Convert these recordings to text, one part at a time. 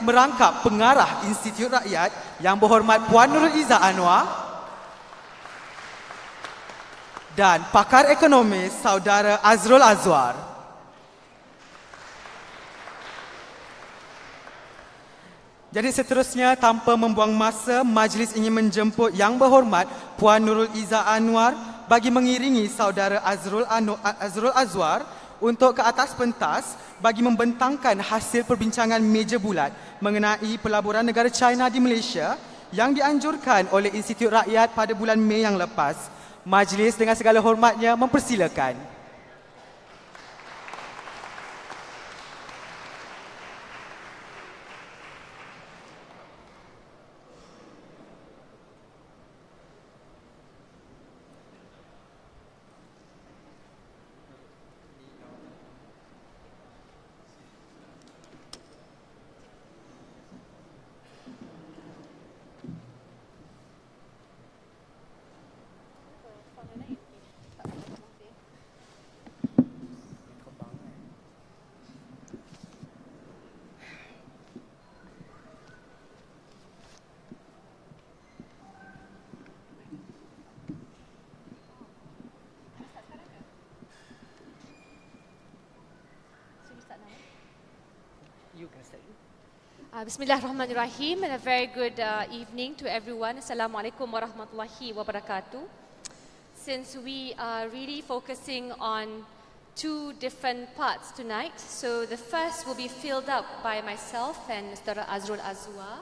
merangkap pengarah Institut Rakyat Yang Berhormat Puan Nurul Izzah Anwar dan pakar ekonomis Saudara Azrul Azwar. Jadi seterusnya, tanpa membuang masa, majlis ingin menjemput Yang Berhormat Puan Nurul Izzah Anwar bagi mengiringi Saudara Azrul Azwar untuk ke atas pentas bagi membentangkan hasil perbincangan meja bulat mengenai pelaburan negara China di Malaysia yang dianjurkan oleh Institut Rakyat pada bulan Mei yang lepas. Majlis dengan segala hormatnya mempersilakan. Bismillahirrahmanirrahim, and a very good evening to everyone. Assalamualaikum warahmatullahi wabarakatuh. Since we are really focusing on two different parts tonight, so the first will be filled up by myself and Mr. Azrul Azwar.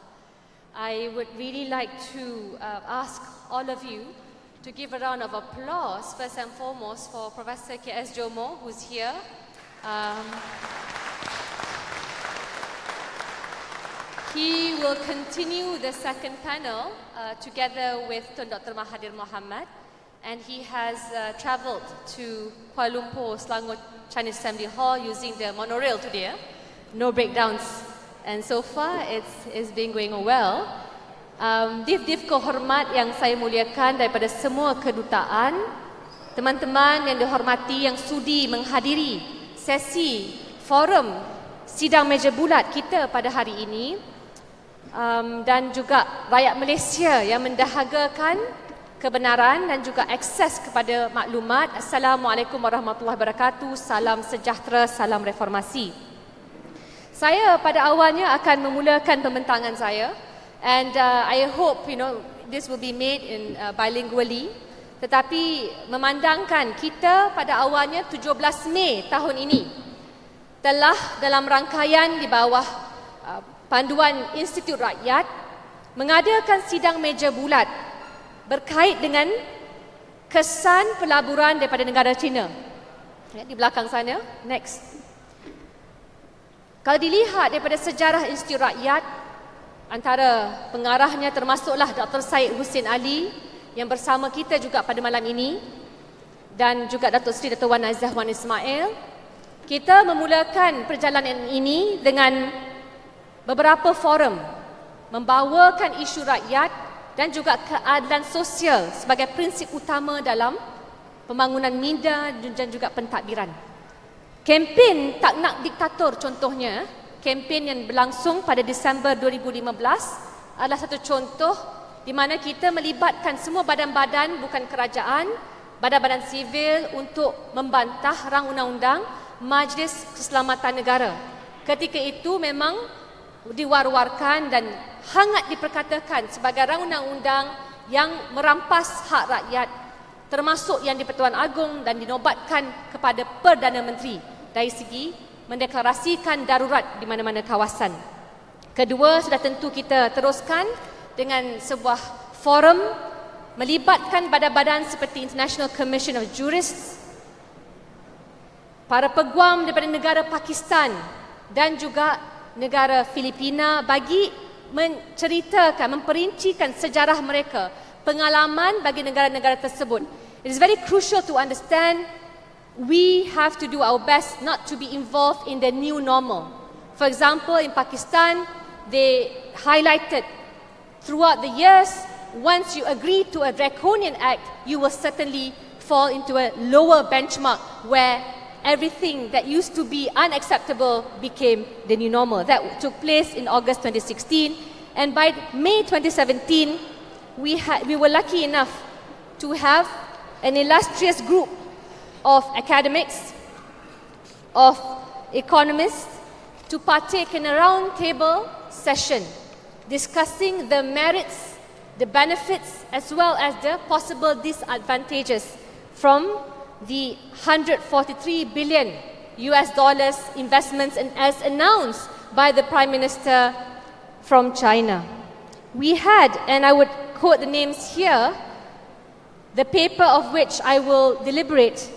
I would really like to ask all of you to give a round of applause first and foremost for Professor K.S. Jomo, who's here. He will continue the second panel together with Tun Dr. Mahathir Mohamad, and he has travelled to Kuala Lumpur, Selangor Chinese Assembly Hall using the monorail today. No breakdowns, and so far it's been going well. Div-div kehormat yang saya muliakan daripada semua kedutaan, teman-teman yang dihormati yang sudi menghadiri sesi forum sidang meja bulat kita pada hari ini, dan juga rakyat Malaysia yang mendahagakan kebenaran dan juga akses kepada maklumat. Assalamualaikum warahmatullahi wabarakatuh. Salam sejahtera, salam reformasi. Saya pada awalnya akan memulakan pembentangan saya, and I hope this will be made in bilingually. Tetapi memandangkan kita pada awalnya 17 Mei tahun ini telah dalam rangkaian di bawah panduan Institut Rakyat mengadakan sidang meja bulat berkait dengan kesan pelaburan daripada negara China. Di belakang sana, next. Kalau dilihat daripada sejarah Institut Rakyat, antara pengarahnya termasuklah Dr. Syed Hussein Ali yang bersama kita juga pada malam ini, dan juga Datuk Seri Dato' Wan Aizah Wan Ismail. Kita memulakan perjalanan ini dengan beberapa forum membawakan isu rakyat dan juga keadilan sosial sebagai prinsip utama dalam pembangunan minda dan juga pentadbiran. Kempen Tak Nak Diktator contohnya, kempen yang berlangsung pada Disember 2015 adalah satu contoh di mana kita melibatkan semua badan-badan bukan kerajaan, badan-badan sivil untuk membantah rang undang-undang Majlis Keselamatan Negara. Ketika itu memang diwar-warkan dan hangat diperkatakan sebagai rang undang-undang yang merampas hak rakyat, termasuk yang di-Pertuan Agong dan dinobatkan kepada Perdana Menteri dari segi mendeklarasikan darurat di mana-mana kawasan. Kedua, sudah tentu kita teruskan dengan sebuah forum melibatkan badan-badan seperti International Commission of Jurists, para peguam daripada negara Pakistan dan juga negara Filipina bagi menceritakan, memperincikan sejarah mereka, pengalaman bagi negara-negara tersebut. It is very crucial to understand we have to do our best not to be involved in the new normal. For example, in Pakistan, they highlighted throughout the years, once you agree to a draconian act, you will certainly fall into a lower benchmark where everything that used to be unacceptable became the new normal. That took place in August 2016, and by May 2017, we were lucky enough to have an illustrious group of academics, of economists, to partake in a roundtable session discussing the merits, the benefits, as well as the possible disadvantages from the 143 billion US dollars investments and as announced by the Prime Minister from China. We had, and I would quote the names here, the paper of which I will deliberate.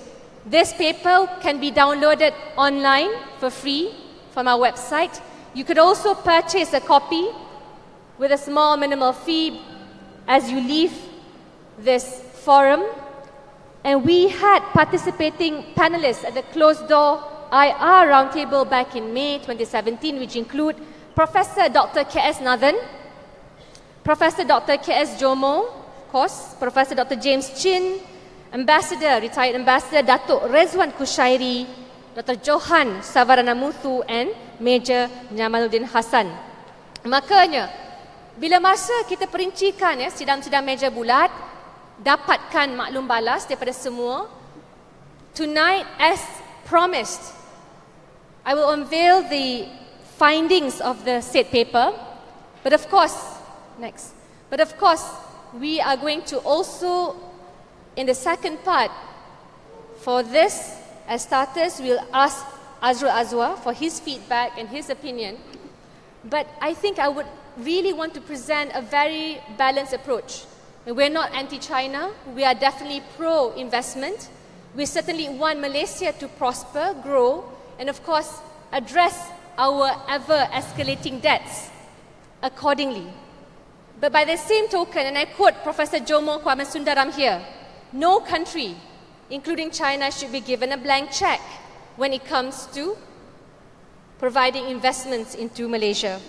This paper can be downloaded online for free from our website. You could also purchase a copy with a small minimal fee as you leave this forum. And we had participating panelists at the closed-door IR roundtable back in May 2017, which include Professor Dr. K.S. Nathan, Professor Dr. K.S. Jomo, of course, Professor Dr. James Chin, retired Ambassador Datuk Rezwan Kushairi, Dr. Johan Savaranamuthu, and Major Jamaluddin Hassan. Makanya, bila masa kita perincikan sidang-sidang meja bulat, dapatkan maklum balas daripada semua, tonight, as promised, I will unveil the findings of the said paper. But of course, we are going to also, in the second part, for this, as starters, we'll ask Azrul Azwar for his feedback and his opinion. But I think I would really want to present a very balanced approach. We're not anti-China, we are definitely pro-investment. We certainly want Malaysia to prosper, grow, and of course, address our ever-escalating debts accordingly. But by the same token, and I quote Professor Jomo Kwame Sundaram here, no country, including China, should be given a blank check when it comes to providing investments into Malaysia.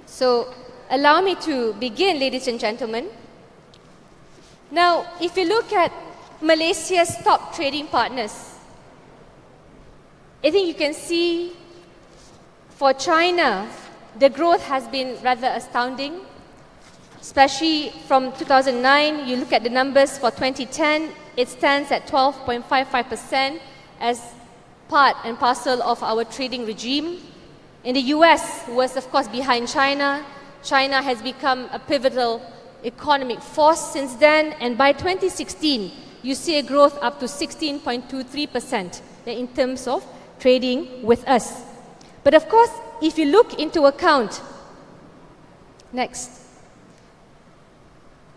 So, allow me to begin, ladies and gentlemen. Now, if you look at Malaysia's top trading partners, I think you can see for China, the growth has been rather astounding, especially from 2009. You look at the numbers for 2010, it stands at 12.55% as part and parcel of our trading regime. In the US was, of course, behind China. China has become a pivotal economic force since then, and by 2016, you see a growth up to 16.23% in terms of trading with us. But of course, if you look into account,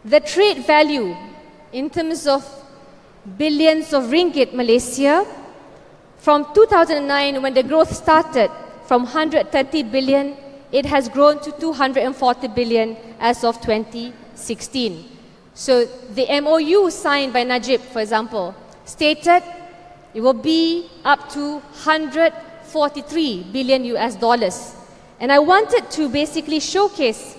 the trade value in terms of billions of ringgit Malaysia, from 2009 when the growth started, from 130 billion, it has grown to 240 billion as of 2016. So the MOU signed by Najib, for example, stated it will be up to 143 billion US dollars. And I wanted to basically showcase,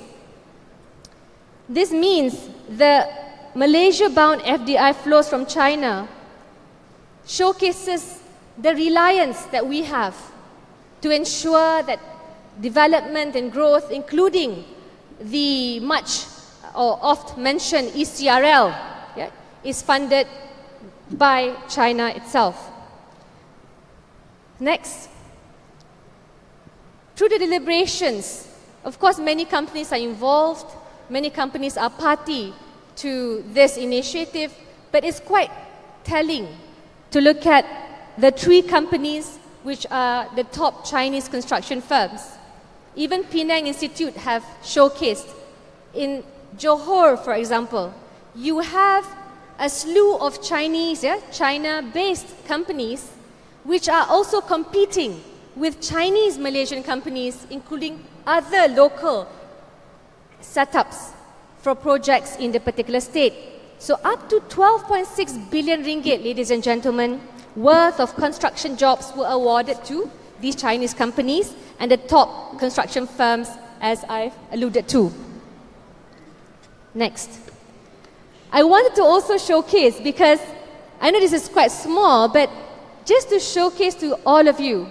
this means the Malaysia-bound FDI flows from China showcases the reliance that we have to ensure that development and growth, including the much or oft mentioned ECRL, is funded by China itself. Next, through the deliberations, of course, many companies are involved, many companies are party to this initiative, but it's quite telling to look at the 3 companies which are the top Chinese construction firms. Even Penang Institute have showcased. In Johor, for example, you have a slew of China-based companies which are also competing with Chinese Malaysian companies, including other local setups for projects in the particular state. So up to 12.6 billion ringgit, ladies and gentlemen, worth of construction jobs were awarded to these Chinese companies and the top construction firms, as I've alluded to. Next. I wanted to also showcase, because I know this is quite small, but just to showcase to all of you,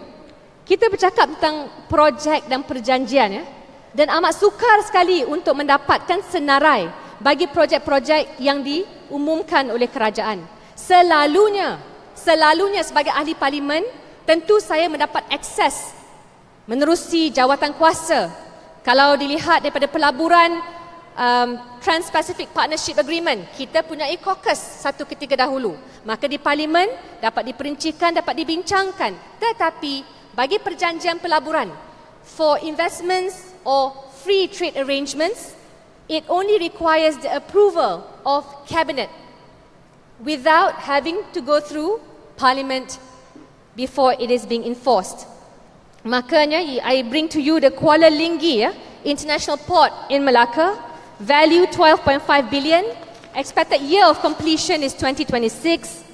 kita bercakap tentang projek dan perjanjian, ya, dan amat sukar sekali untuk mendapatkan senarai bagi projek-projek yang diumumkan oleh kerajaan. Selalunya sebagai ahli parlimen, tentu saya mendapat akses menerusi jawatan kuasa. Kalau dilihat daripada pelaburan Trans-Pacific Partnership Agreement, kita punya caucus satu ketika dahulu. Maka di parlimen dapat diperincikan, dapat dibincangkan. Tetapi bagi perjanjian pelaburan, for investments or free trade arrangements, it only requires the approval of cabinet without having to go through parliament before it is being enforced. Makanya I bring to you the Kuala Linggi International Port in Malacca, value 12.5 billion, expected year of completion is 2026.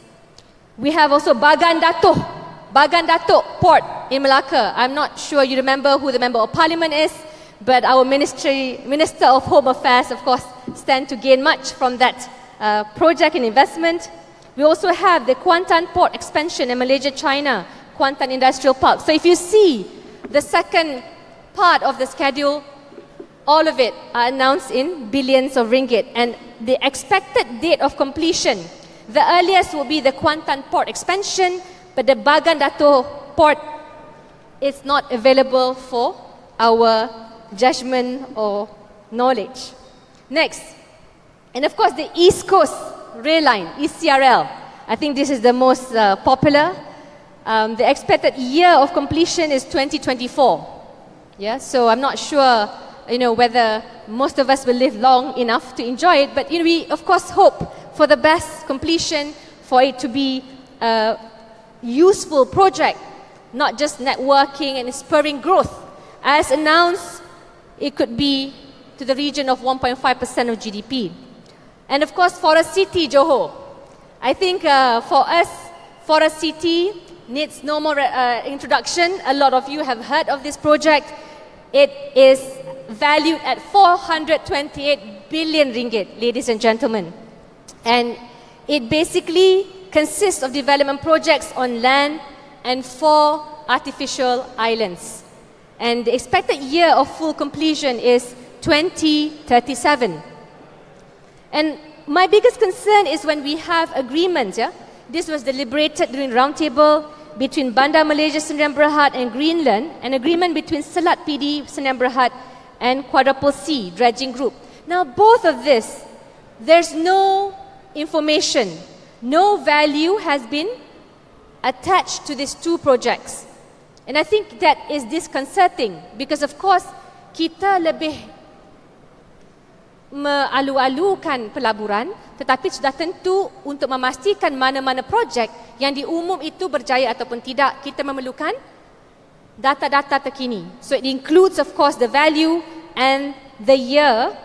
We have also Bagan Datuk Port in Malacca. I'm not sure you remember who the Member of Parliament is, but our Minister of Home Affairs, of course, stand to gain much from that project and investment. We also have the Kuantan Port expansion in Malaysia, China, Kuantan Industrial Park. So if you see the second part of the schedule, all of it are announced in billions of ringgit. And the expected date of completion, the earliest will be the Kuantan Port expansion, but the Bagan Datuk Port is not available for our judgment or knowledge. Next, and of course the East Coast Rail Line, ECRL. I think this is the most popular. The expected year of completion is 2024. Yeah, so I'm not sure, whether most of us will live long enough to enjoy it. But we of course hope for the best completion, for it to be a useful project, not just networking and spurring growth. As announced, it could be to the region of 1.5% of GDP. And of course, Forest City, Johor. I think for us, Forest City needs no more introduction. A lot of you have heard of this project. It is valued at 428 billion ringgit, ladies and gentlemen. And it basically consists of development projects on land and 4 artificial islands. And the expected year of full completion is 2037. And my biggest concern is when we have agreements. This was deliberated during roundtable between Bandar Malaysia Sdn Bhd and Greenland, an agreement between Selat PD Sdn Bhd and Quadruple C Dredging Group. Now both of this, there's no information, no value has been attached to these 2 projects. And I think that is disconcerting because of course kita lebih mengalu-alukan pelaburan, tetapi sudah tentu untuk memastikan mana-mana projek yang diumum itu berjaya ataupun tidak, kita memerlukan data-data terkini. So it includes of course the value and the year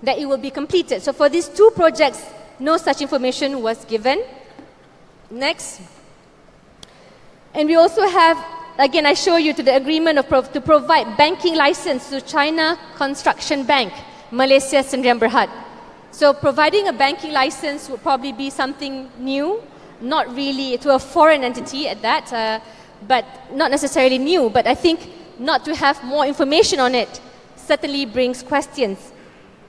that it will be completed. So for these 2 projects, no such information was given. Next. And we also have, again I show you to the agreement to provide banking license to China Construction Bank, Malaysia Sdn Bhd. So providing a banking license would probably be something new, not really to a foreign entity at that, but not necessarily new. But I think not to have more information on it certainly brings questions.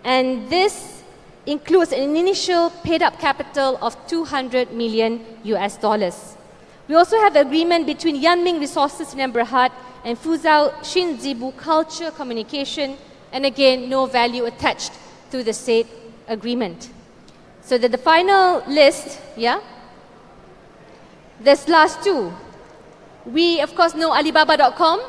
And this includes an initial paid up capital of $200 million. We also have agreement between Yanming Resources Sdn Bhd and Fuzhou Xinzibu Culture Communication, and again, no value attached to the said agreement. So the final list, this last 2. We of course know Alibaba.com.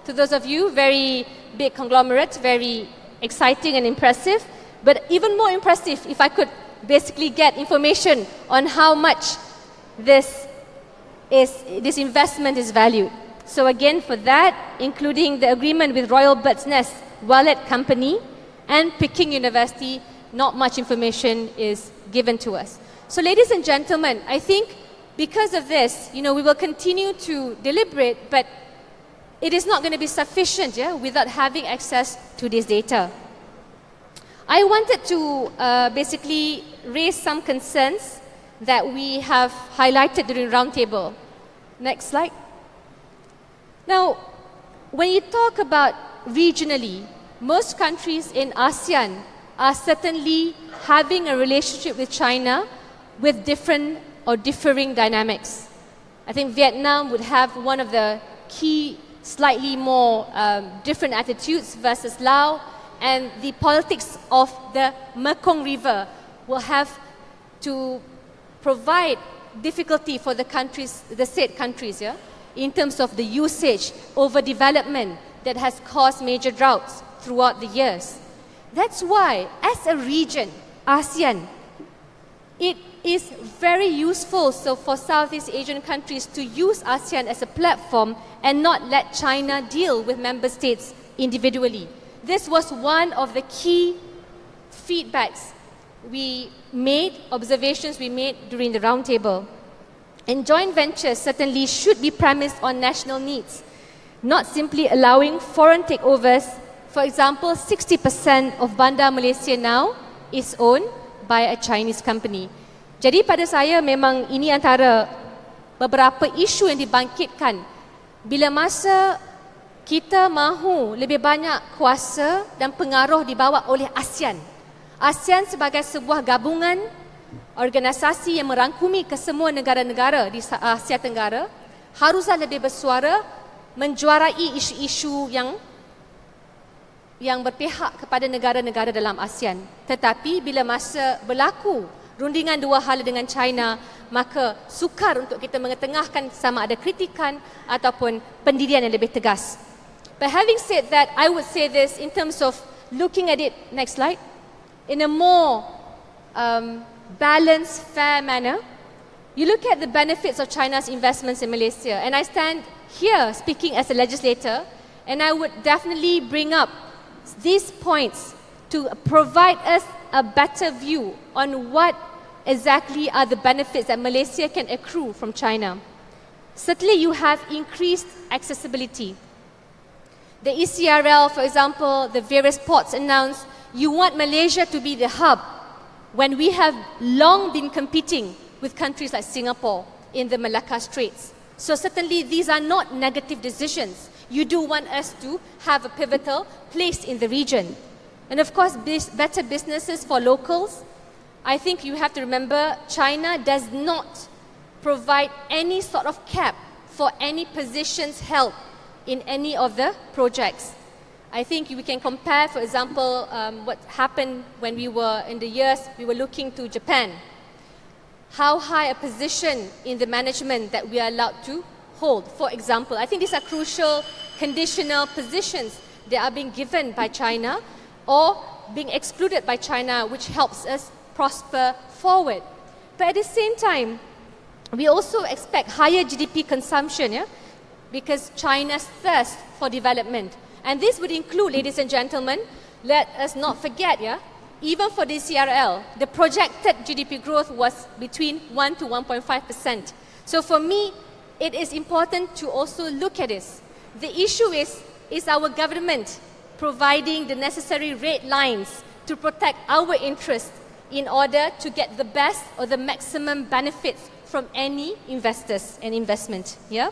To those of you, very big conglomerate, very exciting and impressive. But even more impressive, if I could basically get information on how much this investment is valued. So again, for that, including the agreement with Royal Bird's Nest Wallet Company and Peking University, not much information is given to us. So ladies and gentlemen, I think because of this, we will continue to deliberate, but it is not going to be sufficient without having access to this data. I wanted to basically raise some concerns that we have highlighted during roundtable. Next slide. Now, when you talk about regionally, most countries in ASEAN are certainly having a relationship with China with different or differing dynamics. I think Vietnam would have one of the key, slightly more different attitudes versus Laos, and the politics of the Mekong River will have to provide difficulty for the countries, the said countries, yeah, in terms of the usage, overdevelopment that has caused major droughts throughout the years. That's why, as a region, ASEAN, it is very useful for Southeast Asian countries to use ASEAN as a platform and not let China deal with member states individually. This was one of the key feedbacks we made, observations we made during the roundtable. And joint ventures certainly should be premised on national needs, not simply allowing foreign takeovers. For example, 60% of Bandar Malaysia now is owned by a Chinese company. Jadi pada saya memang ini antara beberapa isu yang dibangkitkan bila masa kita mahu lebih banyak kuasa dan pengaruh dibawa oleh ASEAN. ASEAN sebagai sebuah gabungan organisasi yang merangkumi kesemua negara-negara di Asia Tenggara haruslah lebih bersuara menjuarai isu-isu yang berpihak kepada negara-negara dalam ASEAN. Tetapi bila masa berlaku rundingan dua hala dengan China, maka sukar untuk kita mengetengahkan sama ada kritikan ataupun pendirian yang lebih tegas. But having said that, I would say this in terms of looking at it, next slide, in a more balanced, fair manner. You look at the benefits of China's investments in Malaysia, and I stand here speaking as a legislator, and I would definitely bring up these points to provide us a better view on what exactly are the benefits that Malaysia can accrue from China. Certainly you have increased accessibility. The ECRL, for example, the various ports announced, you want Malaysia to be the hub when we have long been competing with countries like Singapore in the Malacca Straits. So certainly these are not negative decisions. You do want us to have a pivotal place in the region. And of course, better businesses for locals. I think you have to remember, China does not provide any sort of cap for any positions held in any of the projects. I think we can compare, for example, what happened when we were in the years we were looking to Japan. How high a position in the management that we are allowed to hold. For example, I think these are crucial conditional positions that are being given by China or being excluded by China, which helps us prosper forward. But at the same time, we also expect higher GDP consumption, yeah? Because China's thirst for development. And this would include, ladies and gentlemen, let us not forget, yeah, even for the CRL, the projected GDP growth was between 1 to 1.5%. So for me, it is important to also look at this. The issue is our government providing the necessary red lines to protect our interests in order to get the best or the maximum benefits from any investors and investment, yeah?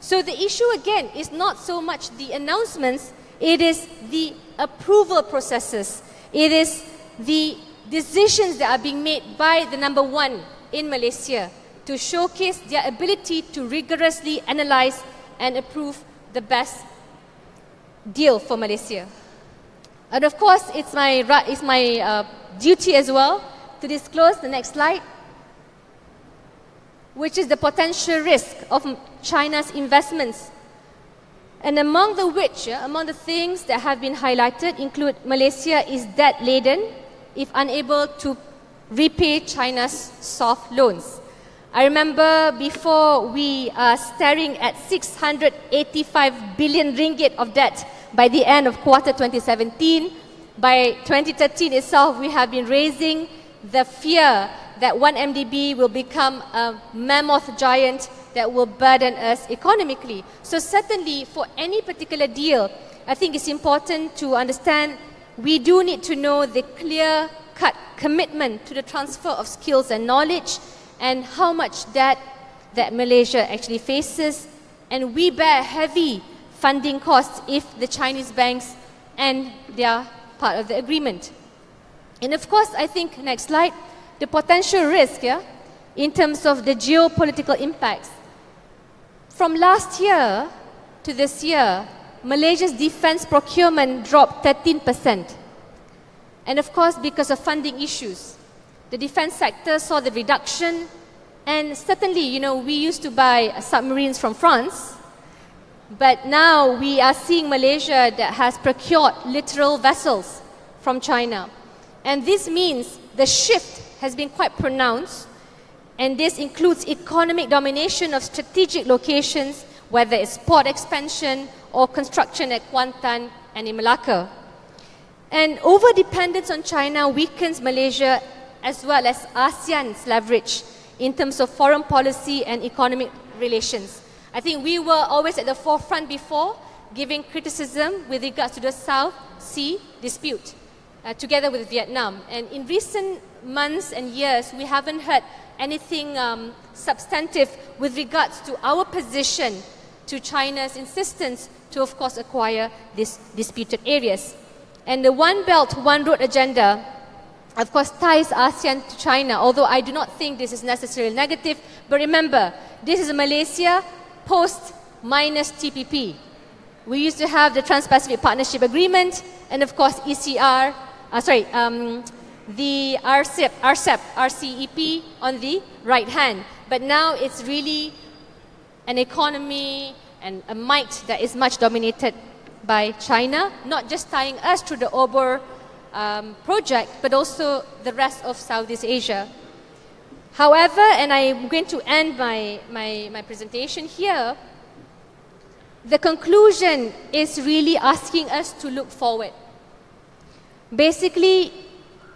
So the issue again is not so much the announcements, it is the approval processes. It is the decisions that are being made by the number one in Malaysia to showcase their ability to rigorously analyze and approve the best deal for Malaysia. And of course, it's my duty as well to disclose the next slide, which is the potential risk of China's investments. And among the things that have been highlighted include Malaysia is debt-laden if unable to repay China's soft loans. I remember before we are staring at 685 billion ringgit of debt by the end of quarter 2017. By 2013 itself, we have been raising the fear that 1MDB will become a mammoth giant that will burden us economically. So certainly for any particular deal, I think it's important to understand we do need to know the clear-cut commitment to the transfer of skills and knowledge and how much that that Malaysia actually faces, and we bear heavy funding costs if the Chinese banks and they are part of the agreement. And of course, I think, next slide, the potential risk in terms of the geopolitical impacts. From last year to this year, Malaysia's defense procurement dropped 13%. And of course, because of funding issues, the defense sector saw the reduction. And certainly, we used to buy submarines from France, but now we are seeing Malaysia that has procured literal vessels from China. And this means the shift has been quite pronounced, and this includes economic domination of strategic locations, whether it's port expansion or construction at Kuantan and in Malacca. And over-dependence on China weakens Malaysia as well as ASEAN's leverage in terms of foreign policy and economic relations. I think we were always at the forefront before, giving criticism with regards to the South Sea dispute, together with Vietnam. And in recent months and years, we haven't heard anything substantive with regards to our position to China's insistence to, of course, acquire these disputed areas. And the One Belt, One Road agenda, of course, ties ASEAN to China, although I do not think this is necessarily negative. But remember, this is Malaysia post minus TPP. We used to have the Trans-Pacific Partnership Agreement and, of course, the RCEP on the right hand. But now it's really an economy and a might that is much dominated by China, not just tying us through the OBOR project, but also the rest of Southeast Asia. However, and I'm going to end my presentation here, the conclusion is really asking us to look forward. Basically,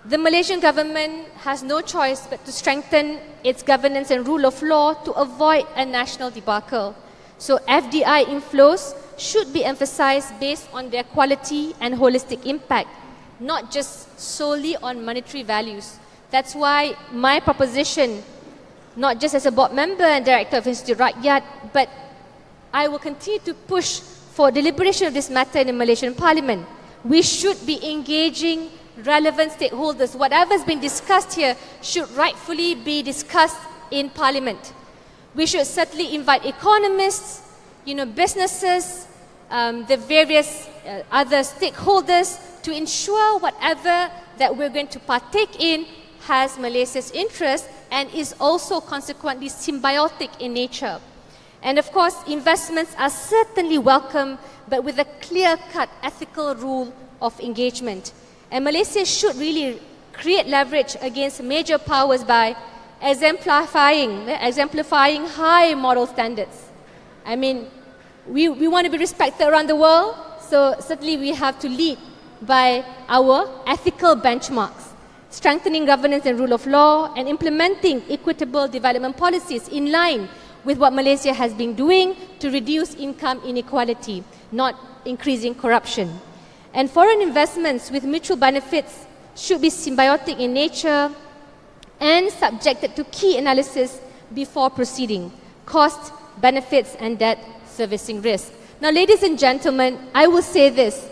the Malaysian government has no choice but to strengthen its governance and rule of law to avoid a national debacle. So FDI inflows should be emphasized based on their quality and holistic impact, not just solely on monetary values. That's why my proposition, not just as a board member and director of Institute Rakyat, but I will continue to push for deliberation of this matter in the Malaysian Parliament. We should be engaging relevant stakeholders. Whatever's been discussed here should rightfully be discussed in Parliament. We should certainly invite economists, businesses, the various other stakeholders to ensure whatever that we're going to partake in has Malaysia's interest and is also consequently symbiotic in nature. And of course, investments are certainly welcome, but with a clear-cut ethical rule of engagement. And Malaysia should really create leverage against major powers by exemplifying high moral standards. I mean, we want to be respected around the world, so certainly we have to lead by our ethical benchmarks, strengthening governance and rule of law, and implementing equitable development policies in line with what Malaysia has been doing to reduce income inequality, not increasing corruption. And foreign investments with mutual benefits should be symbiotic in nature and subjected to key analysis before proceeding: cost, benefits, and debt servicing risk. Now, ladies and gentlemen, I will say this.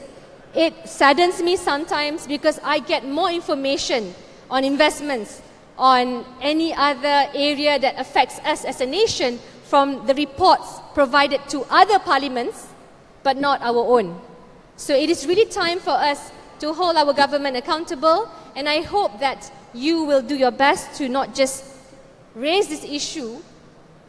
It saddens me sometimes because I get more information on investments, on any other area that affects us as a nation from the reports provided to other parliaments, but not our own. So it is really time for us to hold our government accountable, and I hope that you will do your best to not just raise this issue,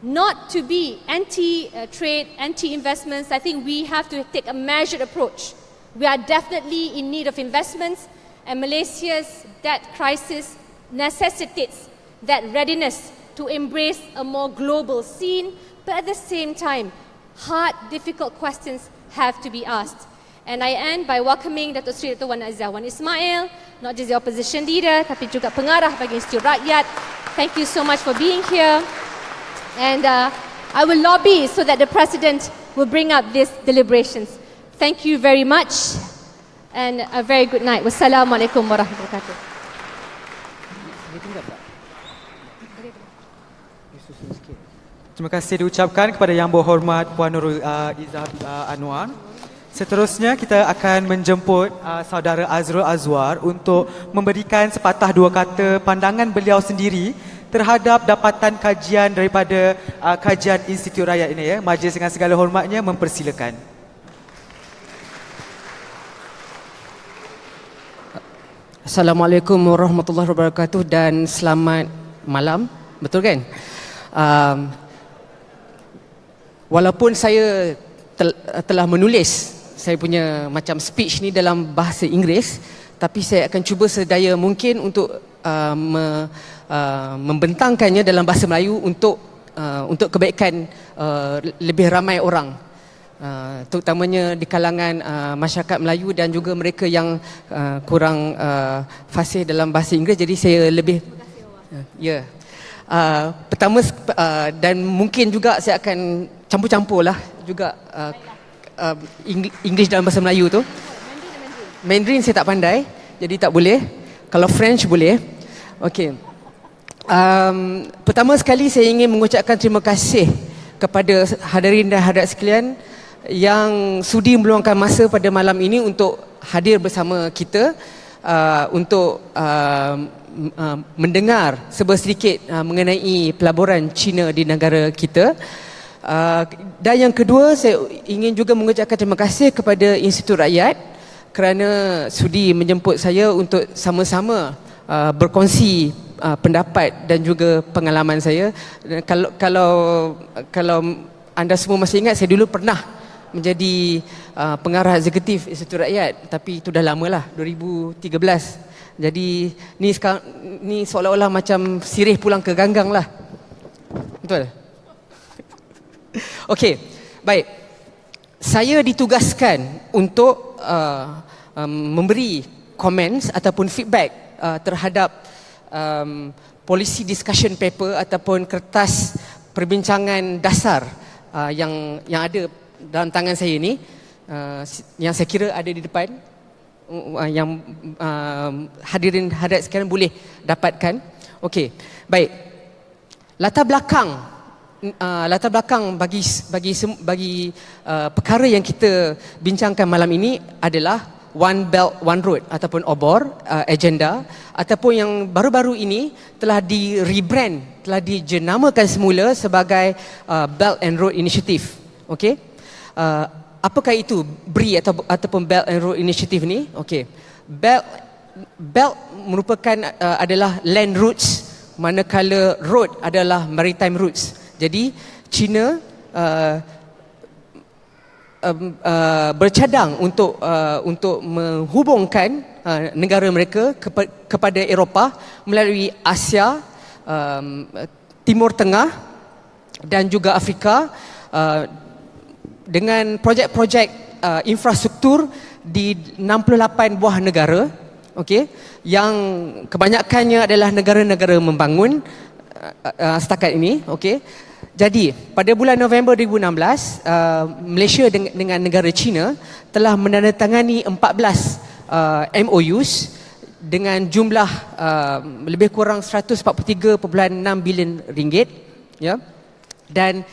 not to be anti-trade, anti-investments. I think we have to take a measured approach. We are definitely in need of investments, and Malaysia's debt crisis necessitates that readiness to embrace a more global scene, but at the same time, hard, difficult questions have to be asked. And I end by welcoming Datuk Seri Dr. Wan Aziza Wan Ismail, not just the opposition leader, tapi juga pengarah bagi Institut Rakyat. Thank you so much for being here. And I will lobby so that the President will bring up these deliberations. Thank you very much, and a very good night. Wassalamualaikum warahmatullahi wabarakatuh. Terima kasih diucapkan kepada Yang Berhormat Puan Nurul Izzah Anwar. Seterusnya kita akan menjemput saudara Azrul Azwar untuk memberikan sepatah dua kata pandangan beliau sendiri terhadap dapatan kajian daripada kajian Institut Rakyat ini ya. Majlis dengan segala hormatnya mempersilakan. Assalamualaikum warahmatullahi wabarakatuh dan selamat malam. Betul kan? Walaupun saya telah menulis saya punya macam speech ni dalam bahasa Inggeris, tapi saya akan cuba sedaya mungkin untuk membentangkannya dalam bahasa Melayu untuk kebaikan lebih ramai orang, terutamanya di kalangan masyarakat Melayu dan juga mereka yang kurang fasih dalam bahasa Inggeris. Jadi saya lebih pertama dan mungkin juga saya akan campur-campur lah juga English dalam bahasa Melayu tu. Mandarin saya tak pandai, jadi tak boleh. Kalau French boleh. Okey. Pertama sekali saya ingin mengucapkan terima kasih kepada hadirin dan hadirat sekalian yang sudi meluangkan masa pada malam ini untuk hadir bersama kita untuk mendengar sedikit mengenai pelaburan Cina di negara kita. Dan yang kedua, saya ingin juga mengucapkan terima kasih kepada Institut Rakyat kerana sudi menjemput saya untuk sama-sama berkongsi pendapat dan juga pengalaman saya. Kalau anda semua masih ingat, saya dulu pernah menjadi pengarah eksekutif Institut Rakyat, tapi itu dah lama lah, 2013. Jadi ni seolah-olah macam sirih pulang ke ganggang lah. Betul? Okey, baik. Saya ditugaskan untuk memberi komen ataupun feedback terhadap policy discussion paper ataupun kertas perbincangan dasar yang ada dalam tangan saya ini, yang saya kira ada di depan, yang hadirin hadirat sekalian boleh dapatkan. Okey, baik. Latar belakang bagi perkara yang kita bincangkan malam ini adalah One Belt One Road ataupun OBOR agenda, ataupun yang baru-baru ini telah di-rebrand, telah dijenamakan semula sebagai Belt and Road Initiative. Okey. Apakah itu BRI ataupun Belt and Road Initiative ni? Okey. Belt merupakan adalah land routes, manakala road adalah maritime routes. Jadi China bercadang untuk menghubungkan negara mereka kepada Eropah melalui Asia, Timur Tengah dan juga Afrika dengan projek-projek infrastruktur di 68 buah negara, okey, yang kebanyakannya adalah negara-negara membangun setakat ini, okey. Jadi pada bulan November 2016, Malaysia dengan negara China telah menandatangani 14 MOUs dengan jumlah lebih kurang 143.6 bilion ringgit, ya. Dan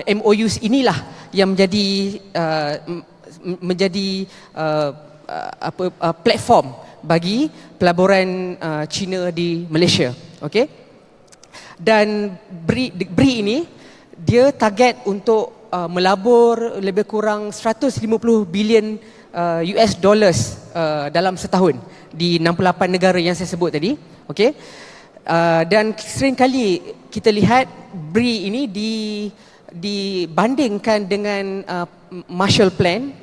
MOUs inilah yang menjadi platform bagi pelaburan China di Malaysia, okey. Dan BRI ini dia target untuk melabur lebih kurang 150 bilion US dollars dalam setahun di 68 negara yang saya sebut tadi, okey. Dan seringkali kita lihat BRI ini dibandingkan dengan Marshall Plan.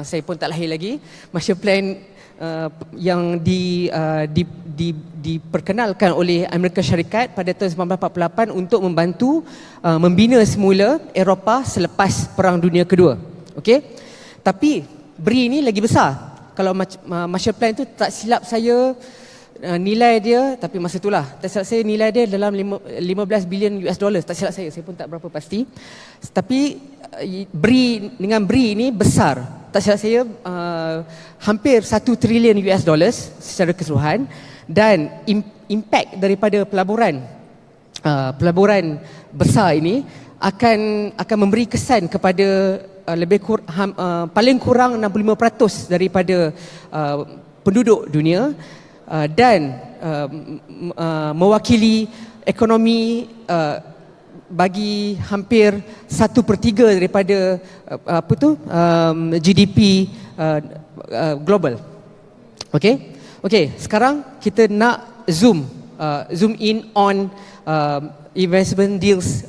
Saya pun tak lahir lagi. Marshall Plan yang diperkenalkan oleh Amerika Syarikat pada tahun 1948 untuk membantu membina semula Eropah selepas Perang Dunia Kedua. Okey. Tapi BRI ini lagi besar. Kalau Marshall Plan tu tak silap saya nilai dia, tapi masa itulah tak silap saya nilai dia dalam 15 bilion US dollars, tak silap saya pun tak berapa pasti. Tapi dengan BRI ini besar. Tak silap saya hampir 1 trilion US dollars secara keseluruhan, dan impact daripada pelaburan pelaburan besar ini akan memberi kesan kepada paling kurang 65% daripada penduduk dunia dan mewakili ekonomi bagi hampir 1/3 daripada GDP global. Okey, sekarang kita nak zoom in on investment deals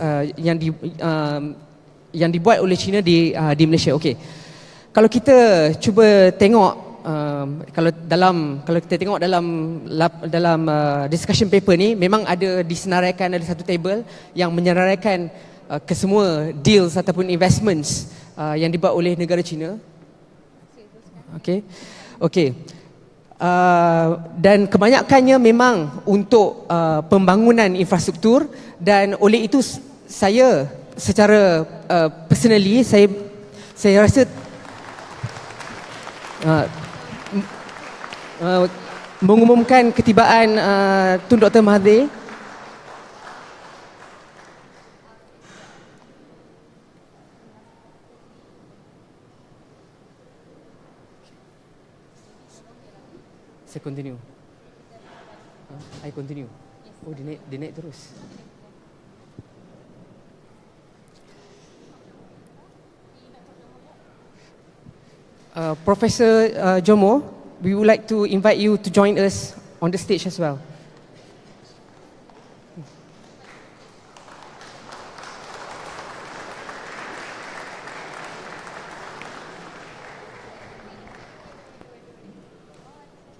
yang dibuat oleh China di Malaysia. Okey. Kalau kita cuba tengok kalau kita tengok dalam discussion paper ni, memang ada disenaraikan, ada satu table yang menyenaraikan kesemua deals ataupun investments yang dibuat oleh negara China. Okey. Dan kebanyakannya memang untuk pembangunan infrastruktur, dan oleh itu saya secara personally saya rasa mengumumkan ketibaan Tun Dr. Mahathir saya continue. I continue. Oh, dia naik terus. Professor Jomo, we would like to invite you to join us on the stage as well.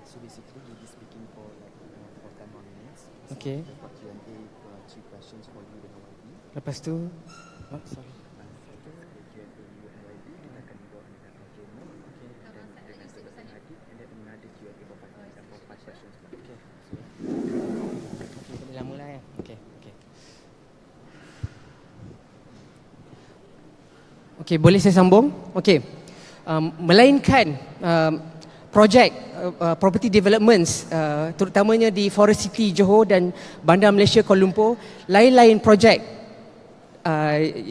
So basically we'll be speaking for 10 more minutes. Okay. For Q&A, 3 questions for you dengan YB. Lepas tu, sorry. Okey, boleh saya sambung? Okey. Melainkan projek property developments terutamanya di Forest City Johor dan Bandar Malaysia Kuala Lumpur, lain-lain projek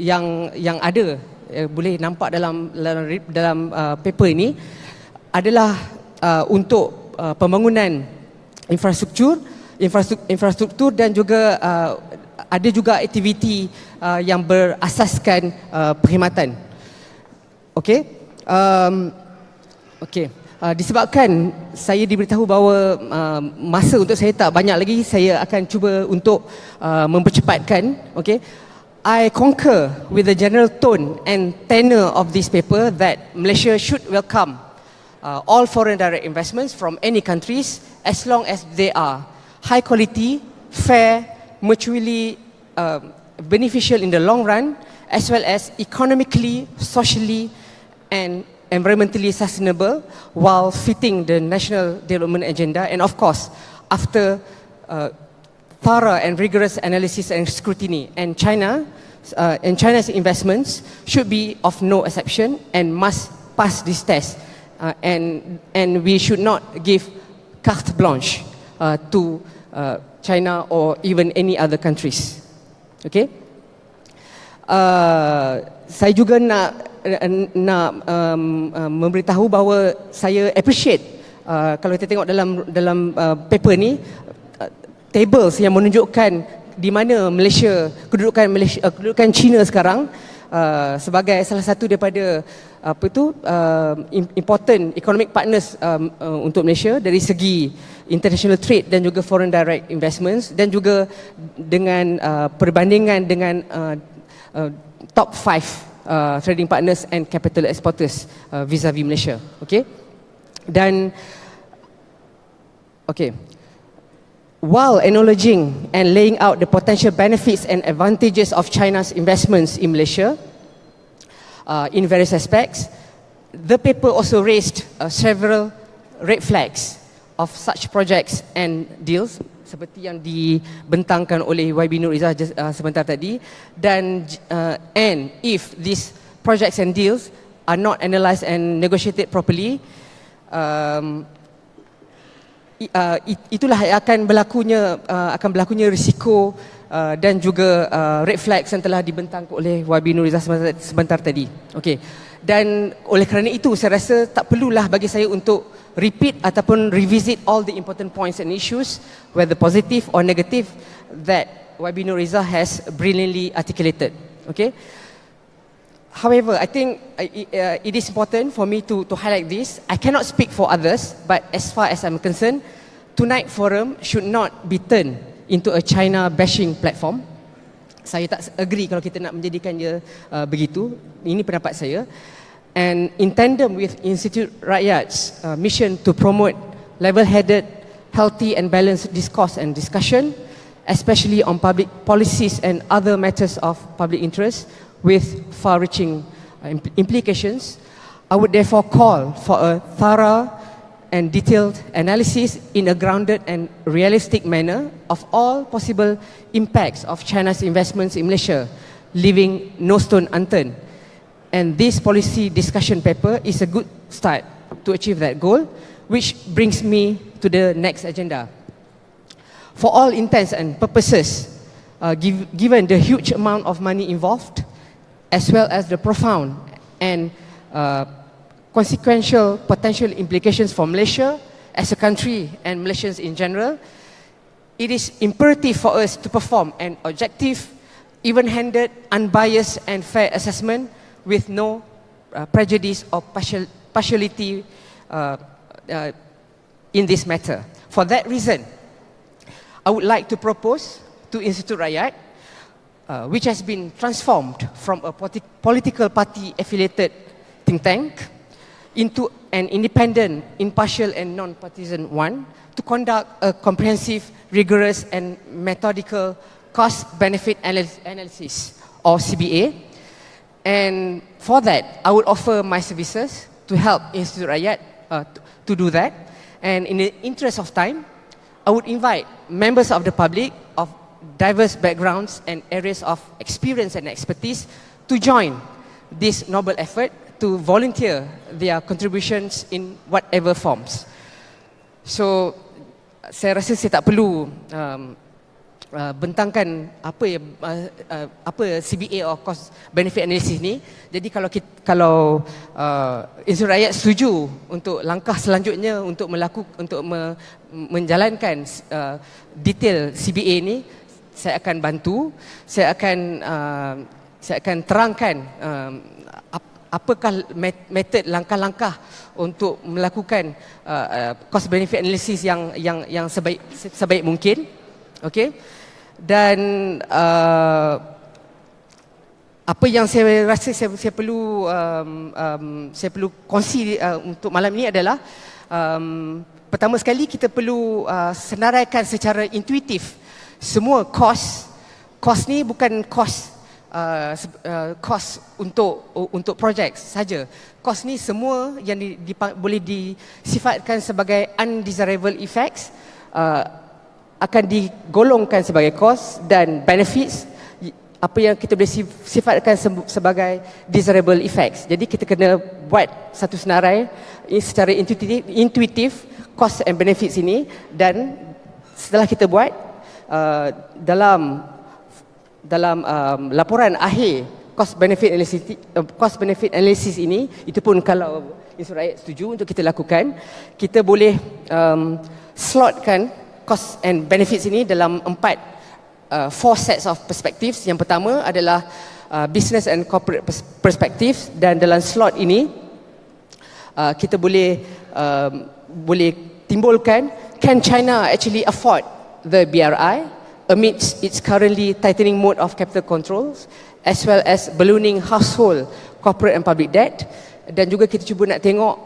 yang ada boleh nampak dalam paper ini adalah untuk pembangunan infrastruktur dan juga ada juga aktiviti yang berasaskan perkhidmatan. Okey. Disebabkan saya diberitahu bahawa masa untuk saya tak banyak lagi, saya akan cuba untuk mempercepatkan. Okey. I concur with the general tone and tenor of this paper that Malaysia should welcome all foreign direct investments from any countries as long as they are high quality, fair, mutually beneficial in the long run, as well as economically, socially and environmentally sustainable while fitting the national development agenda, and of course after thorough and rigorous analysis and scrutiny. And China's investments should be of no exception and must pass this test, and we should not give carte blanche to China or even any other countries. Okay. Saya juga nak memberitahu bahawa saya appreciate kalau kita tengok dalam paper ni tables yang menunjukkan di mana kedudukan China sekarang sebagai salah satu daripada important economic partners untuk Malaysia dari segi international trade dan juga foreign direct investments, dan juga dengan perbandingan dengan top 5 trading partners and capital exporters vis-a-vis Malaysia. Okay. Dan while acknowledging and laying out the potential benefits and advantages of China's investments in Malaysia in various aspects, the paper also raised several red flags of such projects and deals seperti yang dibentangkan oleh YB Nur Izzah sebentar tadi, dan and if these projects and deals are not analysed and negotiated properly, itulah yang akan berlakunya risiko dan juga red flags yang telah dibentang oleh YB Nuriza sebentar tadi. Okey. Dan oleh kerana itu saya rasa tak perlulah bagi saya untuk repeat ataupun revisit all the important points and issues, whether positive or negative, that YB Nuriza has brilliantly articulated. Okay. However, I think it is important for me to highlight this. I cannot speak for others, but as far as I'm concerned, tonight forum should not be turned into a China bashing platform. Saya tak agree kalau kita nak menjadikannya begitu. Ini pendapat saya. And in tandem with Institute Rakyat's mission to promote level-headed, healthy and balanced discourse and discussion, especially on public policies and other matters of public interest with far-reaching implications, I would therefore call for a thorough and detailed analysis in a grounded and realistic manner of all possible impacts of China's investments in Malaysia, leaving no stone unturned. And this policy discussion paper is a good start to achieve that goal, which brings me to the next agenda. For all intents and purposes, given the huge amount of money involved, as well as the profound and consequential potential implications for Malaysia as a country and Malaysians in general, it is imperative for us to perform an objective, even-handed, unbiased and fair assessment with no prejudice or partiality in this matter. For that reason, I would like to propose to Institute Rakyat, which has been transformed from a political party affiliated think tank into an independent, impartial and non-partisan one, to conduct a comprehensive, rigorous and methodical cost-benefit analysis, or CBA. And for that, I would offer my services to help Institute Rakyat to do that. And in the interest of time, I would invite members of the public of diverse backgrounds and areas of experience and expertise to join this noble effort to volunteer their contributions in whatever forms. So, saya rasa saya tak perlu bentangkan apa CBA or cost benefit analysis ni. Jadi kalau Institut Rakyat setuju untuk langkah selanjutnya untuk menjalankan detail CBA ni, saya akan bantu. Saya akan terangkan apakah metod langkah-langkah untuk melakukan cost benefit analysis yang sebaik mungkin. Okey. Dan apa yang saya rasa saya perlu kongsi untuk malam ini adalah pertama sekali kita perlu senaraikan secara intuitif semua kos ni bukan kos untuk projek saja. Kos ni semua yang boleh disifatkan sebagai undesirable effects akan digolongkan sebagai cost, dan benefits apa yang kita boleh sifatkan sebagai desirable effects. Jadi kita kena buat satu senarai secara intuitif cost and benefits ini, dan setelah kita buat dalam laporan akhir cost benefit analysis ini, itu pun kalau Institut Rakyat setuju untuk kita lakukan, kita boleh slotkan cost and benefits ini dalam 4 sets of perspectives. Yang pertama adalah business and corporate perspectives, dan dalam slot ini kita boleh timbulkan, can China actually afford the BRI amidst its currently tightening mode of capital controls, as well as ballooning household, corporate and public debt. Dan juga kita cuba nak tengok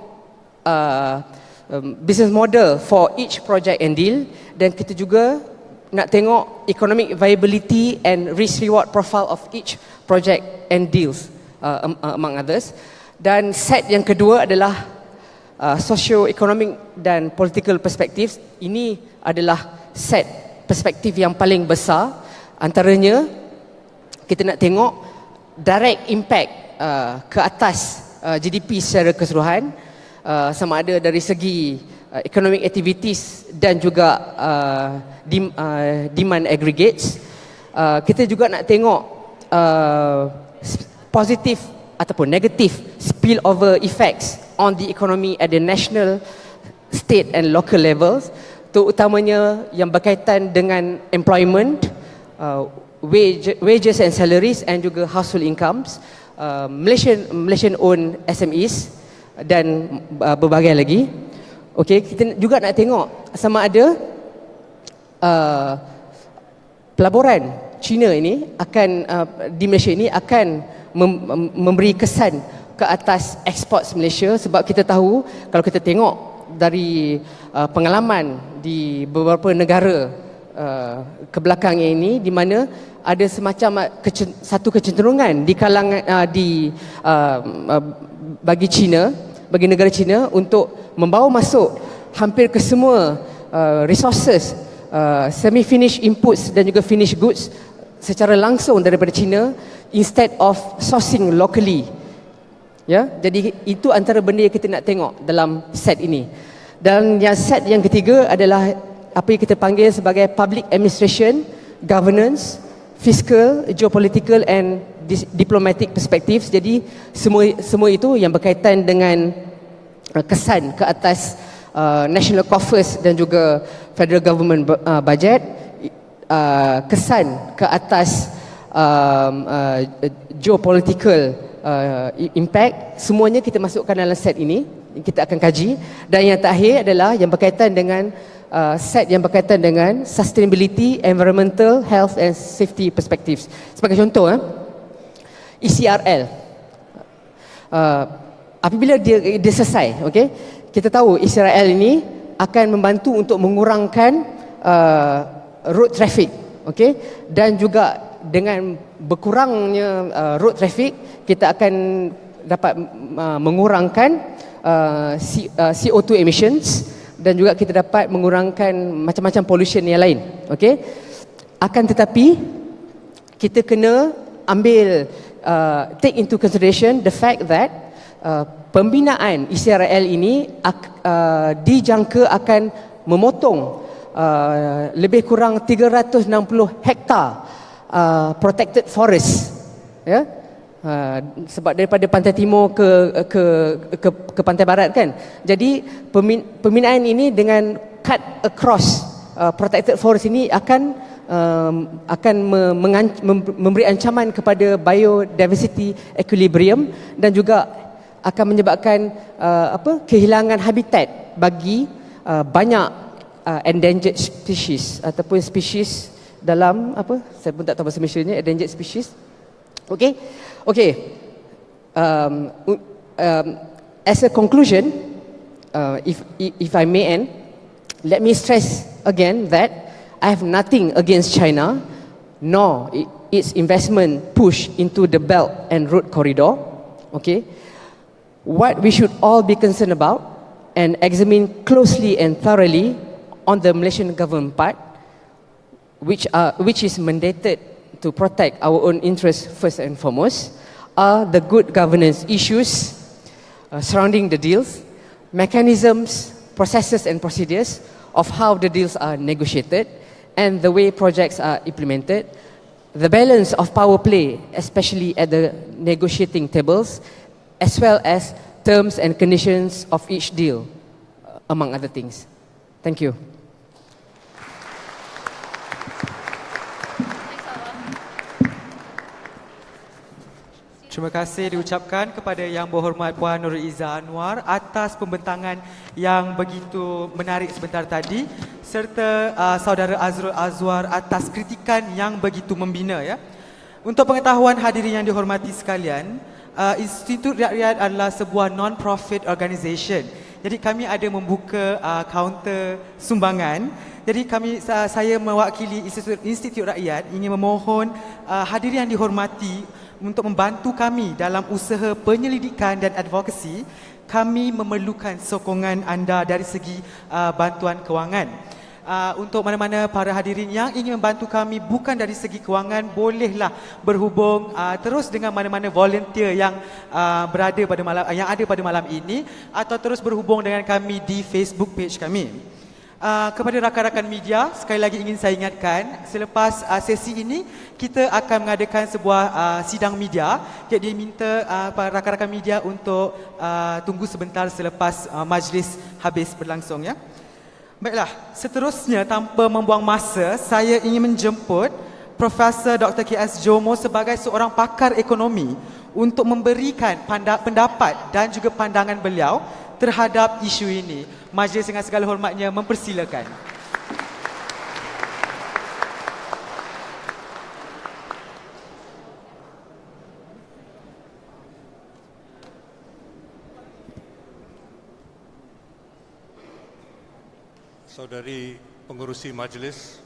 business model for each project and deal, dan kita juga nak tengok economic viability and risk reward profile of each project and deals, among others. Dan set yang kedua adalah socio-economic dan political perspectives. Ini adalah set perspektif yang paling besar. Antaranya kita nak tengok direct impact ke atas GDP secara keseluruhan, sama ada dari segi economic activities dan juga demand aggregates, kita juga nak tengok positif ataupun negatif spillover effects on the economy at the national, state and local levels, terutamanya yang berkaitan dengan employment, wages and salaries and juga household incomes, Malaysian owned SMEs dan berbagai lagi. Okey, kita juga nak tengok sama ada pelaburan China ini akan di Malaysia ini akan memberi kesan ke atas ekspor Malaysia, sebab kita tahu kalau kita tengok dari pengalaman di beberapa negara kebelakang ini di mana ada semacam satu kecenderungan di kalangan bagi China, bagi negara China untuk membawa masuk hampir ke semua resources, semi-finished inputs dan juga finished goods secara langsung daripada China instead of sourcing locally. Ya, jadi itu antara benda yang kita nak tengok dalam set ini. Dan yang set yang ketiga adalah apa yang kita panggil sebagai public administration, governance, fiscal, geopolitical and diplomatic perspectives. Jadi semua itu yang berkaitan dengan kesan ke atas national coffers dan juga federal government budget, kesan ke atas geopolitical impact, semuanya kita masukkan dalam set ini, kita akan kaji. Dan yang terakhir adalah yang berkaitan dengan set yang berkaitan dengan sustainability, environmental, health and safety perspectives. Sebagai contoh, ECRL, apabila dia selesai, okay, kita tahu ECRL ini akan membantu untuk mengurangkan road traffic, okay, dan juga dengan berkurangnya road traffic kita akan dapat mengurangkan CO2 emissions dan juga kita dapat mengurangkan macam-macam pollution yang lain, okay. Akan tetapi kita kena ambil take into consideration the fact that pembinaan ECRL ini dijangka akan memotong lebih kurang 360 hektar protected forest, ya. Sebab daripada pantai timur ke pantai barat kan. Jadi pembinaan ini dengan cut across protected forest ini akan memberi ancaman kepada biodiversity equilibrium dan juga akan menyebabkan kehilangan habitat bagi banyak endangered species ataupun species dalam saya pun tak tahu bahasa Malaysianya, endangered species. Okay. As a conclusion, if I may end, let me stress again that I have nothing against China, nor its investment push into the Belt and Road Corridor. Okay. What we should all be concerned about and examine closely and thoroughly on the Malaysian government part, which is mandated to protect our own interests first and foremost, are the good governance issues surrounding the deals, mechanisms, processes and procedures of how the deals are negotiated and the way projects are implemented, the balance of power play, especially at the negotiating tables, as well as terms and conditions of each deal, among other things. Thank you. Terima kasih diucapkan kepada Yang Berhormat Puan Nurul Izzah Anwar atas pembentangan yang begitu menarik sebentar tadi, serta Saudara Azrul Azwar atas kritikan yang begitu membina, ya. Untuk pengetahuan hadirin yang dihormati sekalian, Institut Rakyat adalah sebuah non-profit organisation. Jadi kami ada membuka kaunter sumbangan. Jadi saya mewakili Institut Rakyat ingin memohon hadirin yang dihormati untuk membantu kami dalam usaha penyelidikan dan advokasi. Kami memerlukan sokongan anda dari segi bantuan kewangan. Untuk mana-mana para hadirin yang ingin membantu kami bukan dari segi kewangan, bolehlah berhubung terus dengan mana-mana volunteer yang ada pada malam ini, atau terus berhubung dengan kami di Facebook page kami. Kepada rakan-rakan media, sekali lagi ingin saya ingatkan, selepas sesi ini kita akan mengadakan sebuah sidang media. Jadi minta para rakan-rakan media untuk tunggu sebentar selepas majlis habis berlangsung ya. Baiklah, seterusnya tanpa membuang masa, saya ingin menjemput Profesor Dr. KS Jomo sebagai seorang pakar ekonomi untuk memberikan pendapat dan juga pandangan beliau terhadap isu ini. Majlis dengan segala hormatnya mempersilakan. Saudari pengerusi majlis,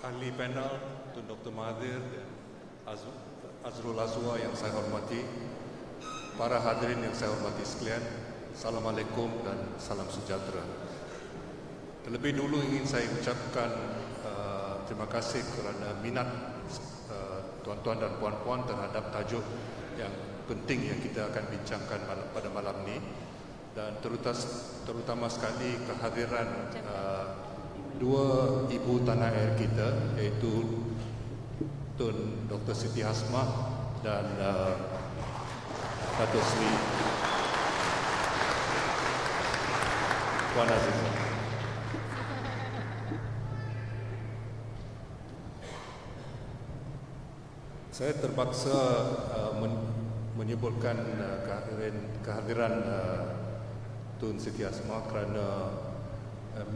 ahli panel Tun Dr. Mahathir dan Azrul Azwa yang saya hormati, para hadirin yang saya hormati sekalian, Assalamualaikum dan salam sejahtera. Terlebih dulu ingin saya ucapkan terima kasih kerana minat tuan-tuan dan puan-puan terhadap tajuk yang penting yang kita akan bincangkan pada malam ini, dan terutama sekali kehadiran dua ibu tanah air kita, iaitu Tun Dr. Siti Hasmah dan Datuk Seri Puan Azizah. Saya terpaksa menyebutkan kehadiran Tun Siti Hasmah kerana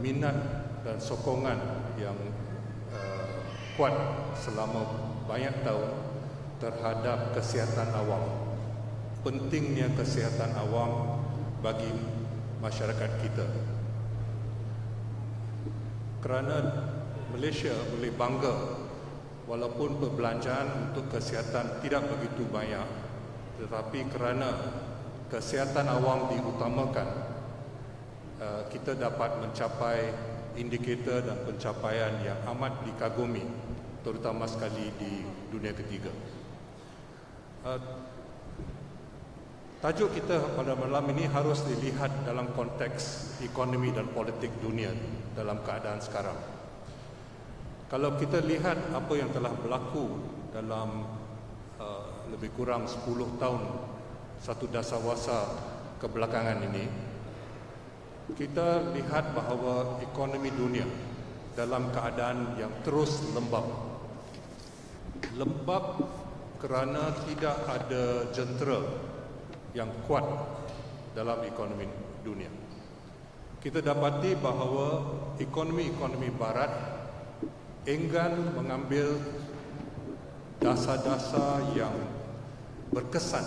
minat dan sokongan yang kuat selama banyak tahun terhadap kesihatan awam. Pentingnya kesihatan awam bagi masyarakat kita. Kerana Malaysia boleh bangga walaupun perbelanjaan untuk kesihatan tidak begitu banyak, tetapi kerana kesihatan awam diutamakan, kita dapat mencapai indikator dan pencapaian yang amat dikagumi, terutama sekali di dunia ketiga. Tajuk kita pada malam ini harus dilihat dalam konteks ekonomi dan politik dunia dalam keadaan sekarang. Kalau kita lihat apa yang telah berlaku dalam lebih kurang 10 tahun satu dasawasa kebelakangan ini, kita lihat bahawa ekonomi dunia dalam keadaan yang terus lembab. Lembab kerana tidak ada jentera yang kuat dalam ekonomi dunia. Kita dapati bahawa ekonomi-ekonomi barat enggan mengambil dasar-dasar yang berkesan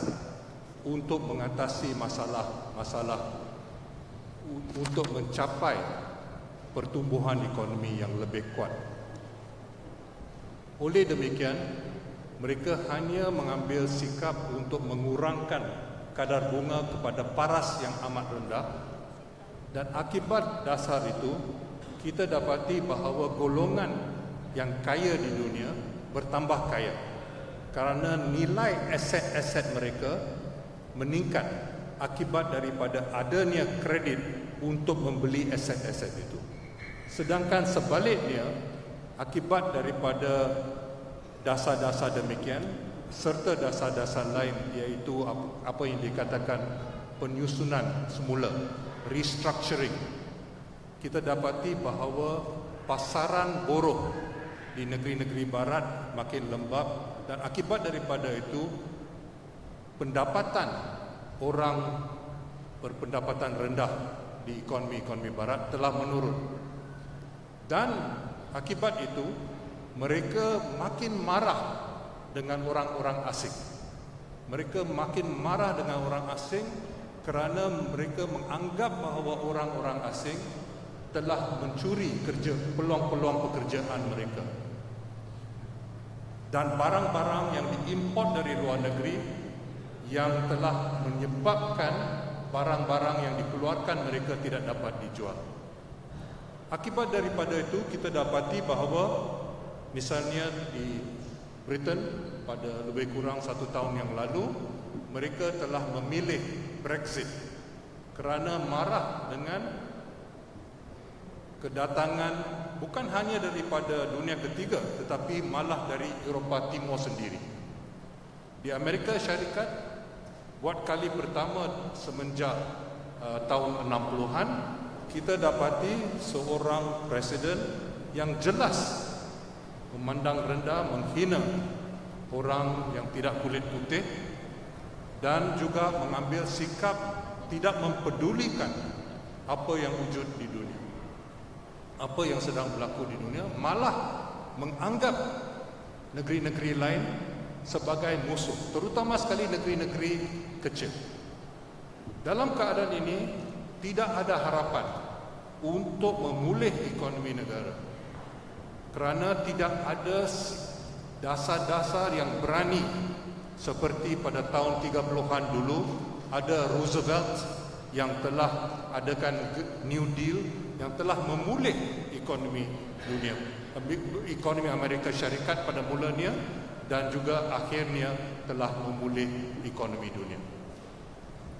untuk mengatasi masalah-masalah untuk mencapai pertumbuhan ekonomi yang lebih kuat. Oleh demikian, mereka hanya mengambil sikap untuk mengurangkan kadar bunga kepada paras yang amat rendah, dan akibat dasar itu kita dapati bahawa golongan yang kaya di dunia bertambah kaya kerana nilai aset-aset mereka meningkat akibat daripada adanya kredit untuk membeli aset-aset itu. Sedangkan sebaliknya, akibat daripada dasar-dasar demikian serta dasar-dasar lain, iaitu apa yang dikatakan penyusunan semula, restructuring, kita dapati bahawa pasaran buruh di negeri-negeri barat makin lembab, dan akibat daripada itu pendapatan orang berpendapatan rendah di ekonomi-ekonomi barat telah menurun. Dan akibat itu mereka makin marah dengan orang-orang asing. Mereka makin marah dengan orang asing kerana mereka menganggap bahawa orang-orang asing telah mencuri peluang-peluang pekerjaan mereka. Dan barang-barang yang diimport dari luar negeri yang telah menyebabkan barang-barang yang dikeluarkan mereka tidak dapat dijual. Akibat daripada itu kita dapati bahawa misalnya di Britain pada lebih kurang 1 tahun yang lalu, mereka telah memilih Brexit kerana marah dengan kedatangan bukan hanya daripada dunia ketiga tetapi malah dari Eropah Timur sendiri. Di Amerika Syarikat, buat kali pertama semenjak tahun 60-an, kita dapati seorang presiden yang jelas memandang rendah, menghina orang yang tidak kulit putih dan juga mengambil sikap tidak mempedulikan apa yang wujud di dunia, apa yang sedang berlaku di dunia, malah menganggap negeri-negeri lain sebagai musuh, terutama sekali negeri-negeri kecil. Dalam keadaan ini tidak ada harapan untuk memulih ekonomi negara kerana tidak ada dasar-dasar yang berani seperti pada tahun 30-an dulu ada Roosevelt yang telah adakan New Deal yang telah memulih ekonomi dunia, ekonomi Amerika Syarikat pada mulanya dan juga akhirnya telah memulih ekonomi dunia.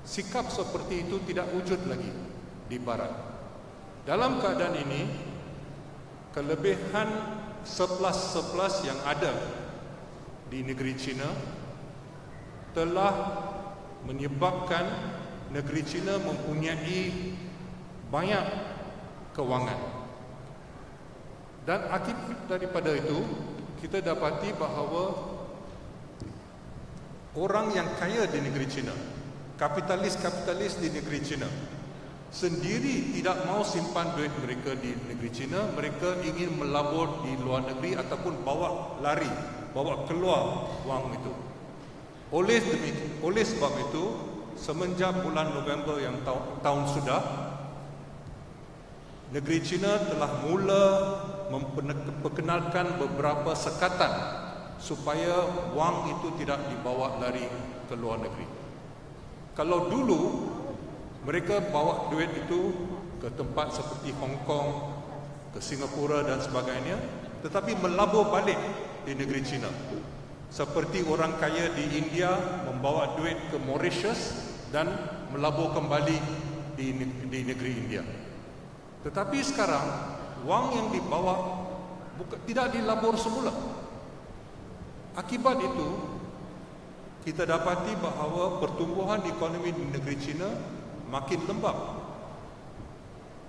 Sikap seperti itu tidak wujud lagi di barat. Dalam keadaan ini, kelebihan surplus yang ada di negeri China telah menyebabkan negeri China mempunyai banyak kewangan. Dan akibat daripada itu, kita dapati bahawa orang yang kaya di negeri China, kapitalis-kapitalis di negeri China sendiri tidak mau simpan duit mereka di negeri China. Mereka ingin melabur di luar negeri ataupun bawa keluar wang itu. Oleh sebab itu, semenjak bulan November yang tahun sudah, negeri China telah mula memperkenalkan beberapa sekatan supaya wang itu tidak dibawa lari ke luar negeri. Kalau dulu mereka bawa duit itu ke tempat seperti Hong Kong, ke Singapura dan sebagainya, tetapi melabur balik di negeri China. Seperti orang kaya di India membawa duit ke Mauritius dan melabur kembali di negeri India. Tetapi sekarang wang yang dibawa tidak dilabur semula. Akibat itu, kita dapati bahawa pertumbuhan ekonomi di negeri China makin lembab.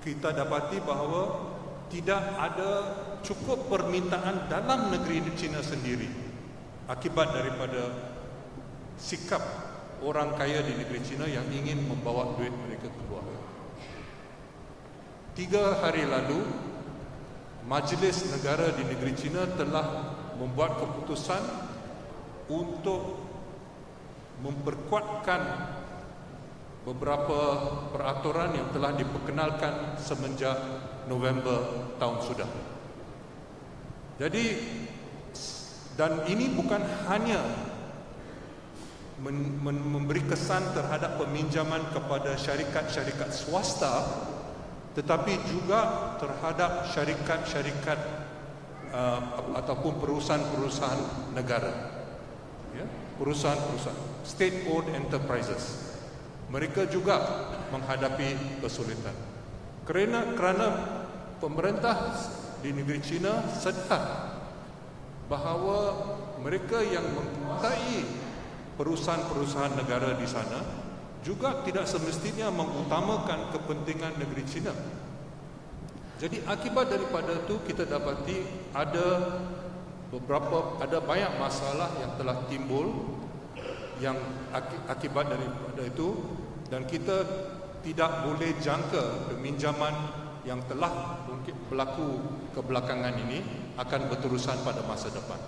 Kita dapati bahawa tidak ada cukup permintaan dalam negeri China sendiri akibat daripada sikap orang kaya di negeri China yang ingin membawa duit mereka keluar. 3 hari lalu, Majlis Negara di negeri China telah membuat keputusan untuk memperkuatkan beberapa peraturan yang telah diperkenalkan semenjak November tahun sudah. Jadi, dan ini bukan hanya memberi kesan terhadap peminjaman kepada syarikat-syarikat swasta, tetapi juga terhadap syarikat-syarikat ataupun perusahaan-perusahaan negara, ya, perusahaan-perusahaan state-owned enterprises. Mereka juga menghadapi kesulitan kerana pemerintah di negeri China sedar bahawa mereka yang menguasai perusahaan-perusahaan negara di sana juga tidak semestinya mengutamakan kepentingan negeri China. Jadi akibat daripada itu kita dapati ada banyak masalah yang telah timbul yang akibat daripada itu, dan kita tidak boleh jangka peminjaman yang telah mungkin berlaku kebelakangan ini akan berterusan pada masa depan.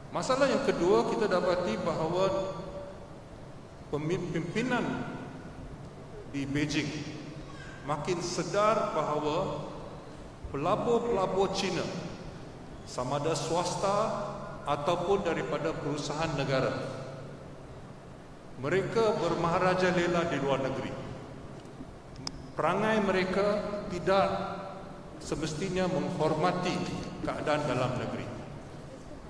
Masalah yang kedua, kita dapati bahawa pimpinan di Beijing makin sedar bahawa pelabur-pelabur China, sama ada swasta ataupun daripada perusahaan negara, mereka bermaharajalela di luar negeri. Perangai mereka tidak semestinya menghormati keadaan dalam negeri.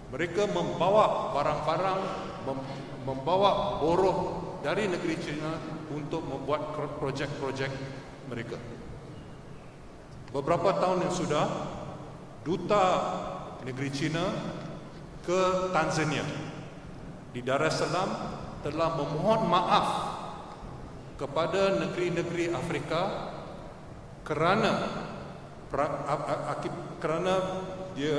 Mereka membawa barang-barang, membawa buruh dari negeri China untuk membuat projek-projek mereka. Beberapa tahun yang sudah, duta negeri China ke Tanzania di Dar es Salaam telah memohon maaf kepada negeri-negeri Afrika kerana dia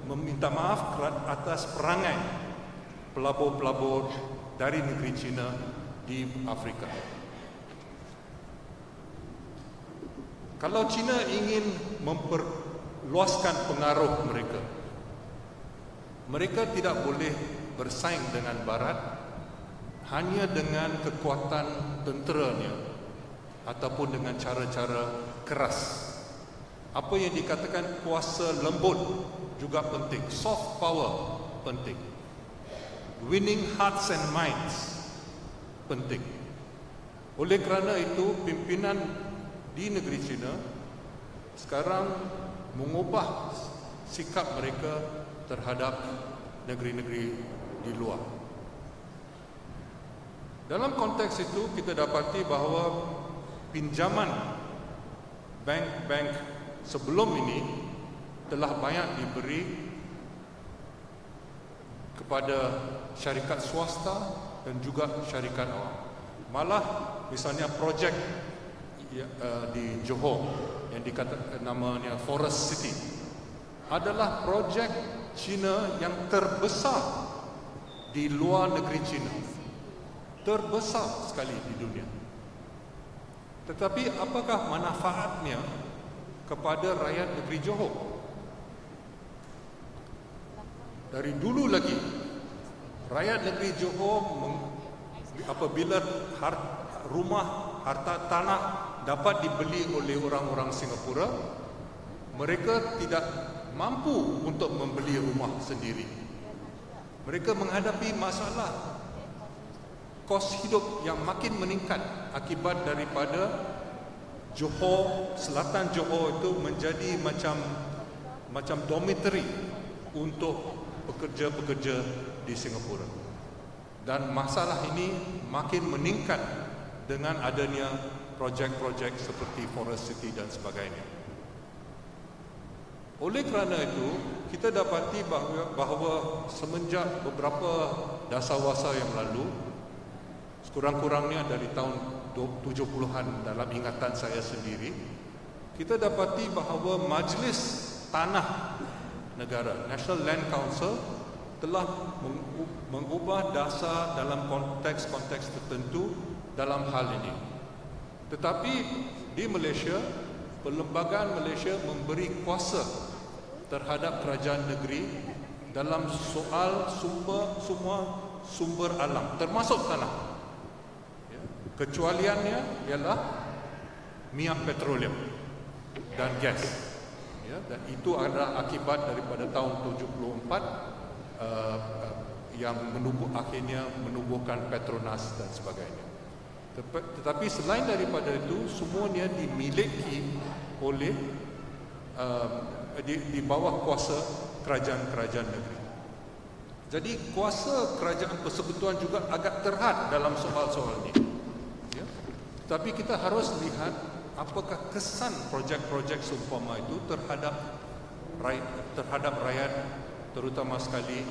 meminta maaf atas perangai pelabur-pelabur dari negeri China di Afrika. Kalau China ingin memperluaskan pengaruh mereka, mereka tidak boleh bersaing dengan Barat hanya dengan kekuatan tenteranya ataupun dengan cara-cara keras. Apa yang dikatakan kuasa lembut juga penting, soft power penting, winning hearts and minds penting. Oleh kerana itu, pimpinan di negeri China sekarang mengubah sikap mereka terhadap negeri-negeri di luar. Dalam konteks itu, kita dapati bahawa pinjaman bank-bank sebelum ini telah banyak diberi kepada syarikat swasta dan juga syarikat awam. Malah misalnya projek di Johor yang dikatakan namanya Forest City adalah projek China yang terbesar di luar negeri China, terbesar sekali di dunia. Tetapi apakah manfaatnya kepada rakyat negeri Johor? Dari dulu lagi, rakyat negeri Johor apabila rumah, harta tanah dapat dibeli oleh orang-orang Singapura, mereka tidak mampu untuk membeli rumah sendiri. Mereka menghadapi masalah kos hidup yang makin meningkat akibat daripada Johor, selatan Johor itu menjadi macam dormitory untuk pekerja-pekerja di Singapura. Dan masalah ini makin meningkat dengan adanya projek-projek seperti Forest City dan sebagainya. Oleh kerana itu, kita dapati bahawa semenjak beberapa dasarwasa yang lalu, sekurang-kurangnya dari tahun 70-an dalam ingatan saya sendiri, kita dapati bahawa Majlis Tanah Negara, National Land Council, telah mengubah dasar dalam konteks-konteks tertentu dalam hal ini. Tetapi di Malaysia, perlembagaan Malaysia memberi kuasa terhadap kerajaan negeri dalam soal semua sumber alam, termasuk tanah. Kecualiannya ialah minyak petroleum dan gas. Dan itu adalah akibat daripada tahun 74 yang akhirnya menubuhkan Petronas dan sebagainya. Tetapi selain daripada itu, semuanya dimiliki oleh di bawah kuasa kerajaan-kerajaan negeri. Jadi kuasa kerajaan persekutuan juga agak terhad dalam soal-soal ini. Ya. Tapi kita harus lihat apakah kesan projek-projek seumpama itu terhadap rakyat, terutama sekali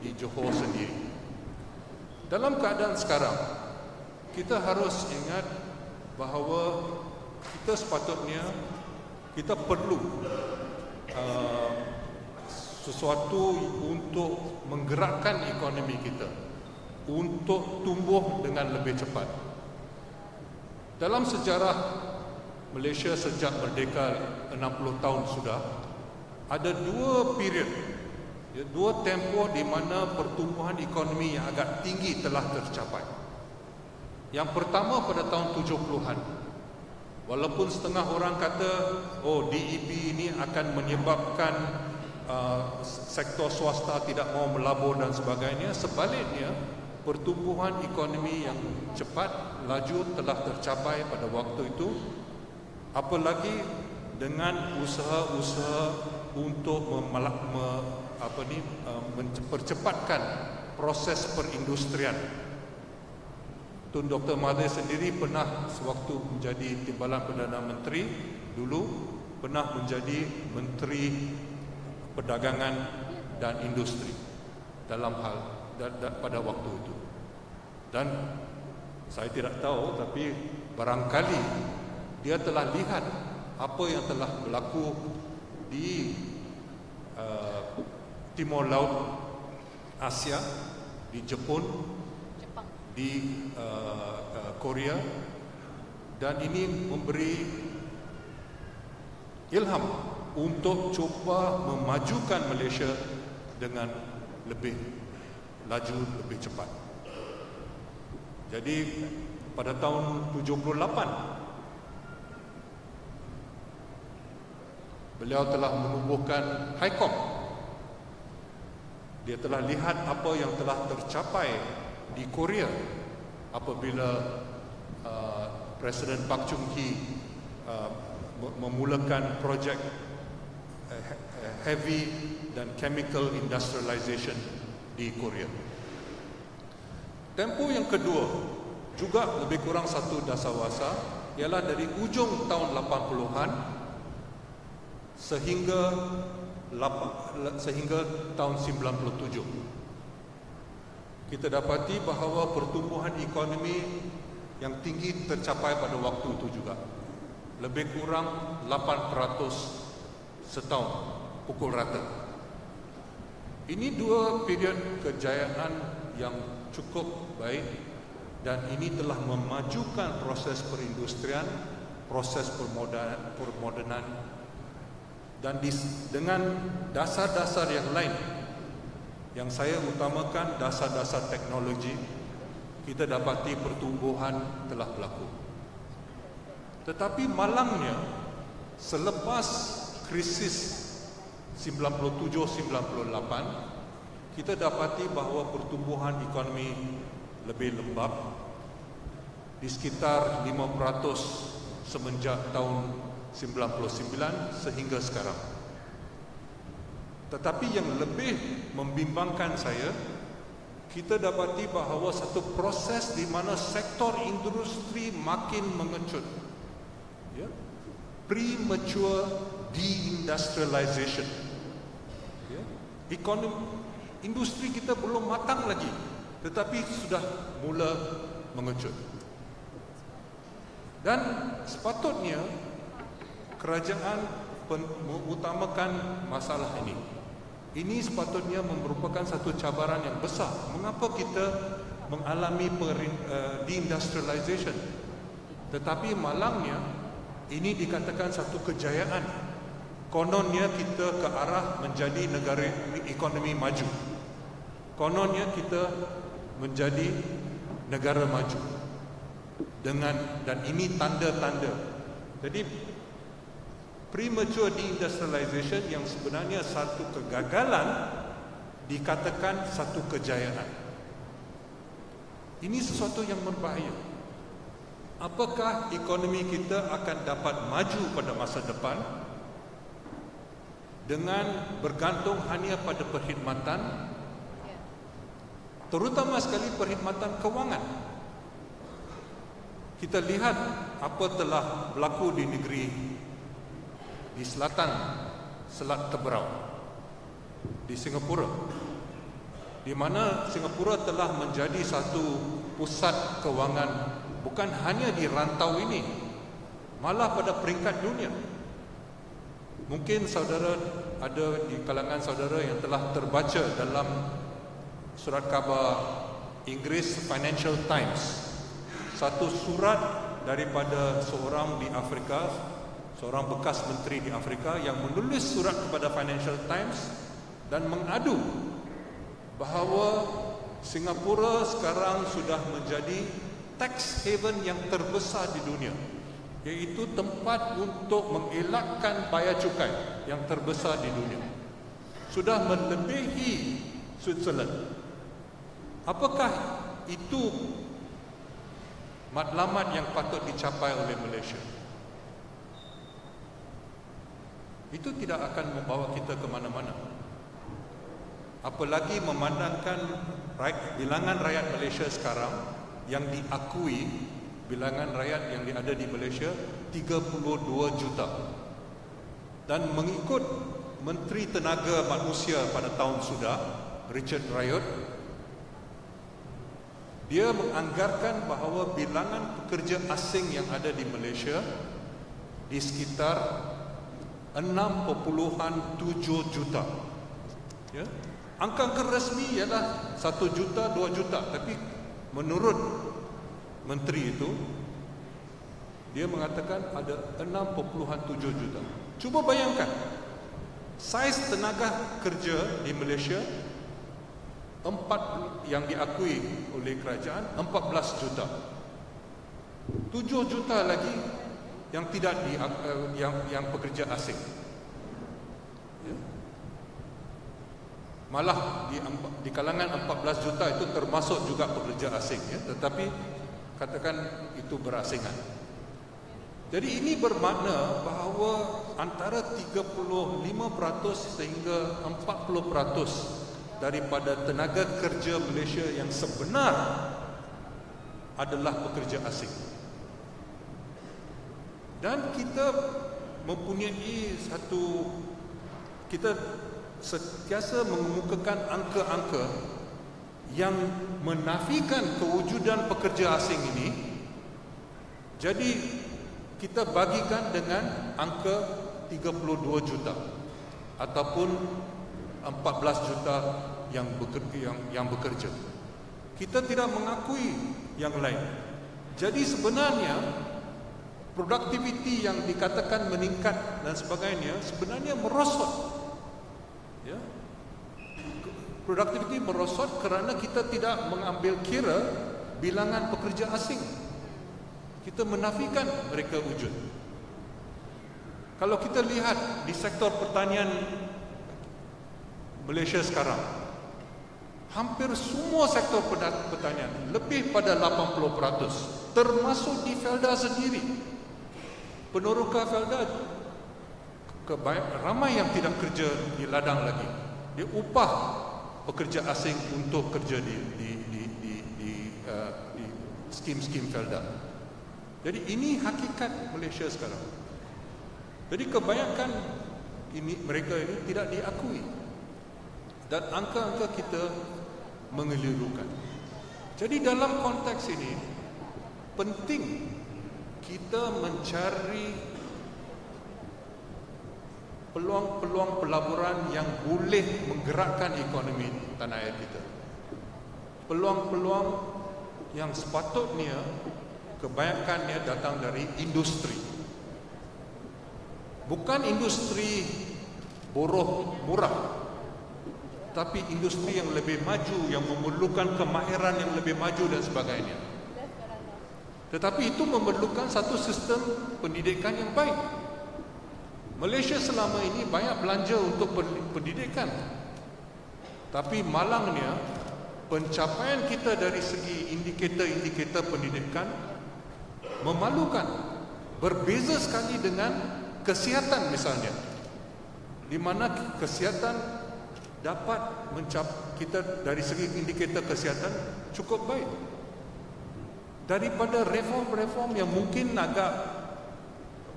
di Johor sendiri. Dalam keadaan sekarang, kita harus ingat bahawa kita perlu sesuatu untuk menggerakkan ekonomi kita untuk tumbuh dengan lebih cepat. Dalam sejarah Malaysia sejak merdeka 60 tahun sudah, ada dua period, dua tempoh di mana pertumbuhan ekonomi yang agak tinggi telah tercapai. Yang pertama pada tahun 70-an. Walaupun setengah orang kata, DEP ini akan menyebabkan sektor swasta tidak mau melabur dan sebagainya. Sebaliknya, pertumbuhan ekonomi yang cepat, laju telah tercapai pada waktu itu. Apalagi dengan usaha-usaha untuk mempercepatkan proses perindustrian. Tun Dr. Mahathir sendiri pernah sewaktu menjadi Timbalan Perdana Menteri dulu pernah menjadi Menteri Perdagangan dan Industri dalam hal pada waktu itu. Dan saya tidak tahu, tapi barangkali dia telah lihat apa yang telah berlaku di Timur Laut Asia, di Jepun, di Korea, dan ini memberi ilham untuk cuba memajukan Malaysia dengan lebih laju, lebih cepat. Jadi pada tahun 78 beliau telah menubuhkan HICOM. Dia telah lihat apa yang telah tercapai di Korea apabila Presiden Park Chung-hee memulakan projek heavy dan chemical industrialization di Korea. Tempoh yang kedua juga lebih kurang satu dasawasa, ialah dari ujung tahun 80-an sehingga tahun 97. Kita dapati bahawa pertumbuhan ekonomi yang tinggi tercapai pada waktu itu juga. Lebih kurang 8% setahun, pukul rata. Ini dua period kejayaan yang cukup baik, dan ini telah memajukan proses perindustrian, proses permodernan, dan dengan dasar-dasar yang lain. Yang saya utamakan dasar-dasar teknologi, kita dapati pertumbuhan telah berlaku. Tetapi malangnya, selepas krisis 97-98, kita dapati bahawa pertumbuhan ekonomi lebih lembab, di sekitar 5% semenjak tahun 99 sehingga sekarang. Tetapi yang lebih membimbangkan saya, kita dapati bahawa satu proses di mana sektor industri makin mengecut, ya, premature deindustrialization, ya. Industri kita belum matang lagi, tetapi sudah mula mengecut. Dan sepatutnya kerajaan mengutamakan masalah ini. Ini sepatutnya merupakan satu cabaran yang besar. Mengapa kita mengalami deindustrialization? Tetapi malangnya, ini dikatakan satu kejayaan. Kononnya kita ke arah menjadi negara ekonomi maju. Kononnya kita menjadi negara maju. Dan ini tanda-tanda. Jadi premature deindustrialization yang sebenarnya satu kegagalan dikatakan satu kejayaan. Ini sesuatu yang berbahaya. Apakah ekonomi kita akan dapat maju pada masa depan dengan bergantung hanya pada perkhidmatan, terutama sekali perkhidmatan kewangan? Kita lihat apa telah berlaku di negeri di selatan Selat Teberau, di Singapura, di mana Singapura telah menjadi satu pusat kewangan bukan hanya di rantau ini, malah pada peringkat dunia. Mungkin saudara ada di kalangan saudara yang telah terbaca dalam surat khabar Inggeris Financial Times, satu surat daripada seorang di Afrika, seorang bekas menteri di Afrika yang menulis surat kepada Financial Times dan mengadu bahawa Singapura sekarang sudah menjadi tax haven yang terbesar di dunia, iaitu tempat untuk mengelakkan bayar cukai yang terbesar di dunia. Sudah melebihi Switzerland. Apakah itu matlamat yang patut dicapai oleh Malaysia? Itu tidak akan membawa kita ke mana-mana. Apalagi memandangkan bilangan rakyat Malaysia sekarang yang diakui bilangan rakyat yang ada di Malaysia 32 juta. Dan mengikut Menteri Tenaga Manusia pada tahun sudah, Richard Riot, dia menganggarkan bahawa bilangan pekerja asing yang ada di Malaysia di sekitar 6.7 juta. Ya. Angka resmi ialah 1 juta, 2 juta. Tapi menurut menteri itu, dia mengatakan ada 6.7 juta. Cuba bayangkan, saiz tenaga kerja di Malaysia yang diakui oleh kerajaan 14 juta. 7 juta lagi yang tidak yang pekerja asing. Ya. Malah di kalangan 14 juta itu termasuk juga pekerja asing, ya, tetapi katakan itu berasingan. Jadi ini bermakna bahawa antara 35% sehingga 40% daripada tenaga kerja Malaysia yang sebenar adalah pekerja asing. Dan kita mempunyai kita sentiasa mengemukakan angka-angka yang menafikan kewujudan pekerja asing ini. Jadi kita bagikan dengan angka 32 juta ataupun 14 juta yang bekerja. Kita tidak mengakui yang lain. Jadi sebenarnya produktiviti yang dikatakan meningkat dan sebagainya sebenarnya merosot. Ya. Produktiviti merosot kerana kita tidak mengambil kira bilangan pekerja asing. Kita menafikan mereka wujud. Kalau kita lihat di sektor pertanian Malaysia sekarang, hampir semua sektor pertanian lebih pada 80%, termasuk di Felda sendiri. Peneroka Felda ramai yang tidak kerja di ladang lagi. Dia upah pekerja asing untuk kerja di skim-skim Felda. Jadi ini hakikat Malaysia sekarang. Jadi kebanyakan mereka ini tidak diakui. Dan angka-angka kita mengelirukan. Jadi dalam konteks ini penting kita mencari peluang-peluang pelaburan yang boleh menggerakkan ekonomi tanah air kita. Peluang-peluang yang sepatutnya kebanyakannya datang dari industri. Bukan industri buruh murah, tapi industri yang lebih maju, yang memerlukan kemahiran yang lebih maju dan sebagainya. Tetapi itu memerlukan satu sistem pendidikan yang baik. Malaysia selama ini banyak belanja untuk pendidikan, tapi malangnya pencapaian kita dari segi indikator-indikator pendidikan memalukan. Berbeza sekali dengan kesihatan misalnya, di mana kesihatan dapat kita dari segi indikator kesihatan cukup baik. Daripada reform-reform yang mungkin agak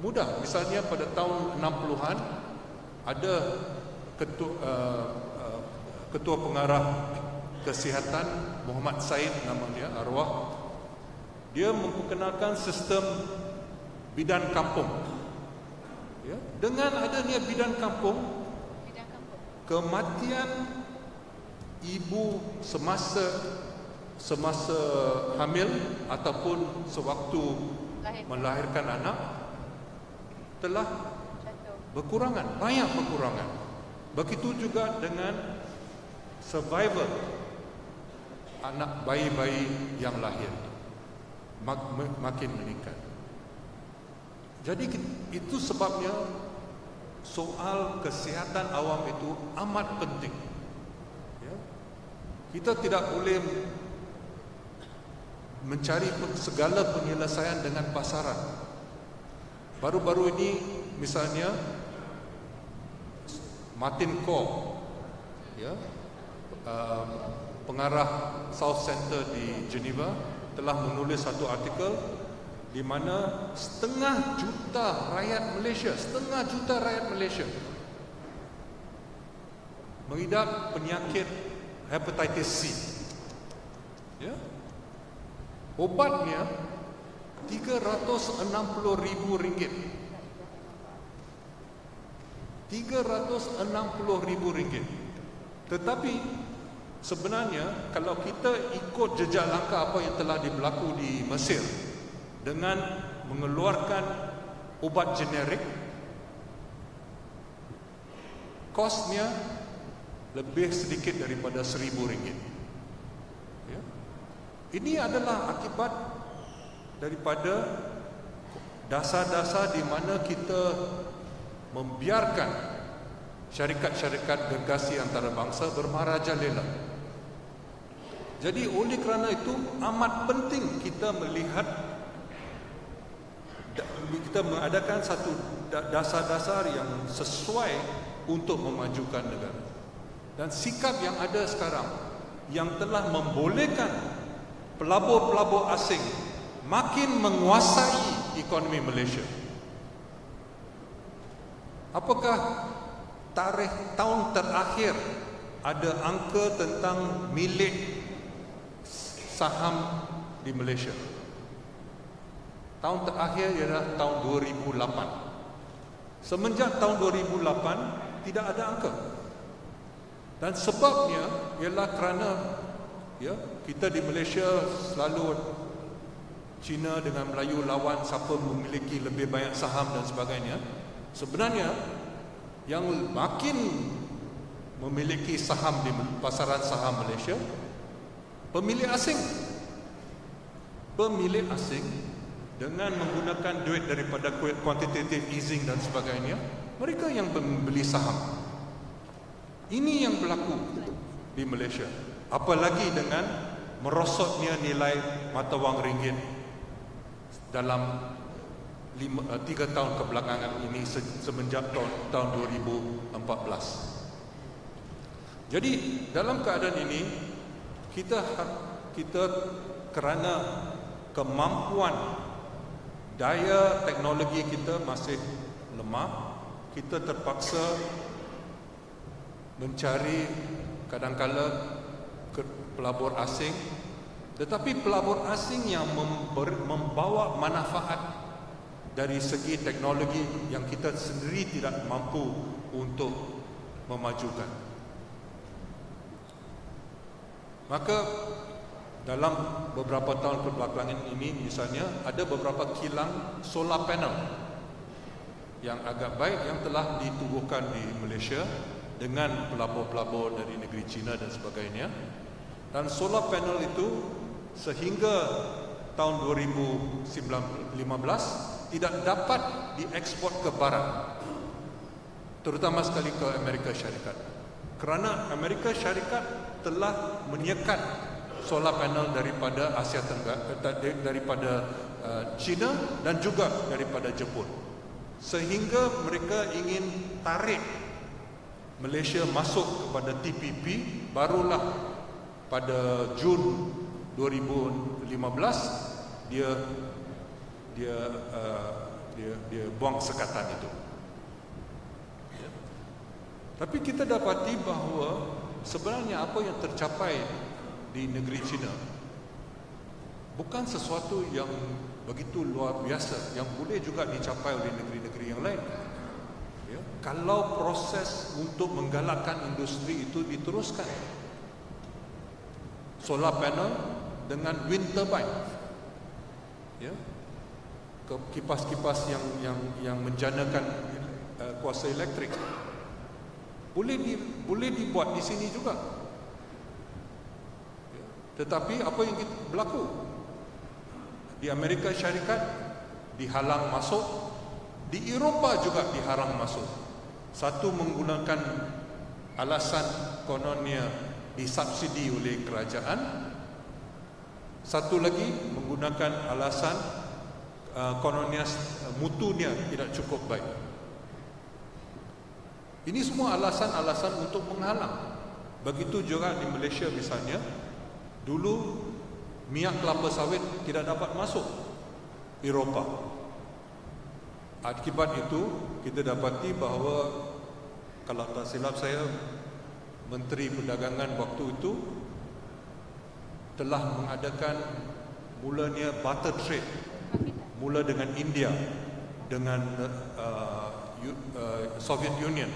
mudah, misalnya pada tahun 60-an ada ketua pengarah kesihatan Muhammad Said namanya, arwah. Dia memperkenalkan sistem bidan kampung. Ya, dengan adanya bidan kampung, kematian ibu semasa hamil ataupun sewaktu melahirkan anak telah berkurangan, banyak berkurangan. Begitu juga dengan survival anak bayi-bayi yang lahir makin meningkat. Jadi itu sebabnya soal kesihatan awam itu amat penting. Ya. Kita tidak boleh mencari segala penyelesaian dengan pasaran. Baru-baru ini misalnya Martin Kor, ya, pengarah South Center di Geneva, telah menulis satu artikel di mana setengah juta rakyat Malaysia mengidap penyakit hepatitis C. Ya. Obatnya RM360,000. RM360,000. Tetapi sebenarnya kalau kita ikut jejak langkah apa yang telah berlaku di Mesir dengan mengeluarkan ubat generik, kosnya lebih sedikit daripada RM1,000. Ya. Ini adalah akibat daripada dasar-dasar di mana kita membiarkan syarikat-syarikat gergasi antarabangsa bermarajalela. Jadi oleh kerana itu amat penting kita melihat, kita mengadakan satu dasar-dasar yang sesuai untuk memajukan negara. Dan sikap yang ada sekarang yang telah membolehkan pelabur-pelabur asing makin menguasai ekonomi Malaysia. Apakah tarikh tahun terakhir ada angka tentang milik saham di Malaysia? Tahun terakhir ialah tahun 2008. Semenjak tahun 2008 tidak ada angka. Dan sebabnya ialah kerana kita di Malaysia selalu Cina dengan Melayu lawan siapa memiliki lebih banyak saham dan sebagainya. Sebenarnya yang makin memiliki saham di pasaran saham Malaysia pemilik asing. Pemilik asing dengan menggunakan duit daripada quantitative easing dan sebagainya, mereka yang membeli saham. Ini yang berlaku di Malaysia. Apalagi dengan merosotnya nilai mata wang ringgit dalam 3 tahun kebelakangan ini semenjak tahun 2014. Jadi dalam keadaan ini kita kerana kemampuan daya teknologi kita masih lemah, kita terpaksa mencari kadang-kala pelabur asing, tetapi pelabur asing yang membawa manfaat dari segi teknologi yang kita sendiri tidak mampu untuk memajukan. Maka dalam beberapa tahun kebelakangan ini misalnya ada beberapa kilang solar panel yang agak baik yang telah ditubuhkan di Malaysia dengan pelabur-pelabur dari negeri China dan sebagainya. Dan solar panel itu sehingga tahun 2015 tidak dapat diekspor ke barat, terutama sekali ke Amerika Syarikat, kerana Amerika Syarikat telah menyekat solar panel daripada Asia Tenggara, daripada China dan juga daripada Jepun, sehingga mereka ingin tarik Malaysia masuk kepada TPP. Barulah pada Jun 2015 dia buang sekatan itu. Ya. Tapi kita dapati bahawa sebenarnya apa yang tercapai di negeri China bukan sesuatu yang begitu luar biasa yang boleh juga dicapai oleh negeri-negeri yang lain. Ya. Kalau proses untuk menggalakkan industri itu diteruskan, solar panel dengan wind turbine, ya, kipas-kipas yang menjanakan kuasa elektrik boleh dibuat di sini juga. Ya. Tetapi apa yang berlaku di Amerika Syarikat dihalang masuk, di Eropah juga dihalang masuk. Satu menggunakan alasan kononnya disubsidi oleh kerajaan, satu lagi menggunakan alasan kononnya mutunya tidak cukup baik. Ini semua alasan-alasan untuk menghalang. Begitu juga di Malaysia misalnya, dulu minyak kelapa sawit tidak dapat masuk Eropah. Akibat itu, kita dapati bahawa kalau tak silap saya, Menteri Perdagangan waktu itu telah mengadakan mulanya barter trade, mula dengan India, dengan Soviet Union,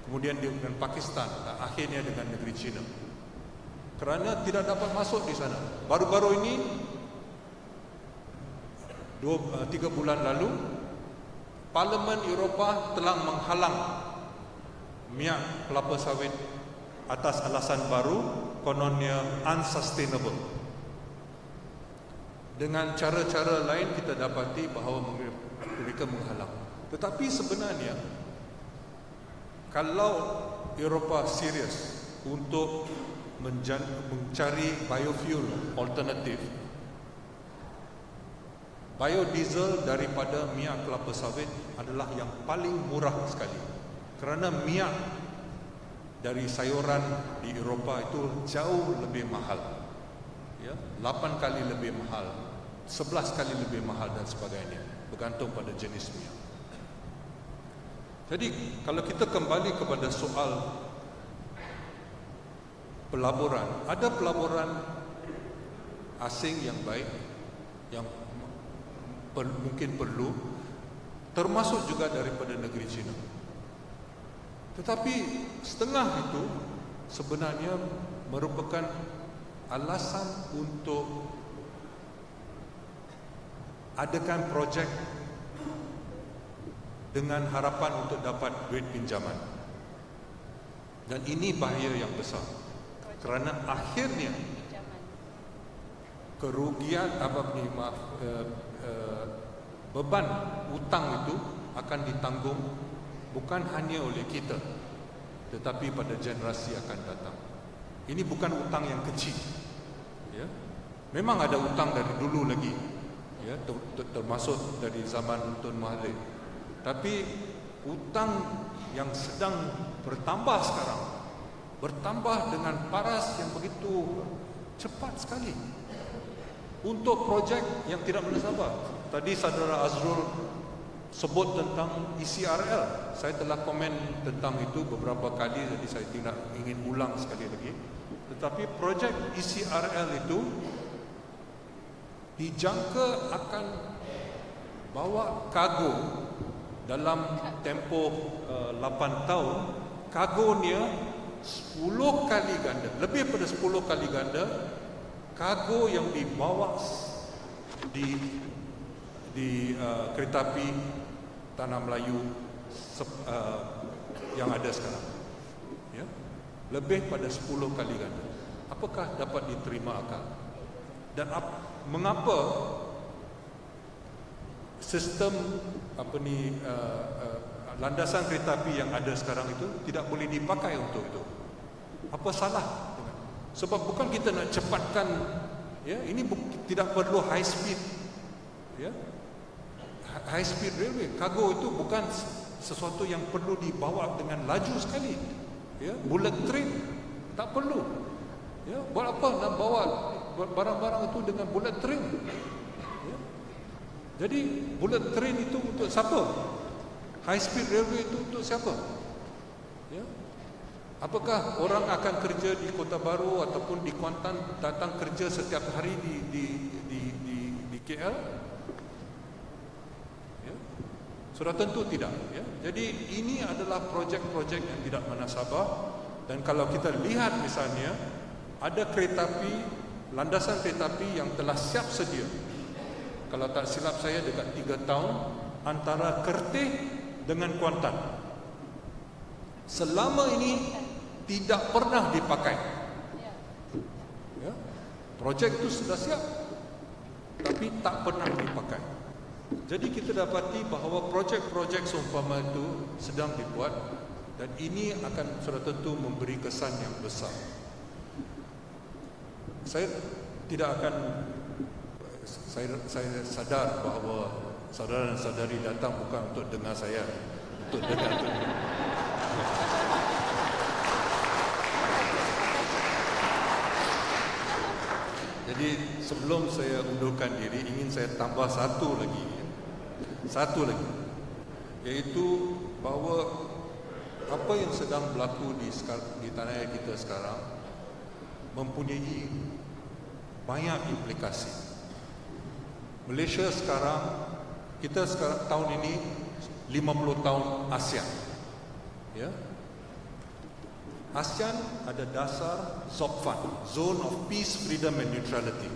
kemudian dengan Pakistan, dan akhirnya dengan negeri China. Kerana tidak dapat masuk di sana. Baru-baru ini 3 bulan lalu, Parlimen Eropah telah menghalang minyak kelapa sawit atas alasan baru, kononnya unsustainable. Dengan cara-cara lain kita dapati bahawa mereka menghalang. Tetapi sebenarnya, kalau Eropah serius untuk mencari biofuel alternatif, biodiesel daripada minyak kelapa sawit adalah yang paling murah sekali. Kerana minyak dari sayuran di Eropah itu jauh lebih mahal, ya, 8 kali lebih mahal, 11 kali lebih mahal dan sebagainya, bergantung pada jenis minyak. Jadi kalau kita kembali kepada soal pelaburan, ada pelaburan asing yang baik, yang mungkin perlu, termasuk juga daripada negeri China. Tetapi setengah itu sebenarnya merupakan alasan untuk adakan projek dengan harapan untuk dapat duit pinjaman. Dan ini bahaya yang besar. Kerana akhirnya kerugian beban hutang itu akan ditanggung bukan hanya oleh kita, tetapi pada generasi akan datang. Ini bukan hutang yang kecil, ya. Memang ada hutang dari dulu lagi, ya, termasuk dari zaman Tun Mahathir. Tapi hutang yang sedang bertambah sekarang, bertambah dengan paras yang begitu cepat sekali untuk projek yang tidak menasabah. Tadi saudara Azrul sebut tentang ECRL. Saya telah komen tentang itu beberapa kali, jadi saya tidak ingin ulang sekali lagi. Tetapi projek ECRL itu dijangka akan bawa kargo dalam tempoh 8 tahun. Kargonya 10 kali ganda, lebih pada 10 kali ganda kargo yang dibawa di kereta api Tanah Melayu yang ada sekarang, ya, lebih pada 10 kali ganda. Apakah dapat diterima akal? Dan mengapa sistem landasan kereta api yang ada sekarang itu tidak boleh dipakai untuk itu? Apa salah dengan? Sebab bukan kita nak cepatkan, ya, ini tidak perlu high speed, ya, high speed railway. Kargo itu bukan sesuatu yang perlu dibawa dengan laju sekali, ya. Bullet train tak perlu, ya. Buat apa nak bawa barang-barang itu dengan bullet train, ya? Jadi bullet train itu untuk siapa? High speed railway itu untuk siapa? Ya. Apakah orang akan kerja di Kota Baru ataupun di Kuantan datang kerja setiap hari di KL? Ya. Sudah tentu tidak, ya. Jadi ini adalah projek-projek yang tidak menasabah. Dan kalau kita lihat misalnya ada kereta api, landasan kereta api yang telah siap sedia. Kalau tak silap saya dekat 3 tahun antara Kerteh dengan Kuantan. Selama ini tidak pernah dipakai. Ya. Projek itu sudah siap, tapi tak pernah dipakai. Jadi kita dapati bahawa projek-projek seumpama itu sedang dibuat, dan ini akan sudah tentu memberi kesan yang besar. Saya tidak akan, saya sadar bahawa saudara dan saudari datang bukan untuk dengar saya, untuk dengar itu. Jadi sebelum saya undurkan diri, ingin saya tambah satu lagi, iaitu bahawa apa yang sedang berlaku di tanah air kita sekarang mempunyai banyak implikasi. Malaysia sekarang, kita sekarang tahun ini 50 tahun ASEAN. Ya. ASEAN ada dasar ZOPFAN, Zone of Peace, Freedom and Neutrality.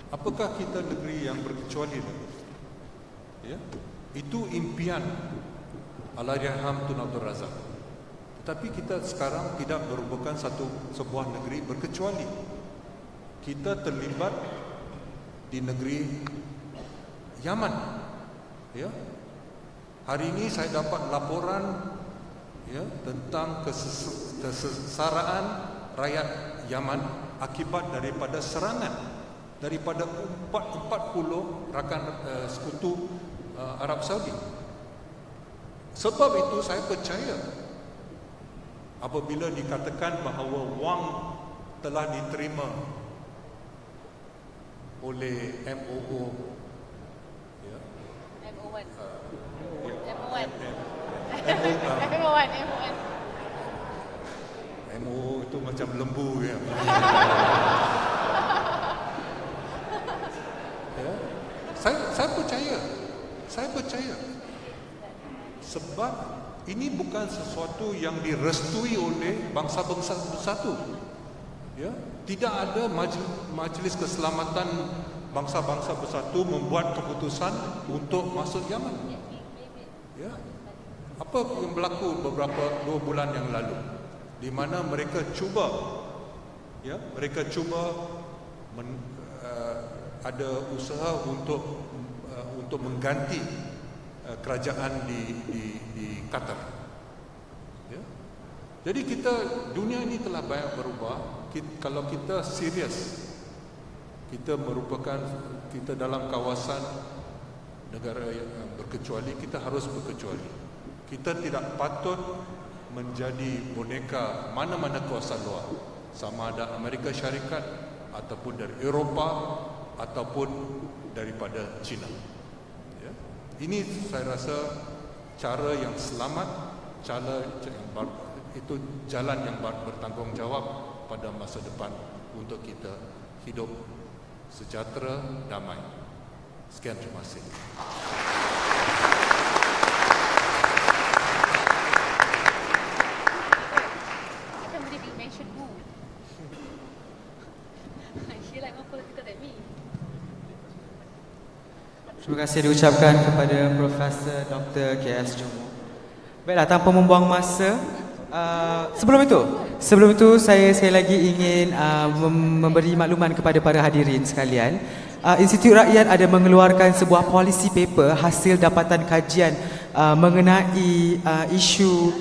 Apakah kita negeri yang berkecuali? Ya. Itu impian Allahyarham Tun Abdul Razak. Tetapi kita sekarang tidak merupakan sebuah negeri berkecuali. Kita terlibat di negeri Yaman. Ya. Hari ini saya dapat laporan ya, tentang kesesaraan rakyat Yaman akibat daripada serangan daripada 40 rakan sekutu Arab Saudi. Sebab itu saya percaya apabila dikatakan bahawa wang telah diterima oleh MOO ya, MOO1. MOO itu macam lembu ya. Ya. Saya percaya sebab ini bukan sesuatu yang direstui oleh bangsa-bangsa bersatu. Ya, tidak ada majlis keselamatan bangsa-bangsa bersatu membuat keputusan untuk masuk Yaman. Ya. Apa yang berlaku beberapa 2 bulan yang lalu, di mana mereka cuba ada usaha untuk mengganti kerajaan di Qatar. Ya. Jadi dunia ini telah banyak berubah. Kalau kita serius, kita dalam kawasan negara yang berkecuali, kita harus berkecuali. Kita tidak patut menjadi boneka mana-mana kuasa luar, sama ada Amerika Syarikat ataupun dari Eropah ataupun daripada China. Ya. Ini saya rasa cara yang selamat, itu jalan yang bertanggungjawab pada masa depan untuk kita hidup sejahtera, damai. Sekian, terima kasih. Terima kasih diucapkan kepada Profesor Dr. KS Jomo. Baiklah, tanpa membuang masa, sebelum itu saya sekali lagi ingin memberi makluman kepada para hadirin sekalian. Institut Rakyat ada mengeluarkan sebuah policy paper hasil dapatan kajian mengenai isu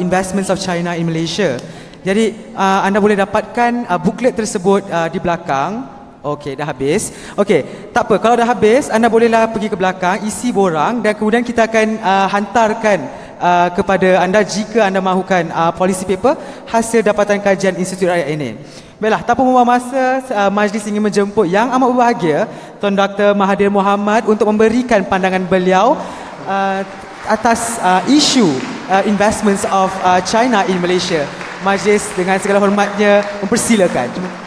investments of China in Malaysia. Jadi anda boleh dapatkan booklet tersebut di belakang. Okey, dah habis. Okey, tak apa, kalau dah habis anda bolehlah pergi ke belakang, isi borang, dan kemudian kita akan hantarkan kepada anda jika anda mahukan policy paper hasil dapatan kajian Institut Rakyat ini. Baiklah, tanpa membuang masa, majlis ingin menjemput yang amat berbahagia Tuan Dr. Mahathir Mohamad untuk memberikan pandangan beliau atas isu investments of China in Malaysia. Majlis dengan segala hormatnya mempersilakan.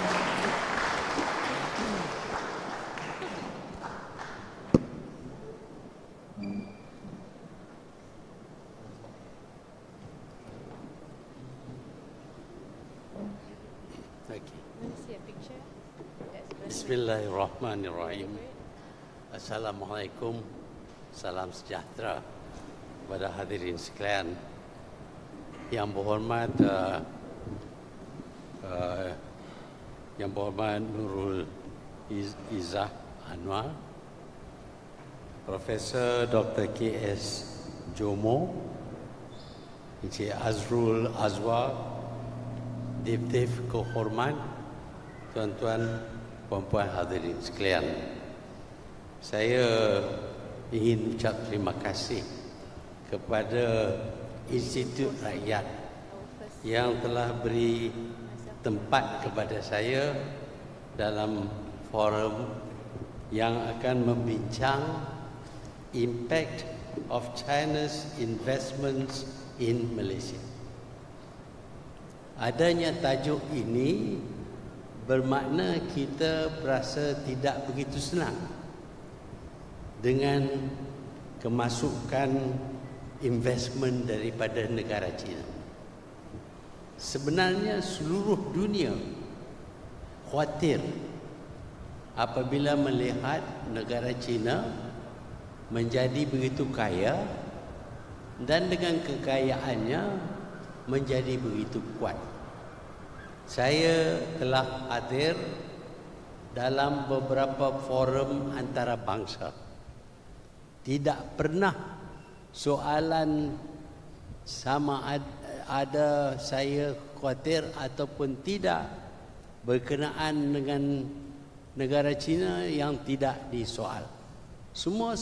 Bismillahirrahmanirrahim. Assalamualaikum, salam sejahtera kepada hadirin sekalian. Yang berhormat Nurul Izzah Anwar, Profesor Dr. KS Jomo, Encik Azrul Azwar, Dev kehormat, tuan-tuan, puan-puan hadirin sekalian. Saya ingin ucap terima kasih kepada Institut Rakyat yang telah beri tempat kepada saya dalam forum yang akan membincang impact of China's investments in Malaysia. Adanya tajuk ini bermakna kita berasa tidak begitu senang dengan kemasukan investment daripada negara China. Sebenarnya seluruh dunia khawatir apabila melihat negara China menjadi begitu kaya dan dengan kekayaannya menjadi begitu kuat. Saya telah hadir dalam beberapa forum antarabangsa. Tidak pernah soalan sama ada saya khawatir ataupun tidak berkenaan dengan negara China yang tidak disoal. Semua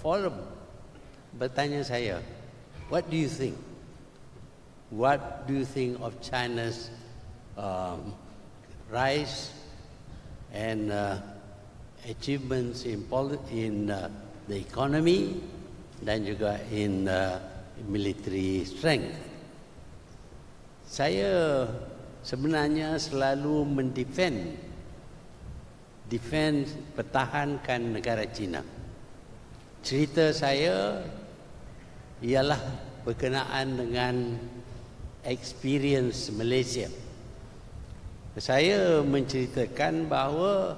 forum bertanya saya, what do you think? What do you think of China's rise and achievements in the economy dan juga in military strength? Saya sebenarnya selalu pertahankan negara China. Cerita saya ialah berkenaan dengan experience Malaysia. Saya menceritakan bahawa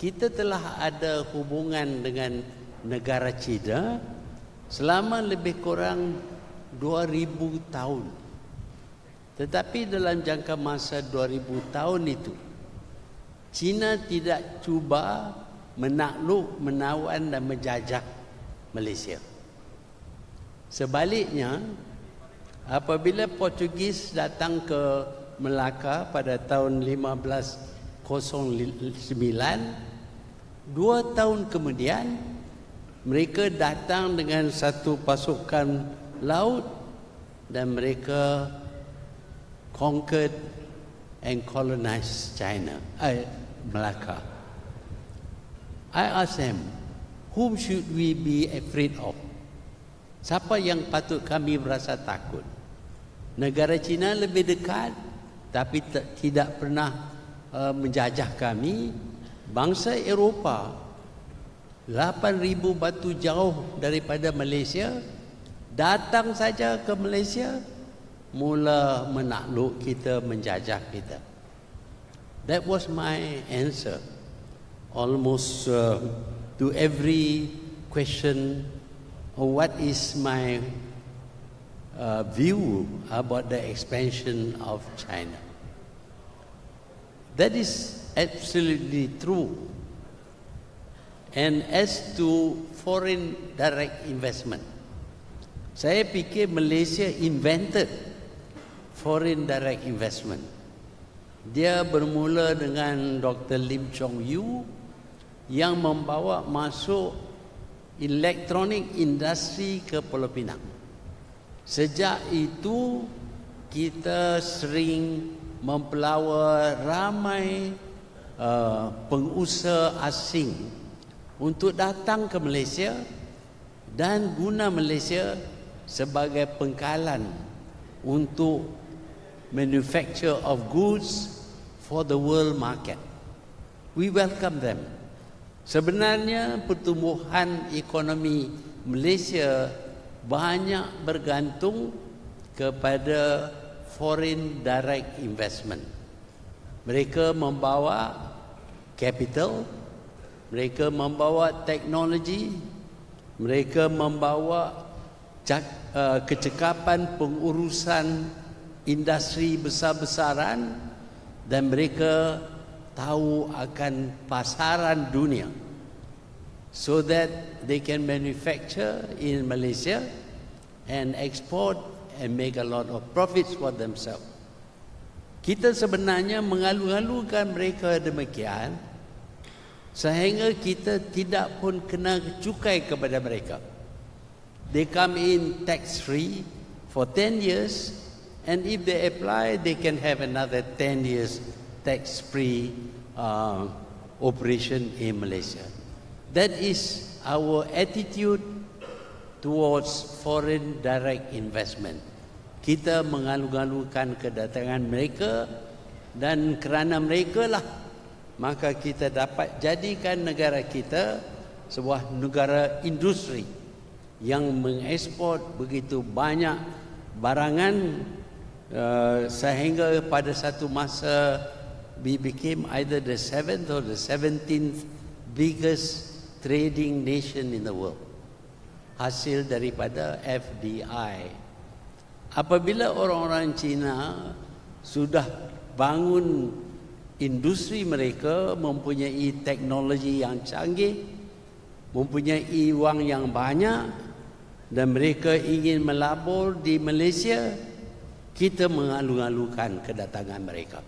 kita telah ada hubungan dengan negara China selama lebih kurang 2000 tahun. Tetapi dalam jangka masa 2000 tahun itu, China tidak cuba menakluk, menawan dan menjajah Malaysia. Sebaliknya, apabila Portugis datang ke Melaka pada tahun 1509, 2 tahun kemudian mereka datang dengan satu pasukan laut dan mereka conquered and colonized China, Melaka. I asked them, whom should we be afraid of? Siapa yang patut kami berasa takut? Negara China lebih dekat tapi tidak pernah menjajah kami. Bangsa Eropah 8,000 batu jauh daripada Malaysia datang saja ke Malaysia, mula menakluk kita, menjajah kita. That was my answer. Almost to every question, what is my view about the expansion of China. That is absolutely true. And as to foreign direct investment, saya fikir Malaysia invented foreign direct investment. Dia bermula dengan Dr. Lim Chong Yu yang membawa masuk electronic industry ke Pulau Pinang. Sejak itu kita sering mempelawa ramai pengusaha asing untuk datang ke Malaysia dan guna Malaysia sebagai pengkalan untuk manufacture of goods for the world market. We welcome them. Sebenarnya pertumbuhan ekonomi Malaysia banyak bergantung kepada foreign direct investment. Mereka membawa capital, mereka membawa teknologi, mereka membawa kecekapan pengurusan industri besar-besaran dan mereka tahu akan pasaran dunia so that they can manufacture in Malaysia and export and make a lot of profits for themselves. Kita sebenarnya mengalu-alukan mereka demikian sehingga kita tidak pun kena cukai kepada mereka. They come in tax free for 10 years and if they apply they can have another 10 years tax free operation in Malaysia. That is our attitude towards foreign direct investment. Kita mengalu-alukan kedatangan mereka, dan kerana mereka lah maka kita dapat jadikan negara kita sebuah negara industri yang mengekspor begitu banyak barangan, sehingga pada satu masa we became either the 7th or the 17th biggest trading nation in the world. Hasil daripada FDI. Apabila orang-orang Cina sudah bangun industri mereka, mempunyai teknologi yang canggih, mempunyai wang yang banyak, dan mereka ingin melabur di Malaysia, kita mengalu-alukan kedatangan mereka.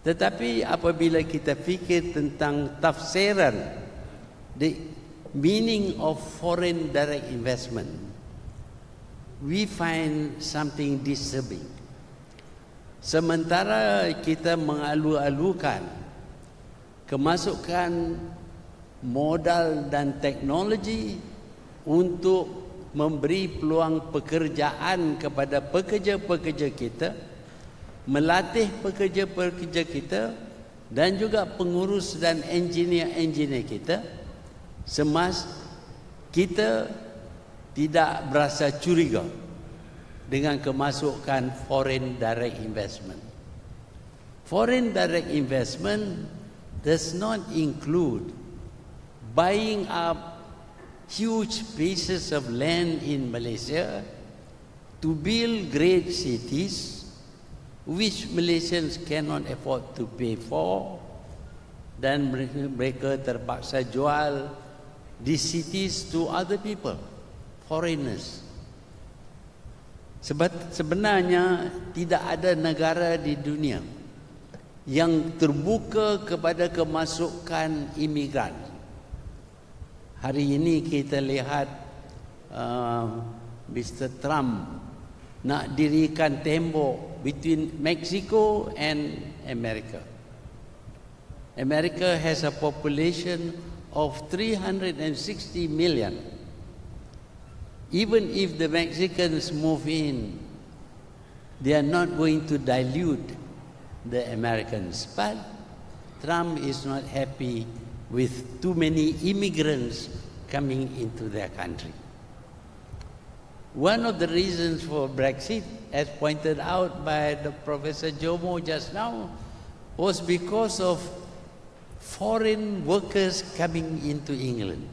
Tetapi apabila kita fikir tentang tafsiran, the meaning of foreign direct investment, we find something disturbing. Sementara kita mengalu-alukan kemasukan modal dan teknologi untuk memberi peluang pekerjaan kepada pekerja-pekerja kita, melatih pekerja-pekerja kita, dan juga pengurus dan engineer-engineer kita, kita tidak berasa curiga dengan kemasukan foreign direct investment. Foreign direct investment does not include buying up huge pieces of land in Malaysia to build great cities which Malaysians cannot afford to pay for, dan mereka terpaksa jual these cities to other people, foreigners. Sebab sebenarnya tidak ada negara di dunia yang terbuka kepada kemasukan imigran. Hari ini kita lihat Mr. Trump nak dirikan tembok between Mexico and America. America has a population of 360 million. Even if the Mexicans move in, they are not going to dilute the Americans. But Trump is not happy with too many immigrants coming into their country. One of the reasons for Brexit, as pointed out by the Professor Jomo just now, was because of foreign workers coming into England.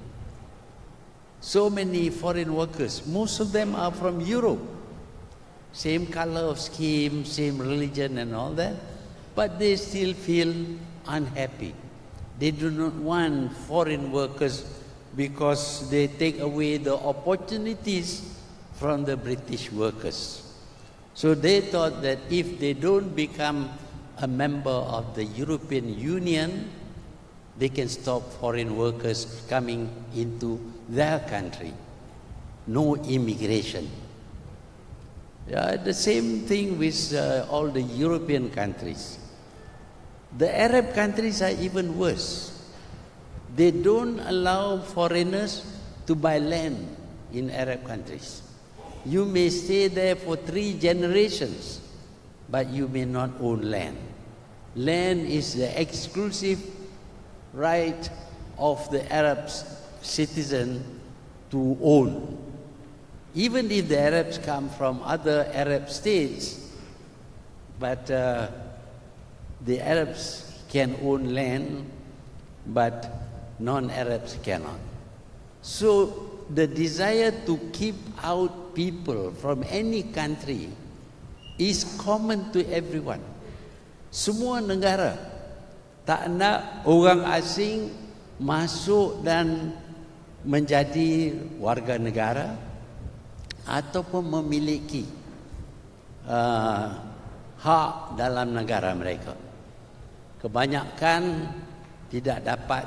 So many foreign workers, most of them are from Europe. Same color of skin, same religion and all that, but they still feel unhappy. They do not want foreign workers because they take away the opportunities from the British workers. So they thought that if they don't become a member of the European Union, they can stop foreign workers coming into their country. No immigration. The same thing with all the European countries. The Arab countries are even worse. They don't allow foreigners to buy land in Arab countries. You may stay there for 3 generations, but you may not own land. Land is the exclusive right of the Arab citizen to own. Even if the Arabs come from other Arab states, but the Arabs can own land, but non-Arabs cannot. So the desire to keep out people from any country is common to everyone. Semua negara tak nak orang asing masuk dan menjadi warga negara ataupun memiliki hak dalam negara mereka. Kebanyakan tidak dapat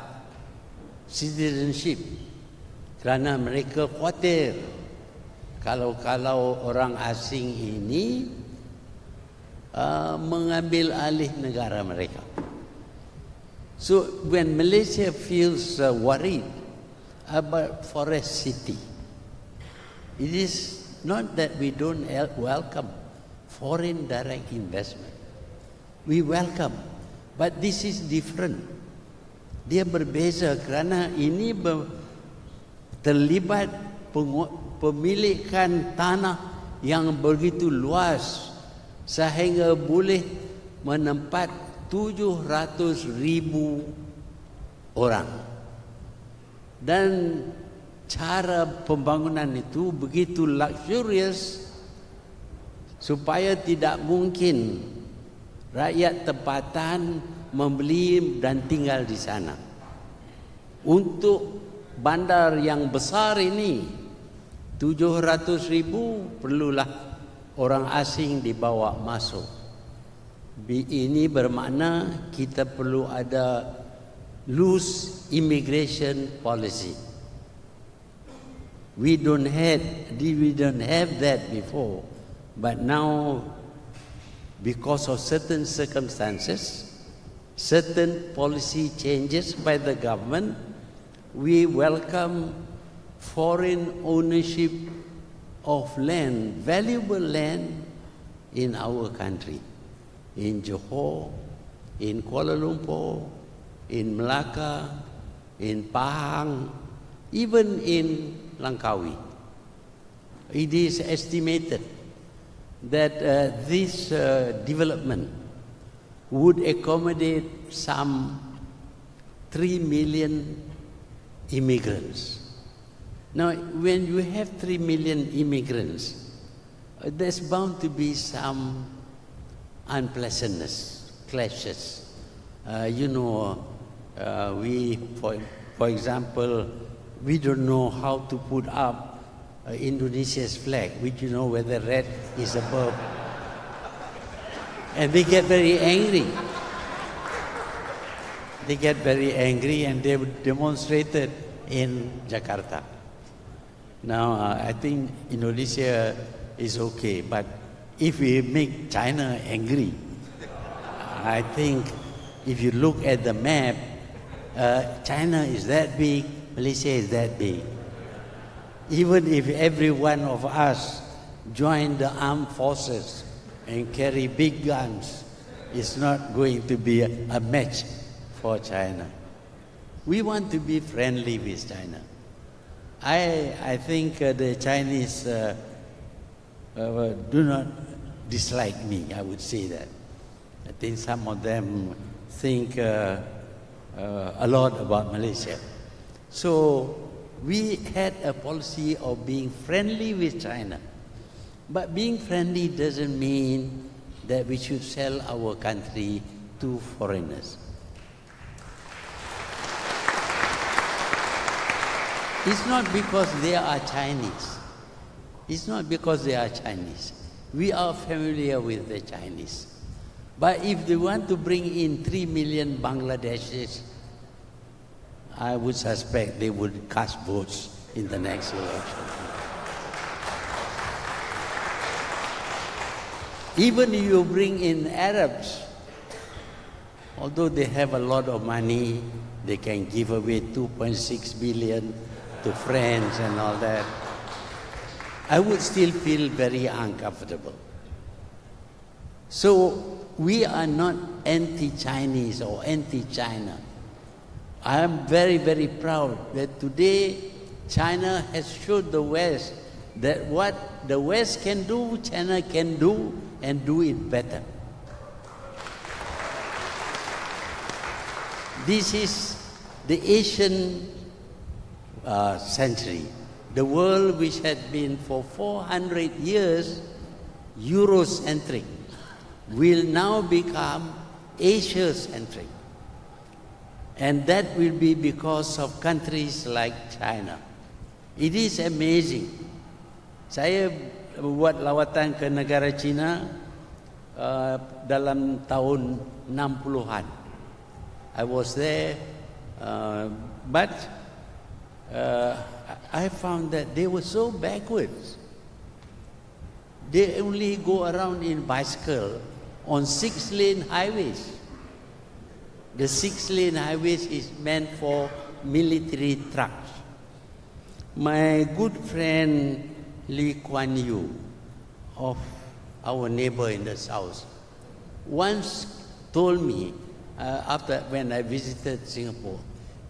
citizenship kerana mereka khawatir kalau orang asing ini mengambil alih negara mereka. So when Malaysia feels worried about forest city, it is not that we don't welcome foreign direct investment. We welcome, but this is different. Dia berbeza kerana ini terlibat pemilikan tanah yang begitu luas sehingga boleh menempat 700,000 orang. Dan cara pembangunan itu begitu luxurious supaya tidak mungkin rakyat tempatan membeli dan tinggal di sana. Untuk bandar yang besar ini 700,000 perlulah orang asing dibawa masuk. Ini bermakna kita perlu ada loose immigration policy. We don't have that before, but now because of certain circumstances, certain policy changes by the government, we welcome foreign ownership of land, valuable land in our country, in Johor, in Kuala Lumpur, in Melaka, in Pahang, even in Langkawi. It is estimated that this development would accommodate some 3 million immigrants. Now, when you have 3 million immigrants, there's bound to be some unpleasantness, clashes. We, for example, we don't know how to put up Indonesia's flag, which you know whether red is above. And they get very angry. They get very angry and they demonstrated in Jakarta. Now, I think Indonesia is okay, but if we make China angry, I think if you look at the map, China is that big, Malaysia is that big. Even if every one of us join the armed forces and carry big guns, it's not going to be a match for China. We want to be friendly with China. I think the Chinese do not dislike me, I would say that. I think some of them think a lot about Malaysia. So we had a policy of being friendly with China. But being friendly doesn't mean that we should sell our country to foreigners. It's not because they are Chinese. It's not because they are Chinese. We are familiar with the Chinese. But if they want to bring in 3 million Bangladeshis, I would suspect they would cast votes in the next election. Even if you bring in Arabs, although they have a lot of money, they can give away 2.6 billion to friends and all that, I would still feel very uncomfortable. So we are not anti-Chinese or anti-China. I am very, very proud that today China has showed the West that what the West can do, China can do, and do it better. This is the Asian century. The world which had been for 400 years Eurocentric will now become Asia-centric. And that will be because of countries like China. It is amazing. Saya buat lawatan ke negara China dalam tahun 60-an. I was there, but I found that they were so backwards. They only go around in bicycle on 6-lane highways. The 6-lane highways is meant for military trucks. My good friend Lee Kuan Yew of our neighbor in the south once told me, when I visited Singapore,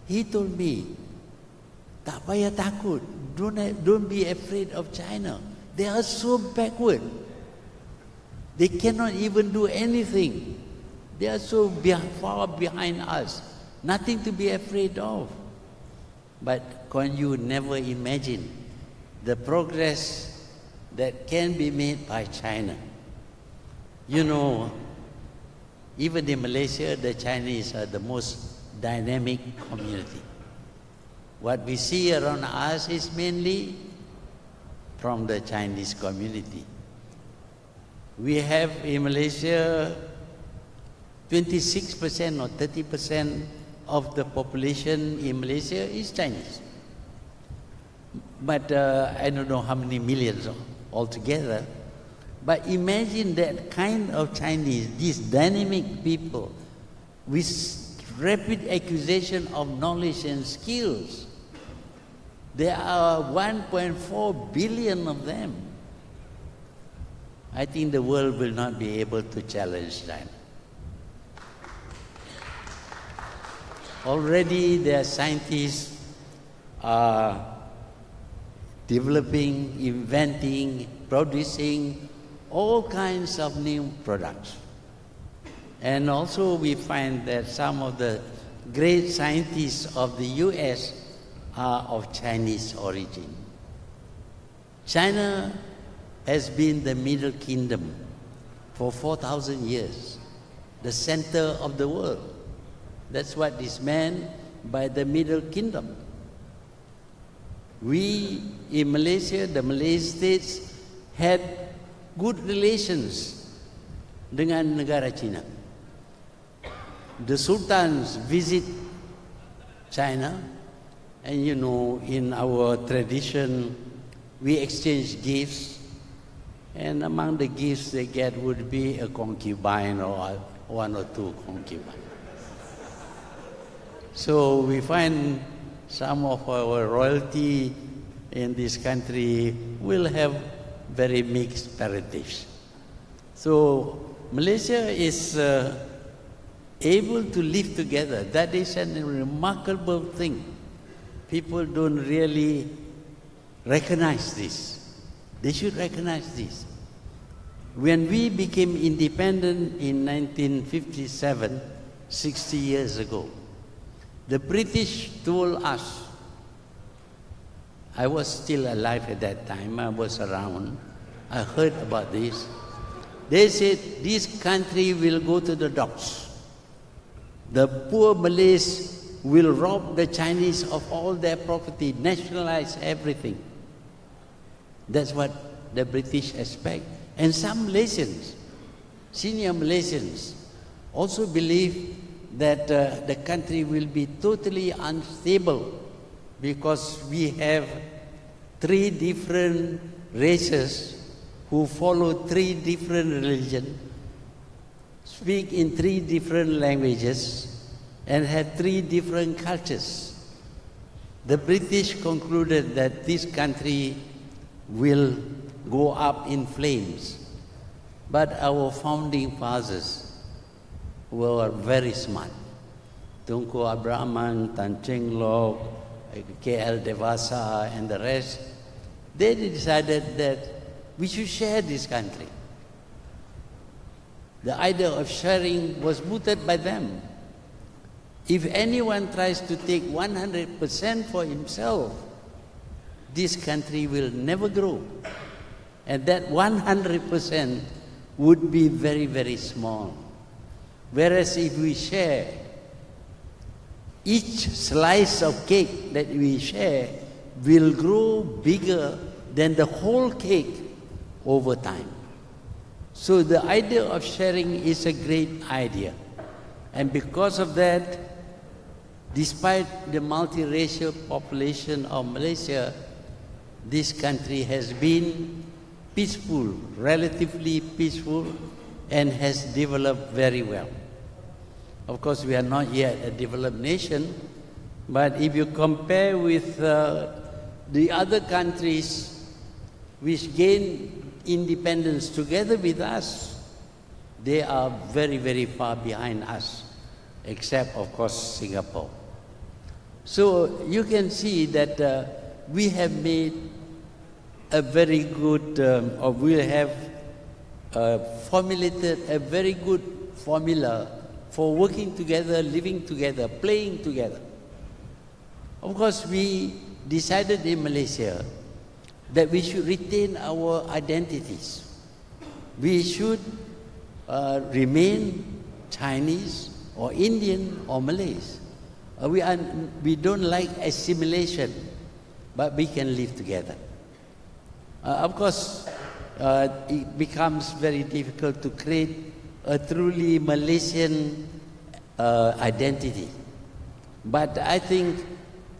he told me, tak payah takut, don't be afraid of China. They are so backward. They cannot even do anything. They are so far behind us. Nothing to be afraid of. But Kuan Yew never imagined the progress that can be made by China. You know, even in Malaysia, the Chinese are the most dynamic community. What we see around us is mainly from the Chinese community. We have in Malaysia 26% or 30% of the population in Malaysia is Chinese. But I don't know how many millions altogether. But imagine that kind of Chinese, these dynamic people with rapid acquisition of knowledge and skills. There are 1.4 billion of them. I think the world will not be able to challenge China. Already there are scientists developing, inventing, producing all kinds of new products. And also we find that some of the great scientists of the US are of Chinese origin. China has been the Middle Kingdom for 4,000 years, the center of the world. That's what is meant by the Middle Kingdom. We in Malaysia, the Malay states, had good relations dengan negara China. The sultans visit China, and you know, in our tradition, we exchange gifts, and among the gifts they get would be a concubine or one or two concubines. So we find some of our royalty in this country will have very mixed parentage. So Malaysia is able to live together. That is a remarkable thing. People don't really recognize this. They should recognize this. When we became independent in 1957, 60 years ago, the British told us, I was still alive at that time, I was around, I heard about this. They said, this country will go to the dogs. The poor Malays will rob the Chinese of all their property, nationalize everything. That's what the British expect. And some Malaysians, senior Malaysians, also believe that the country will be totally unstable because we have 3 different races who follow 3 different religions, speak in 3 different languages, and have 3 different cultures. The British concluded that this country will go up in flames. But our founding fathers were very smart. Tunku Abraman, Tan Cheng Lock, K.L. Devasa, and the rest, they decided that we should share this country. The idea of sharing was mooted by them. If anyone tries to take 100% for himself, this country will never grow. And that 100% would be very, very small. Whereas if we share, each slice of cake that we share will grow bigger than the whole cake over time. So the idea of sharing is a great idea. And because of that, despite the multiracial population of Malaysia, this country has been peaceful, relatively peaceful, and has developed very well. Of course, we are not yet a developed nation, but if you compare with the other countries which gained independence together with us, they are very, very far behind us, except, of course, Singapore. So you can see that we have made a very good, or we have formulated a very good formula for working together, living together, playing together. Of course, we decided in Malaysia that we should retain our identities. We should remain Chinese or Indian or Malays. We don't like assimilation, but we can live together. Of course, it becomes very difficult to create a truly Malaysian identity. But I think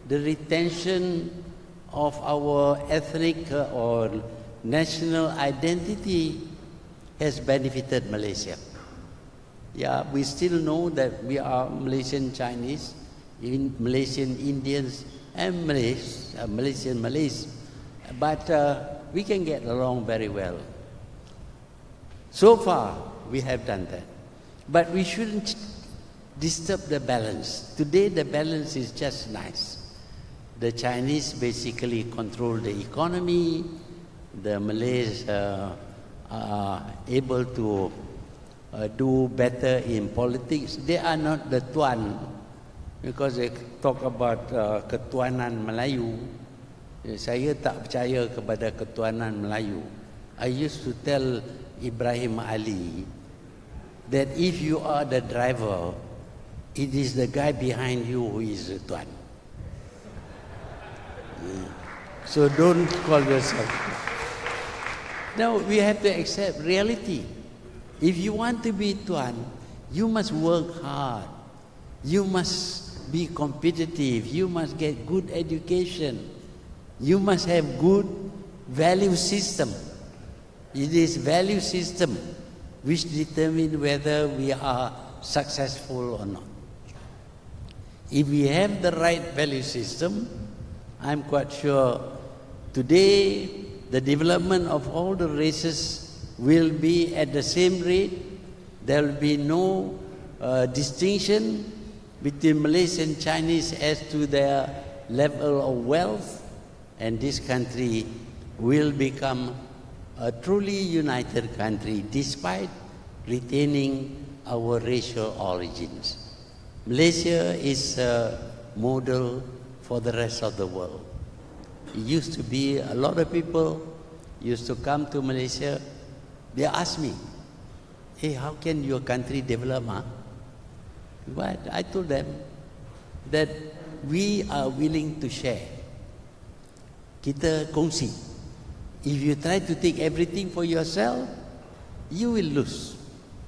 the retention of our ethnic or national identity has benefited Malaysia. Yeah, we still know that we are Malaysian Chinese, Malaysian Indians, and Malaysian Malays. But we can get along very well. So far, we have done that. But we shouldn't disturb the balance. Today, the balance is just nice. The Chinese basically control the economy. The Malays are able to do better in politics. They are not the Tuan, because they talk about ketuanan Melayu. Saya tak percaya kepada ketuanan Melayu. I used to tell Ibrahim Ali that if you are the driver, it is the guy behind you who is the Tuan. So don't call yourself. No, we have to accept reality. If you want to be Tuan, you must work hard. You must be competitive. You must get good education. You must have good value system. It is value system which determine whether we are successful or not. If we have the right value system, I'm quite sure today the development of all the races will be at the same rate. There will be no distinction between Malaysian and Chinese as to their level of wealth, and this country will become a truly united country despite retaining our racial origins. Malaysia is a model for the rest of the world. It used to be a lot of people used to come to Malaysia. They asked me, hey, how can your country develop? Huh? But I told them that we are willing to share. Kita kongsi. If you try to take everything for yourself, you will lose.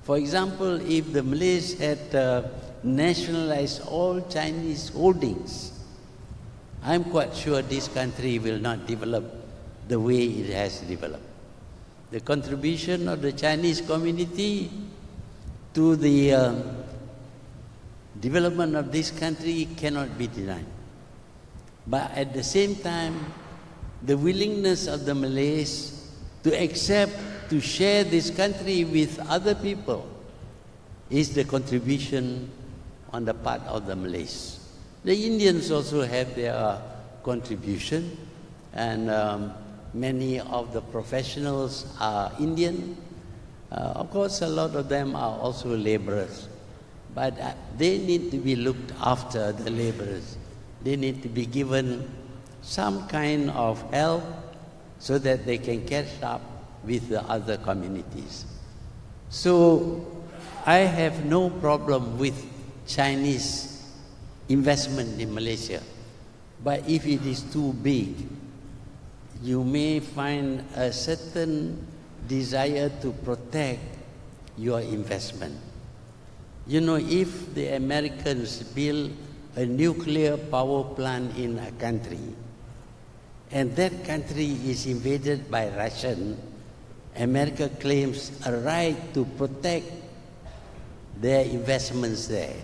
For example, if the Malays had nationalized all Chinese holdings, I'm quite sure this country will not develop the way it has developed. The contribution of the Chinese community to the development of this country cannot be denied. But at the same time, the willingness of the Malays to accept, to share this country with other people is the contribution on the part of the Malays. The Indians also have their contribution, and many of the professionals are Indian. Of course, a lot of them are also laborers, but they need to be looked after, the laborers. They need to be given some kind of help so that they can catch up with the other communities. So I have no problem with Chinese investment in Malaysia. But if it is too big, you may find a certain desire to protect your investment. You know, if the Americans build a nuclear power plant in a country, and that country is invaded by Russian, America claims a right to protect their investments there.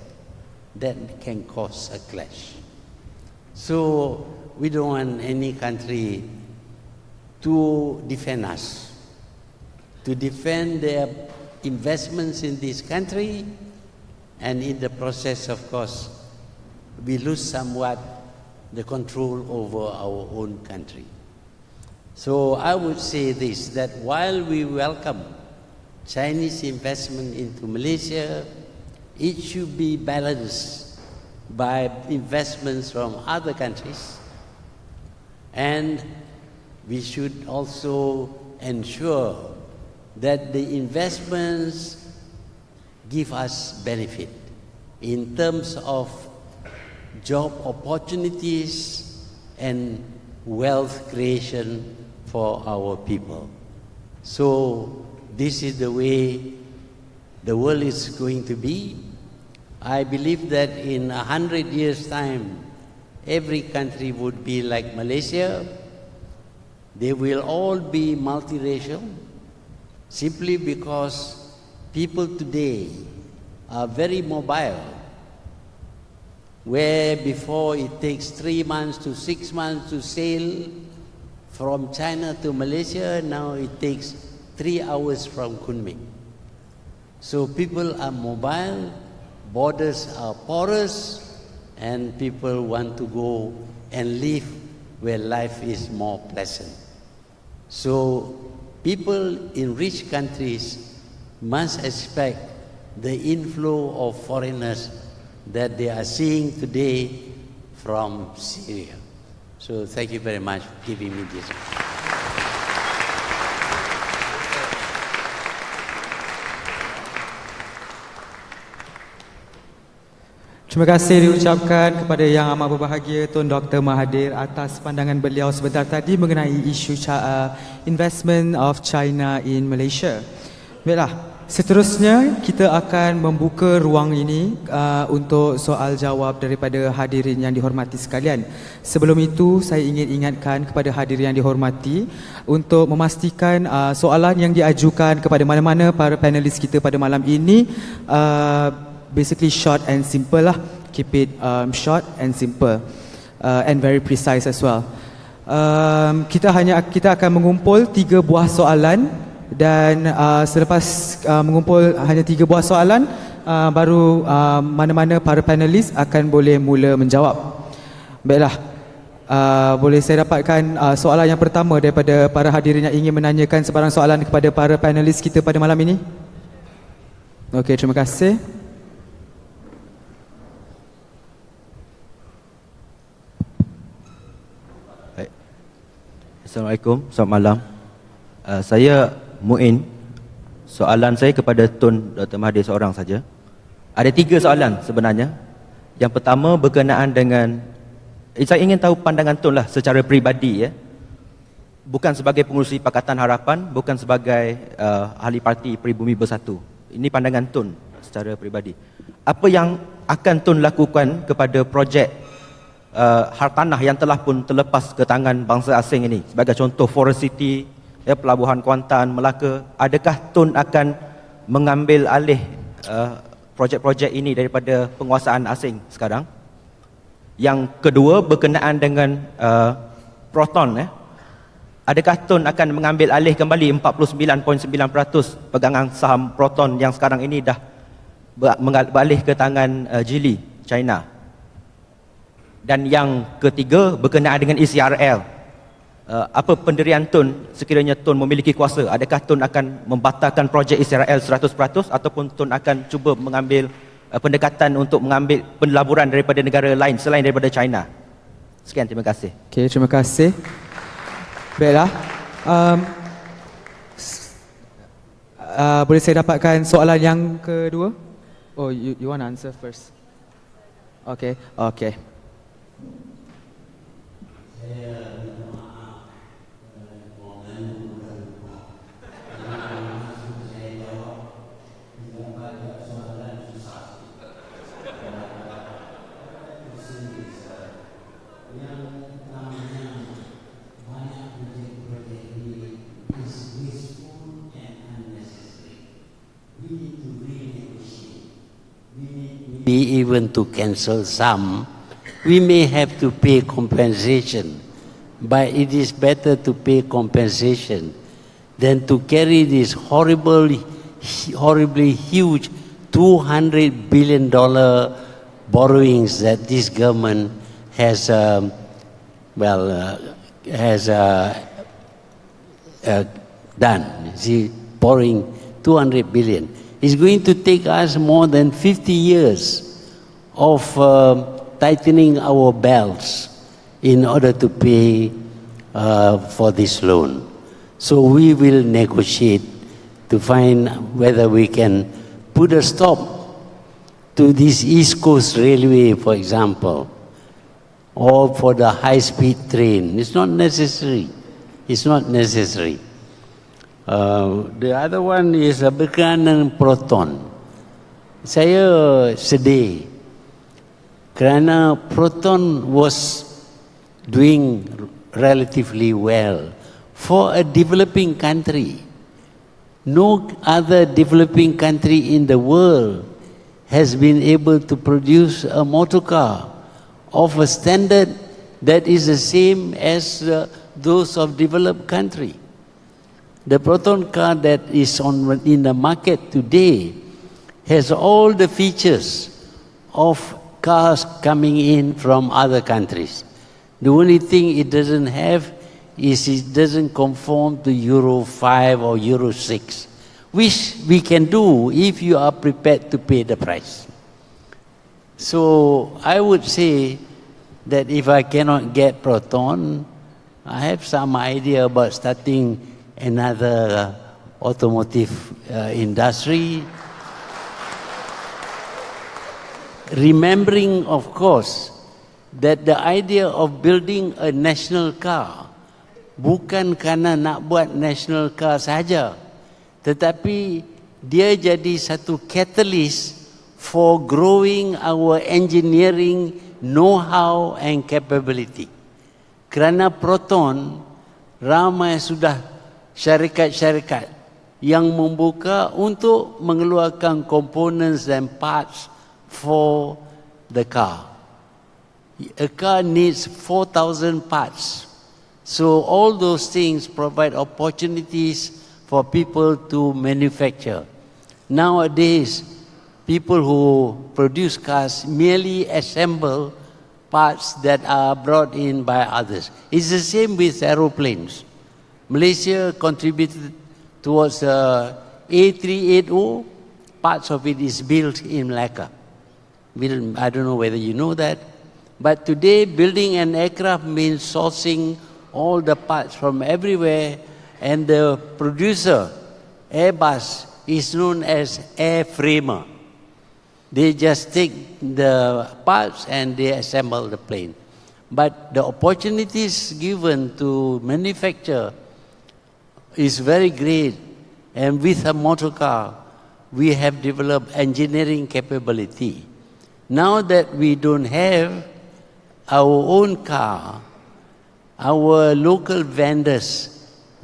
that can cause a clash. So we don't want any country to defend us, to defend their investments in this country, and in the process, of course, we lose somewhat the control over our own country. So I would say this, that while we welcome Chinese investment into Malaysia, it should be balanced by investments from other countries, and we should also ensure that the investments give us benefit in terms of job opportunities and wealth creation for our people. So this is the way the world is going to be. I believe that in 100 years' time, every country would be like Malaysia. They will all be multiracial, simply because people today are very mobile. Where before it takes 3 months to 6 months to sail from China to Malaysia, now it takes 3 hours from Kunming. So people are mobile, borders are porous, and people want to go and live where life is more pleasant. So people in rich countries must expect the inflow of foreigners that they are seeing today from Syria. So thank you very much for giving me this. Terima kasih diucapkan kepada Yang Amat Berbahagia Tun Dr. Mahathir atas pandangan beliau sebentar tadi mengenai isu investment of China in Malaysia. Baiklah, seterusnya kita akan membuka ruang ini untuk soal jawab daripada hadirin yang dihormati sekalian. Sebelum itu, saya ingin ingatkan kepada hadirin yang dihormati untuk memastikan soalan yang diajukan kepada mana-mana para panelis kita pada malam ini basically short and simple lah. Keep it short and simple and very precise as well. Kita akan mengumpul 3 buah soalan, dan selepas mengumpul hanya 3 buah soalan, baru mana-mana para panelis akan boleh mula menjawab. Baiklah, boleh saya dapatkan soalan yang pertama daripada para hadirin yang ingin menanyakan sebarang soalan kepada para panelis kita pada malam ini? Okey, terima kasih. Assalamualaikum, selamat malam. Saya Muin. Soalan saya kepada Tun Dr. Mahathir seorang saja. Ada 3 soalan sebenarnya. Yang pertama berkenaan dengan, saya ingin tahu pandangan Tun lah secara peribadi ya. Bukan sebagai pengurusi Pakatan Harapan, bukan sebagai ahli parti Peribumi Bersatu. Ini pandangan Tun secara peribadi. Apa yang akan Tun lakukan kepada projek hartanah yang telah pun terlepas ke tangan bangsa asing ini, sebagai contoh Forest City, Pelabuhan Kuantan, Melaka? Adakah Tun akan mengambil alih projek-projek ini daripada penguasaan asing sekarang? Yang kedua berkenaan dengan Proton. Adakah Tun akan mengambil alih kembali 49.9% pegangan saham Proton yang sekarang ini dah beralih ke tangan Geely, China? Dan yang ketiga berkenaan dengan ECRL. Apa pendirian Tun sekiranya Tun memiliki kuasa? Adakah Tun akan membatalkan projek ECRL 100% ataupun Tun akan cuba mengambil pendekatan untuk mengambil penlaburan daripada negara lain selain daripada China? Sekian, terima kasih. Okey, terima kasih. Baiklah. Boleh saya dapatkan soalan yang kedua? Oh, you want to answer first? Okay, okay. We need be even to cancel some, we may have to pay compensation. But it is better to pay compensation than to carry this horribly huge $200 billion borrowings that this government has done. See, borrowing 200 billion. It's going to take us more than 50 years of tightening our belts in order to pay for this loan. So we will negotiate to find whether we can put a stop to this East Coast Railway, for example, or for the high-speed train. It's not necessary. It's not necessary. The other one is berkenaan dengan proton. Saya sedih kerana proton was doing relatively well for a developing country. No other developing country in the world has been able to produce a motor car of a standard that is the same as those of developed country. The proton car that is in the market today has all the features of cars coming in from other countries. The only thing it doesn't have is it doesn't conform to Euro 5 or Euro 6, which we can do if you are prepared to pay the price. So I would say that if I cannot get proton, I have some idea about starting another automotive industry. Remembering, of course, that the idea of building a national car bukan kerana nak buat national car saja, tetapi dia jadi satu catalyst for growing our engineering know-how and capability. Kerana proton, ramai sudah syarikat-syarikat yang membuka untuk mengeluarkan components and parts for the car. A car needs 4,000 parts. So all those things provide opportunities for people to manufacture. Nowadays, people who produce cars merely assemble parts that are brought in by others. It's the same with aeroplanes. Malaysia contributed towards A380. Parts of it is built in Malacca. I don't know whether you know that. But today, building an aircraft means sourcing all the parts from everywhere, and the producer, Airbus, is known as airframer. They just take the parts and they assemble the plane. But the opportunities given to manufacture is very great. And with a motor car, we have developed engineering capability. Now that we don't have our own car, our local vendors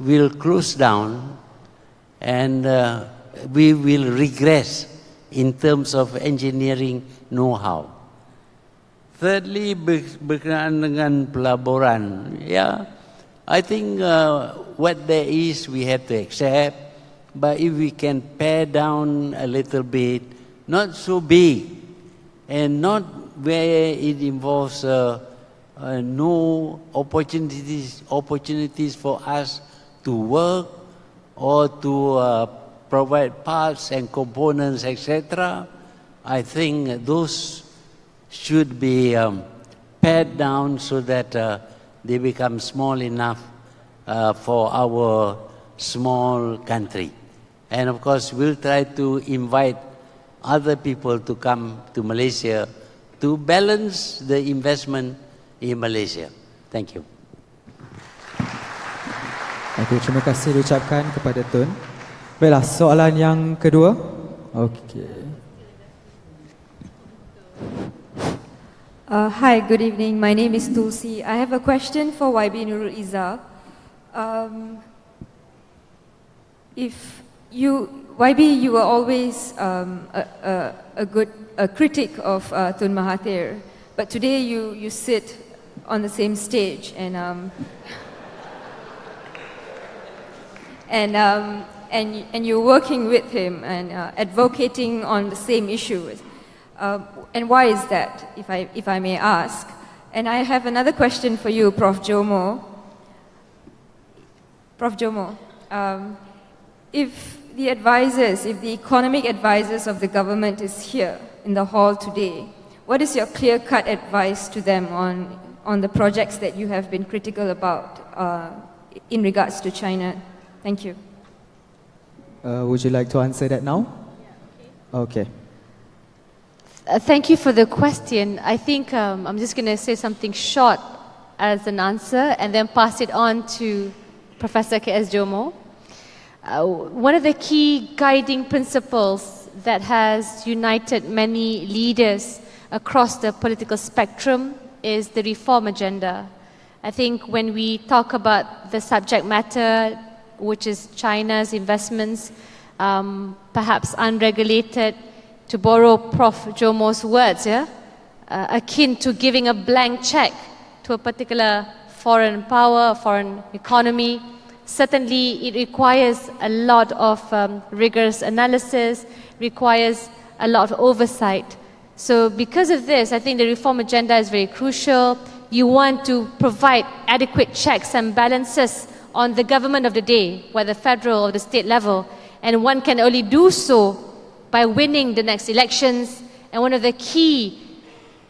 will close down and we will regress in terms of engineering know-how. Thirdly, berkenaan dengan pelaburan, I think what there is we have to accept, but if we can pare down a little bit, not so big, and not where it involves no opportunities for us to work or to provide parts and components, etc. I think those should be pared down so that they become small enough for our small country. And of course, we'll try to invite other people to come to Malaysia to balance the investment in Malaysia. Thank you. Okey, terima kasih diucapkan kepada Tun. Baiklah, soalan yang kedua. Okey. Hi, good evening. My name is Tulsi. I have a question for YB Nurul Izzah. If YB, you were always a critic of Tun Mahathir, but today you sit on the same stage and you're working with him and advocating on the same issues. And why is that, if I may ask? And I have another question for you, Prof. Jomo. Prof. Jomo, if the economic advisors of the government is here in the hall today, what is your clear-cut advice to them on the projects that you have been critical about in regards to China? Thank you. Would you like to answer that now? Yeah, okay. Thank you for the question. I think I'm just going to say something short as an answer and then pass it on to Professor K.S. Jomo. One of the key guiding principles that has united many leaders across the political spectrum is the reform agenda. I think when we talk about the subject matter, which is China's investments, perhaps unregulated, to borrow Prof. Jomo's words, akin to giving a blank check to a particular foreign power, foreign economy. Certainly, it requires a lot of rigorous analysis, requires a lot of oversight. So because of this, I think the reform agenda is very crucial. You want to provide adequate checks and balances on the government of the day, whether federal or the state level. And one can only do so by winning the next elections. And one of the key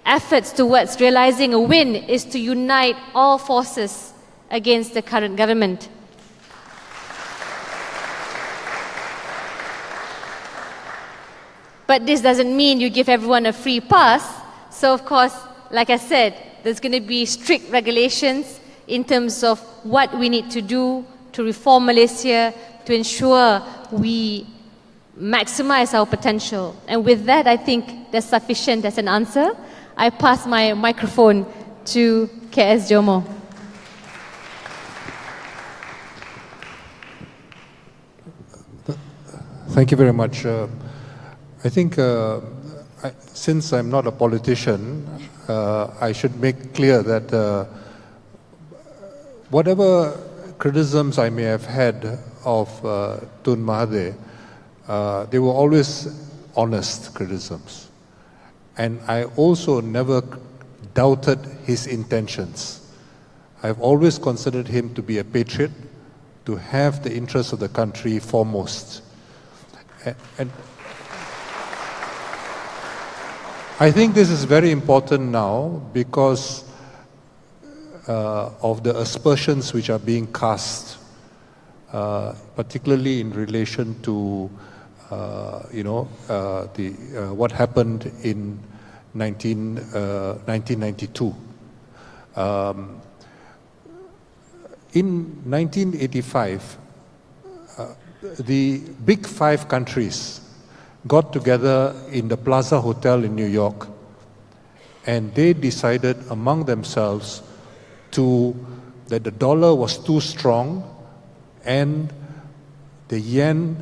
efforts towards realizing a win is to unite all forces against the current government. But this doesn't mean you give everyone a free pass. So of course, like I said, there's going to be strict regulations in terms of what we need to do to reform Malaysia, to ensure we maximize our potential. And with that, I think that's sufficient as an answer. I pass my microphone to K.S. Jomo. Thank you very much. I think since I'm not a politician, I should make clear that whatever criticisms I may have had of Tun Mahathir, they were always honest criticisms. And I also never doubted his intentions. I've always considered him to be a patriot, to have the interests of the country foremost. And I think this is very important now because of the aspersions which are being cast, particularly in relation to what happened in 1992. In 1985, the big five countries got together in the Plaza Hotel in New York, and they decided among themselves that the dollar was too strong and the yen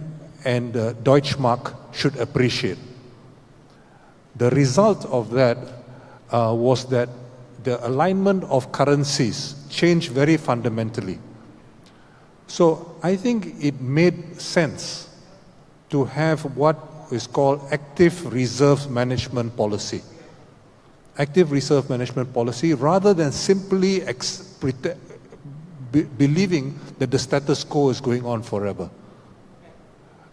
and the Deutschmark should appreciate. The result of that was that the alignment of currencies changed very fundamentally. So I think it made sense to have what is called active reserve management policy. Active reserve management policy, rather than simply believing that the status quo is going on forever.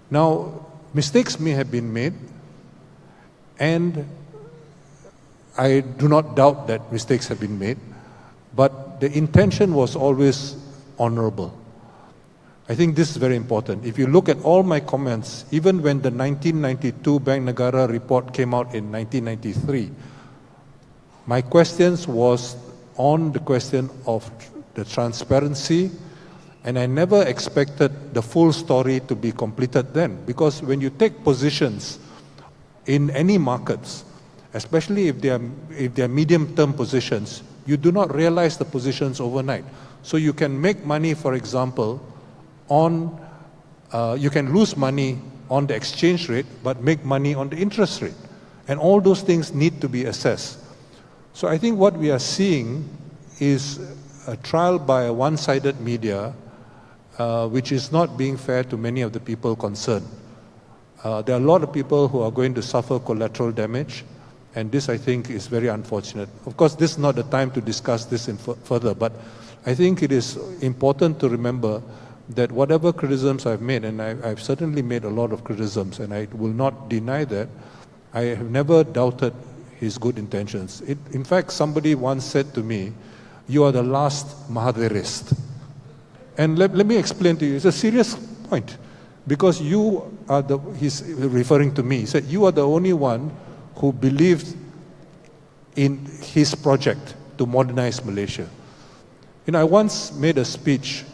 Now, mistakes may have been made, and I do not doubt that mistakes have been made, but the intention was always honorable. I think this is very important. If you look at all my comments, even when the 1992 Bank Negara report came out in 1993, my questions was on the question of the transparency, and I never expected the full story to be completed then. Because when you take positions in any markets, especially if they are medium-term positions, you do not realize the positions overnight. So you can make money, for example, on You can lose money on the exchange rate, but make money on the interest rate. And all those things need to be assessed. So I think what we are seeing is a trial by a one-sided media, which is not being fair to many of the people concerned. There are a lot of people who are going to suffer collateral damage, and this, I think, is very unfortunate. Of course, this is not the time to discuss this further, but I think it is important to remember that whatever criticisms I've made, and I've certainly made a lot of criticisms, and I will not deny that, I have never doubted his good intentions. In fact, somebody once said to me, "You are the last Mahathirist." And let me explain to you, it's a serious point. Because you are he's referring to me, he said, "You are the only one who believed in his project to modernize Malaysia." I once made a speech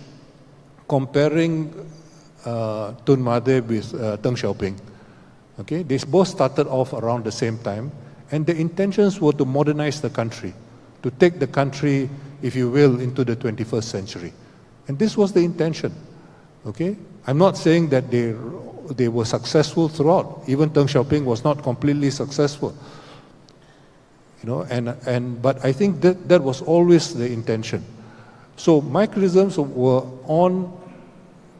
comparing Tun Mahathir with Deng Xiaoping. Okay, they both started off around the same time, and the intentions were to modernize the country, to take the country, if you will, into the 21st century. And this was the intention. Okay, I'm not saying that they were successful throughout. Even Deng Xiaoping was not completely successful. But I think that was always the intention. So my criticisms were on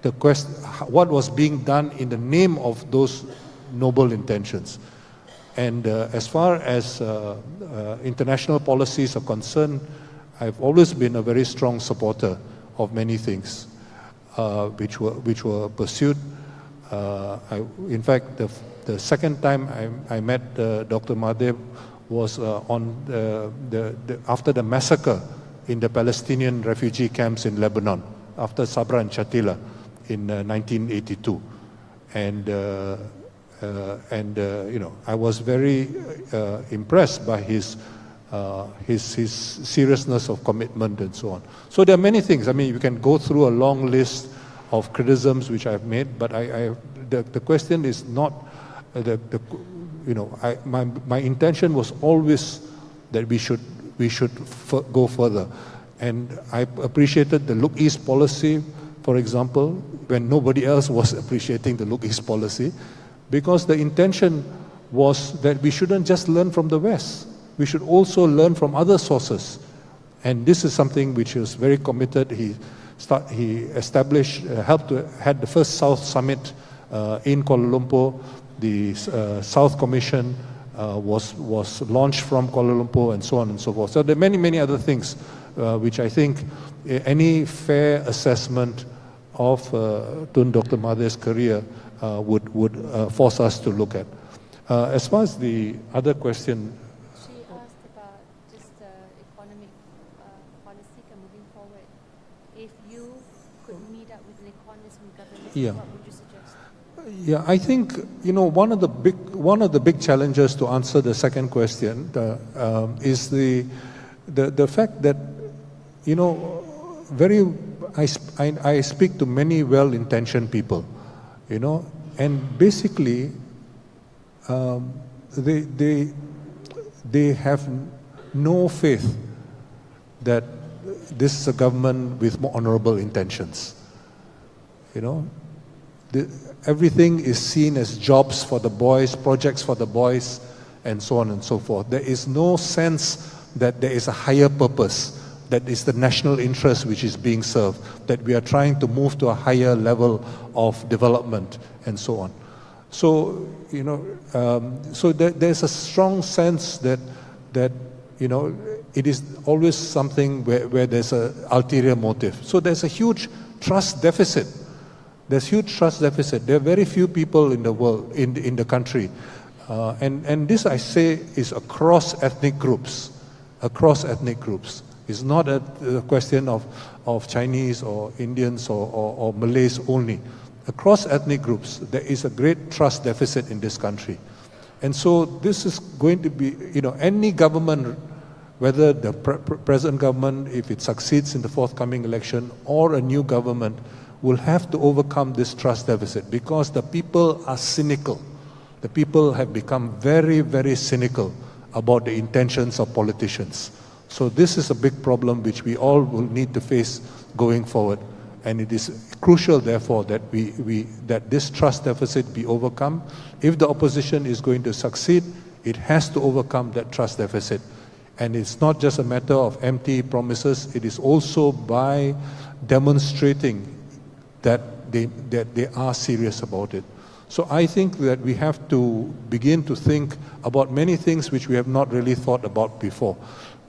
the question, what was being done in the name of those noble intentions. And as far as international policies are concerned, I've always been a very strong supporter of many things which were pursued. In fact, the second time I met Dr. Mahathir was after the massacre in the Palestinian refugee camps in Lebanon, after Sabra and Shatila in 1982. I was very impressed by his seriousness of commitment and so on. So there are many things. I mean, you can go through a long list of criticisms which I've made, but the question is not my intention was always that we should go further. And I appreciated the Look East policy, for example, when nobody else was appreciating the Look East policy, because the intention was that we shouldn't just learn from the West. We should also learn from other sources. And this is something which he was very committed. He established, had the first South Summit in Kuala Lumpur. The South Commission was launched from Kuala Lumpur, and so on and so forth. So there are many, many other things which I think any fair assessment of Dr. Mahathir's career would force us to look at. As far as the other question, she asked about just economic policy moving forward. If you could meet up with an economist from government, what would you suggest? Yeah, I think one of the big challenges to answer the second question is the fact that I speak to many well-intentioned people, and basically they have no faith that this is a government with more honorable intentions. Everything is seen as jobs for the boys, projects for the boys, and so on and so forth. There is no sense that there is a higher purpose, that is the national interest which is being served, that we are trying to move to a higher level of development, and so on. So, there's a strong sense that it is always something where there's an ulterior motive. So there's a huge trust deficit. There's huge trust deficit. There are very few people in the world, in the country. And this, I say, is across ethnic groups. Across ethnic groups. It's not a question of Chinese or Indians or Malays only. Across ethnic groups, there is a great trust deficit in this country. And so this is going to be, any government, whether the present government, if it succeeds in the forthcoming election, or a new government, will have to overcome this trust deficit, because the people are cynical. The people have become very, very cynical about the intentions of politicians. So this is a big problem which we all will need to face going forward. And it is crucial, therefore, that that this trust deficit be overcome. If the opposition is going to succeed, it has to overcome that trust deficit. And it's not just a matter of empty promises, it is also by demonstrating that they are serious about it. So I think that we have to begin to think about many things which we have not really thought about before.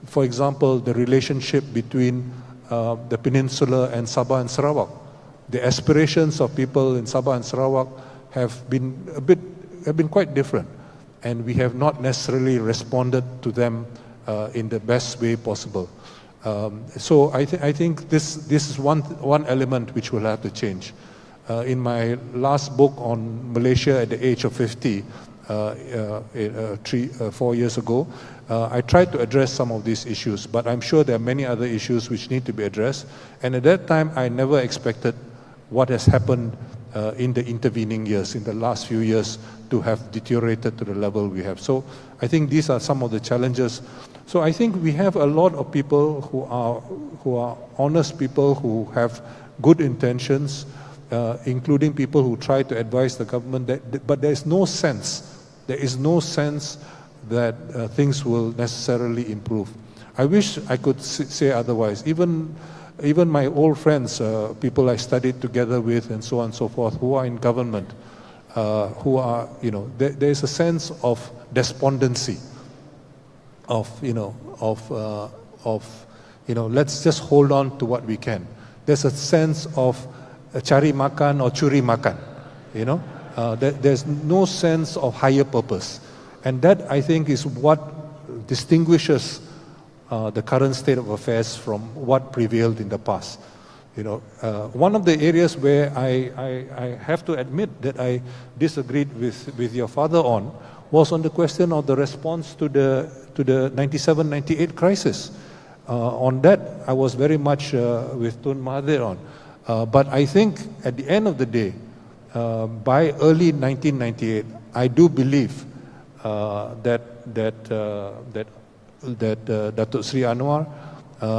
For example, the relationship between the peninsula and Sabah and Sarawak. The aspirations of people in Sabah and Sarawak have been quite different, and we have not necessarily responded to them in the best way possible. So I think this is one element which will have to change. In my last book on Malaysia at the age of 50, 4 years ago, I tried to address some of these issues, but I'm sure there are many other issues which need to be addressed. And at that time, I never expected what has happened in the intervening years, in the last few years, to have deteriorated to the level we have. So I think these are some of the challenges. So I think we have a lot of people who are honest people, who have good intentions, including people who try to advise the government, but there is no sense that things will necessarily improve. I wish I could say otherwise. Even my old friends, people I studied together with and so on and so forth, who are in government, who are, there is a sense of despondency, let's just hold on to what we can. There's a sense of cari makan or curi makan, there's no sense of higher purpose. And that, I think, is what distinguishes the current state of affairs from what prevailed in the past. One of the areas where I have to admit that I disagreed with your father on was on the question of the response to the 97-98 crisis. On that, I was very much with Tun Mahathir on. But I think at the end of the day, by early 1998, I do believe that Datuk Sri Anwar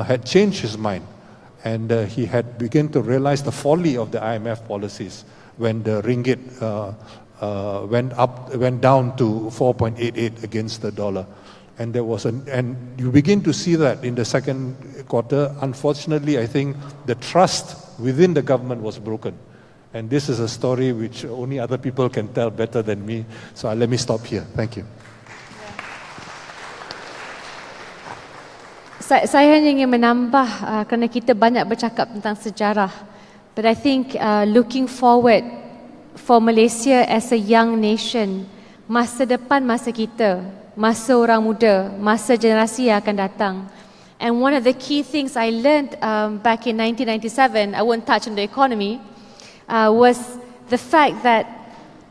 had changed his mind, and he had begun to realize the folly of the IMF policies when the ringgit went down to 4.88 against the dollar. And and you begin to see that in the second quarter. Unfortunately, I think the trust within the government was broken. And this is a story which only other people can tell better than me. So let me stop here. Thank you. Saya hanya ingin menambah kerana kita banyak bercakap tentang sejarah. But I think looking forward for Malaysia as a young nation, masa depan masa kita, masa orang muda, masa generasi yang akan datang. And one of the key things I learned back in 1997, I won't touch on the economy, was the fact that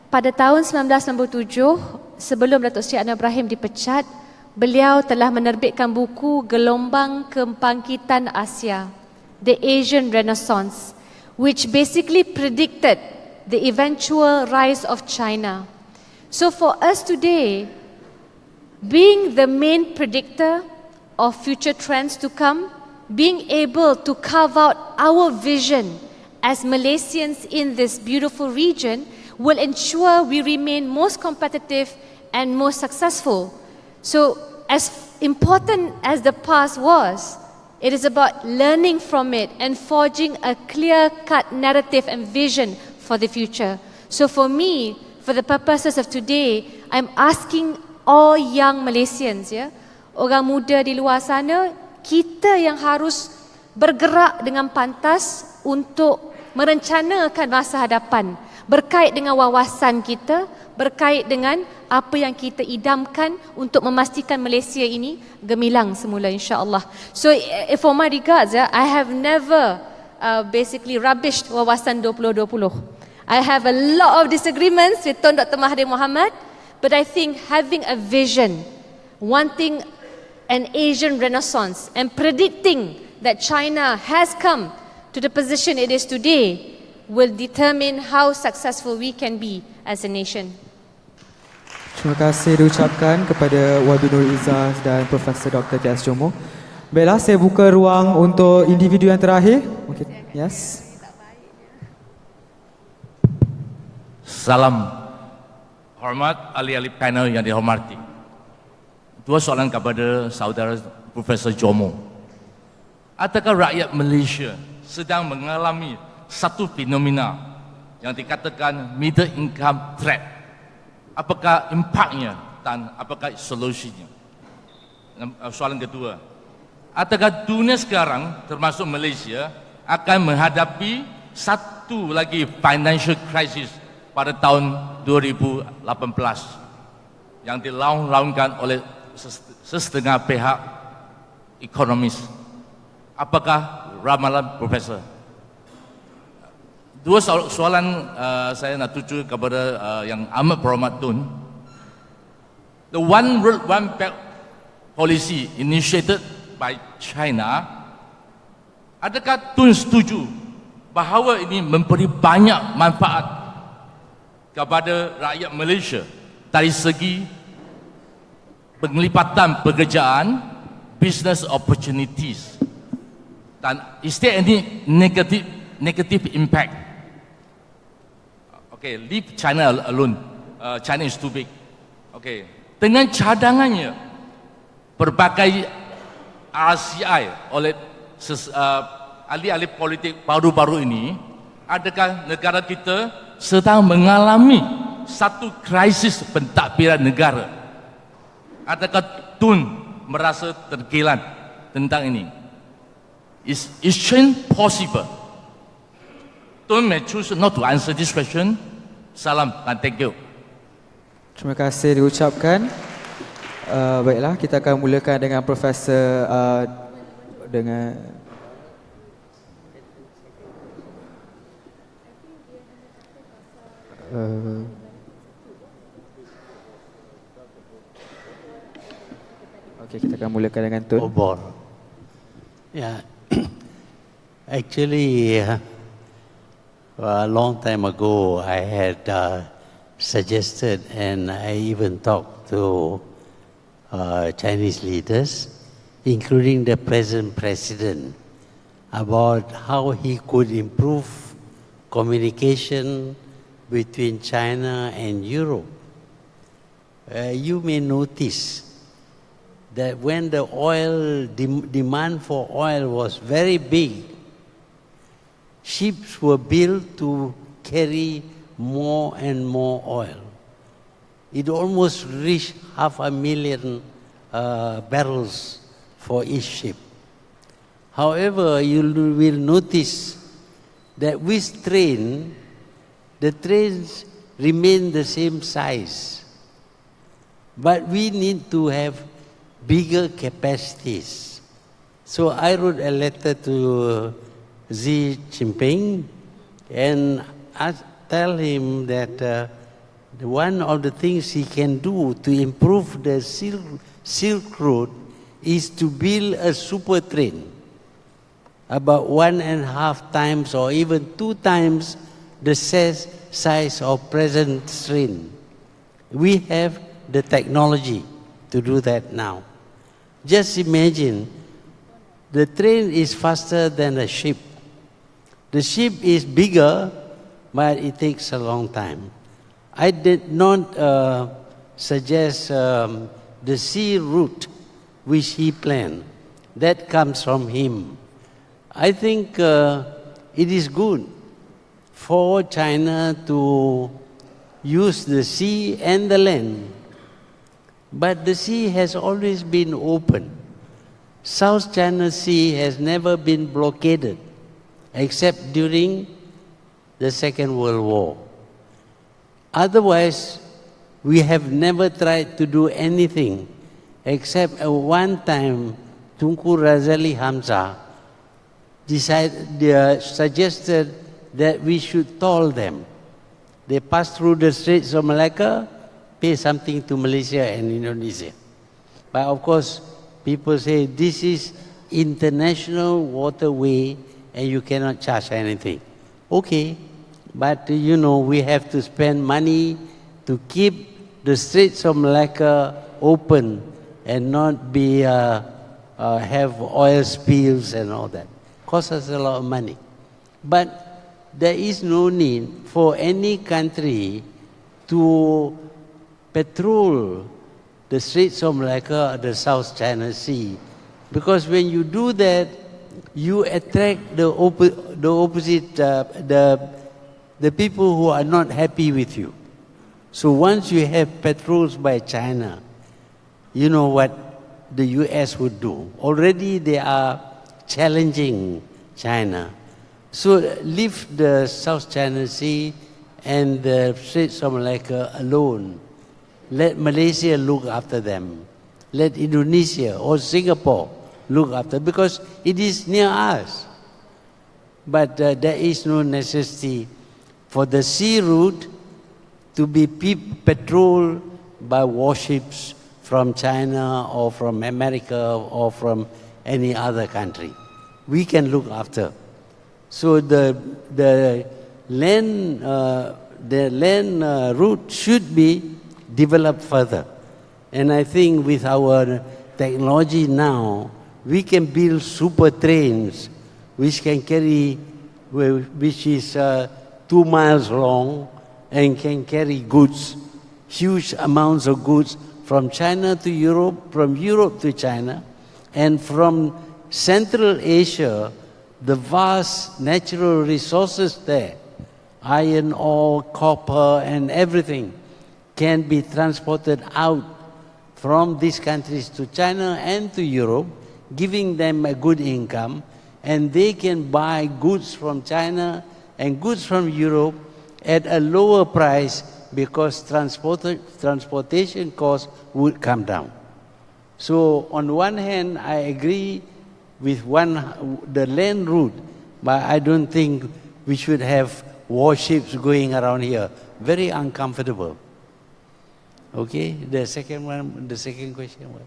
pada tahun 1997, sebelum Datuk Seri Anwar Ibrahim dipecat, beliau telah menerbitkan buku Gelombang Kebangkitan Asia, The Asian Renaissance, which basically predicted the eventual rise of China. So for us today, being the main predictor of future trends to come, being able to carve out our vision as Malaysians in this beautiful region will ensure we remain most competitive and most successful. So as important as the past was, it is about learning from it and forging a clear-cut narrative and vision for the future. So for me, for the purposes of today, I'm asking all young Malaysians, orang muda di luar sana, kita yang harus bergerak dengan pantas untuk merencanakan masa hadapan berkait dengan wawasan kita, berkait dengan apa yang kita idamkan untuk memastikan Malaysia ini gemilang semula, insya-Allah. So for my regards, I have never basically rubbished wawasan 2020. I have a lot of disagreements with Tun Dr. Mahathir Mohamad, but I think having a vision, wanting an Asian renaissance and predicting that China has come to the position it is today will determine how successful we can be as a nation. Terima kasih diucapkan kepada Wabi Nur Izzah dan Profesor Dr. T.S. Jomo. Baiklah, saya buka ruang untuk individu yang terakhir. Mungkin, yes. Salam hormat ahli-ahli panel yang dihormati. Dua soalan kepada saudara Profesor Jomo. Adakah rakyat Malaysia sedang mengalami satu fenomena yang dikatakan middle income trap? Apakah impaknya dan apakah solusinya? Soalan kedua, adakah dunia sekarang termasuk Malaysia akan menghadapi satu lagi financial crisis pada tahun 2018 yang dilaung-laungkan oleh setengah pihak ekonomis? Apakah ramalan Profesor? Dua soalan saya nak tuju kepada yang amat berhormat Tun. The One World One Belt policy initiated by China, adakah Tun setuju bahawa ini memberi banyak manfaat kepada rakyat Malaysia dari segi penglipatan pekerjaan, business opportunities, dan is there any negative impact? Okay, leave China alone. China is too big. Okay, dengan cadangannya berbagai RCI oleh ahli-ahli politik baru-baru ini, adakah negara kita sedang mengalami satu krisis pentadbiran negara? Adakah Tun merasa terkilan tentang ini? Is change possible? Tun may choose not to answer this question. Salam and thank you. Terima kasih diucapkan. Baiklah, kita akan mulakan dengan Profesor dengan okey, kita akan mulakan dengan Tun. Obor. Yeah. Actually, a long time ago, I had suggested and I even talked to Chinese leaders, including the present president, about how he could improve communication between China and Europe. You may notice that when the oil demand for oil was very big, ships were built to carry more and more oil. It almost reached 500,000 barrels for each ship. However, you will notice that with train, the trains remain the same size. But we need to have bigger capacities. So I wrote a letter to Xi Jinping and I tell him that one of the things he can do to improve the Silk Road is to build a super train about 1.5 times or even 2 times the size of present train. We have the technology to do that now. Just imagine, the train is faster than a ship. The ship is bigger, but it takes a long time. I did not suggest the sea route which he planned. That comes from him. I think it is good for China to use the sea and the land. But the sea has always been open. South China Sea has never been blockaded, except during the Second World War. Otherwise, we have never tried to do anything, except at one time, Tunku Razali Hamza suggested that we should toll them. They pass through the Straits of Malacca, pay something to Malaysia and Indonesia. But of course, people say this is international waterway and you cannot charge anything. Okay, but you know, we have to spend money to keep the Straits of Malacca open and not be have oil spills and all that. Costs us a lot of money. But there is no need for any country to patrol the Straits of Malacca, the South China Sea. Because when you do that, you attract the opposite, the people who are not happy with you. So once you have patrols by China, you know what the US would do. Already they are challenging China. So leave the South China Sea and the Straits of Malacca alone. Let Malaysia look after them. Let Indonesia or Singapore look after, because it is near us. But there is no necessity for the sea route to be patrolled by warships from China or from America or from any other country. We can look after. So the land route should be developed further. And I think with our technology now, we can build super trains which can carry, which is 2 miles long and can carry goods, huge amounts of goods from China to Europe, from Europe to China, and from Central Asia, the vast natural resources there, iron ore, copper, and everything, can be transported out from these countries to China and to Europe, giving them a good income, and they can buy goods from China and goods from Europe at a lower price because transportation costs would come down. So on one hand, I agree with the land route, but I don't think we should have warships going around here. Very uncomfortable. Okay, the second question, what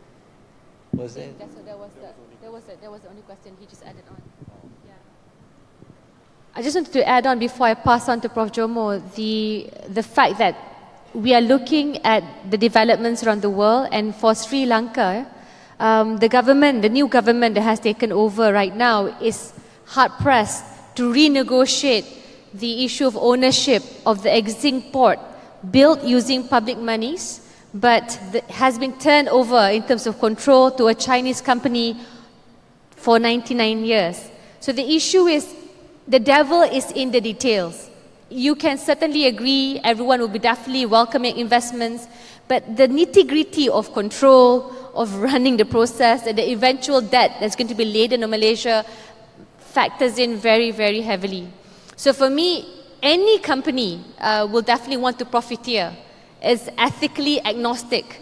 was that? That was the only question he just added on. Yeah. I just wanted to add on before I pass on to Prof. Jomo, the fact that we are looking at the developments around the world, and for Sri Lanka, the new government that has taken over right now is hard-pressed to renegotiate the issue of ownership of the existing port built using public monies, but has been turned over in terms of control to a Chinese company for 99 years. So the issue is, the devil is in the details. You can certainly agree, everyone will be definitely welcoming investments, but the nitty-gritty of control, of running the process, and the eventual debt that's going to be laden on Malaysia factors in very, very heavily. So for me, any company will definitely want to profiteer, is ethically agnostic.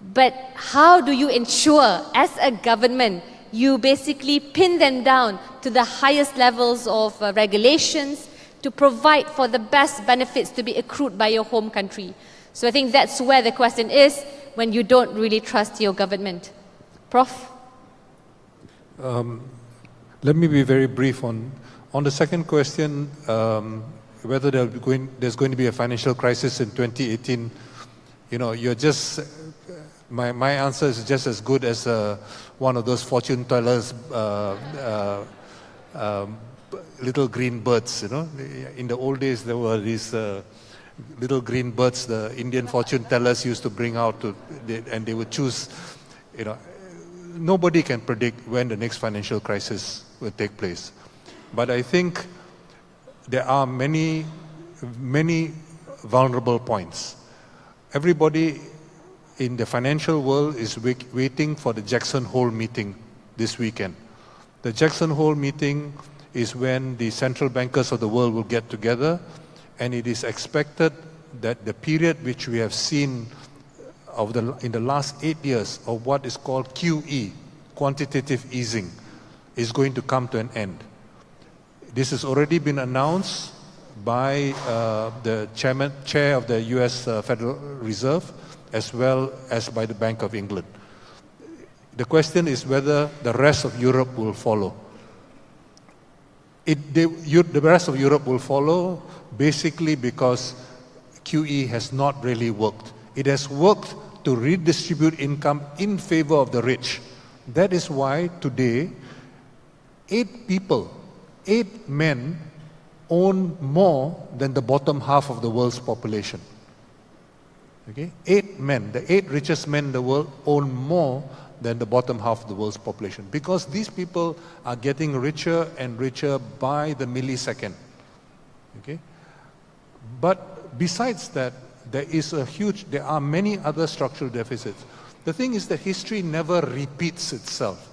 But how do you ensure, as a government, you basically pin them down to the highest levels of regulations to provide for the best benefits to be accrued by your home country? So I think that's where the question is, when you don't really trust your government. Prof? Let me be very brief on the second question. Whether there's going to be a financial crisis in 2018, you're just, my answer is just as good as one of those fortune tellers, little green birds, In the old days, there were these little green birds the Indian fortune tellers used to bring out, and they would choose, nobody can predict when the next financial crisis will take place. But I think there are many vulnerable points. Everybody in the financial world is waiting for the Jackson Hole meeting this weekend. The Jackson Hole meeting is when the central bankers of the world will get together, and it is expected that the period which we have seen in the last 8 years of what is called QE, quantitative easing, is going to come to an end. This has already been announced by the chair of the US Federal Reserve, as well as by the Bank of England. The question is whether the rest of Europe will follow. The rest of Europe will follow basically because QE has not really worked. It has worked to redistribute income in favor of the rich. That is why today, 8 men own more than the bottom half of the world's population. Okay, 8 men, the 8 richest men in the world own more than the bottom half of the world's population, because these people are getting richer and richer by the millisecond. Okay, but besides that, there are many other structural deficits. The thing is that history never repeats itself.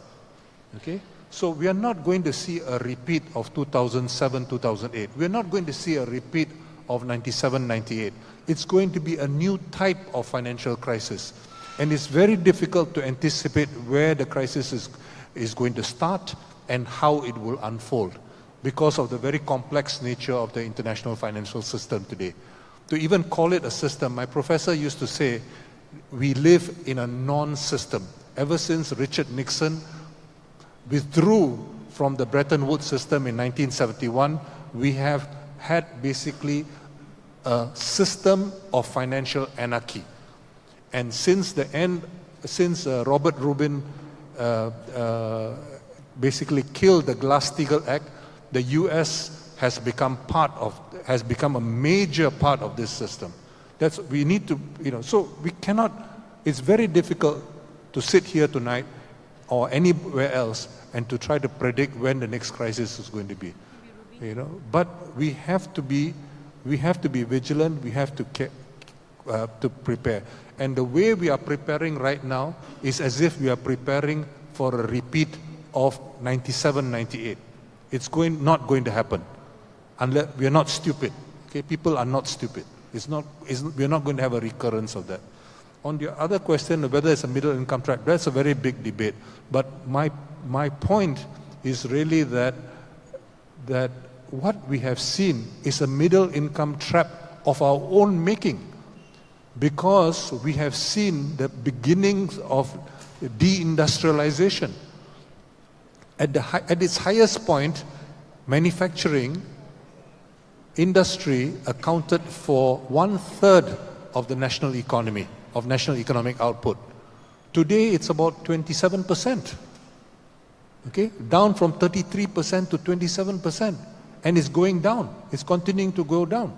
Okay, so we are not going to see a repeat of 2007, 2008. We are not going to see a repeat of 97, 98. It's going to be a new type of financial crisis. And it's very difficult to anticipate where the crisis is going to start and how it will unfold, because of the very complex nature of the international financial system today. To even call it a system, my professor used to say, we live in a non-system. Ever since Richard Nixon withdrew from the Bretton Woods system in 1971, we have had basically a system of financial anarchy. And since Robert Rubin basically killed the Glass-Steagall Act, the US has become a major part of this system. So we cannot, it's very difficult to sit here tonight or anywhere else and to try to predict when the next crisis is going to be. But we have to be vigilant, we have to prepare. And the way we are preparing right now is as if we are preparing for a repeat of 97, 98. It's not going to happen. Unless we are not stupid. Okay, people are not stupid. We are not going to have a recurrence of that. On the other question, whether it's a middle income trap, that's a very big debate. But my point is really that what we have seen is a middle income trap of our own making, because we have seen the beginnings of deindustrialization. At its highest point, manufacturing industry accounted for 1/3 of the national economy, of national economic output. Today, it's about 27%. Okay, down from 33% to 27%, and it's going down. It's continuing to go down.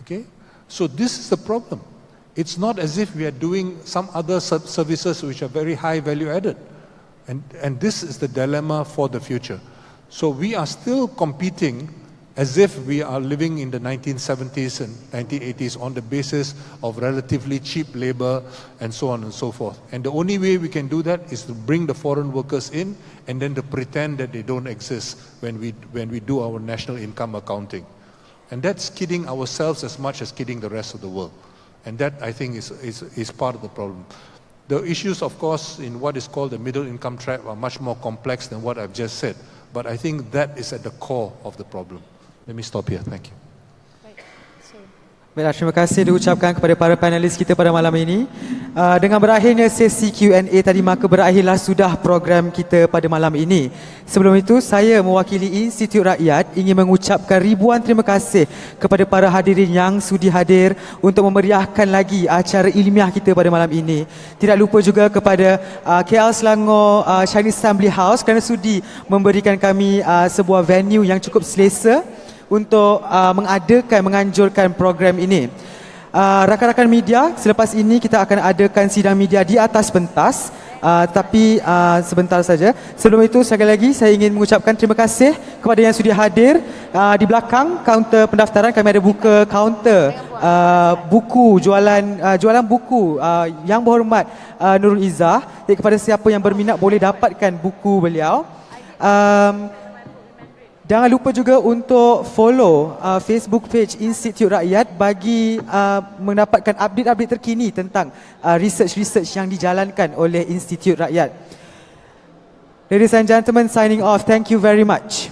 Okay, so this is the problem. It's not as if we are doing some other services which are very high value added, and this is the dilemma for the future. So we are still competing as if we are living in the 1970s and 1980s on the basis of relatively cheap labor and so on and so forth. And the only way we can do that is to bring the foreign workers in and then to pretend that they don't exist when we do our national income accounting. And that's kidding ourselves as much as kidding the rest of the world. And that, I think, is part of the problem. The issues, of course, in what is called the middle income trap are much more complex than what I've just said. But I think that is at the core of the problem. Let me stop here. Thank you. Baiklah, terima kasih diucapkan kepada para panelis kita pada malam ini. Dengan berakhirnya sesi Q&A tadi, maka berakhirlah sudah program kita pada malam ini. Sebelum itu, saya mewakili Institut Rakyat ingin mengucapkan ribuan terima kasih kepada para hadirin yang sudi hadir untuk memeriahkan lagi acara ilmiah kita pada malam ini. Tidak lupa juga kepada KL Selangor Chinese Assembly House kerana sudi memberikan kami sebuah venue yang cukup selesa untuk menganjurkan program ini. Rakan-rakan media, selepas ini kita akan adakan sidang media di atas pentas, tapi sebentar saja. Sebelum itu, sekali lagi saya ingin mengucapkan terima kasih kepada yang sudi hadir. Di belakang kaunter pendaftaran kami ada buka kaunter buku, jualan buku Yang Berhormat Nurul Izzah. Jadi kepada siapa yang berminat boleh dapatkan buku beliau. Jangan lupa juga untuk follow Facebook page Institut Rakyat bagi mendapatkan update-update terkini tentang research-research yang dijalankan oleh Institut Rakyat. Ladies and gentlemen, signing off. Thank you very much.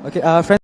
Okay, friends.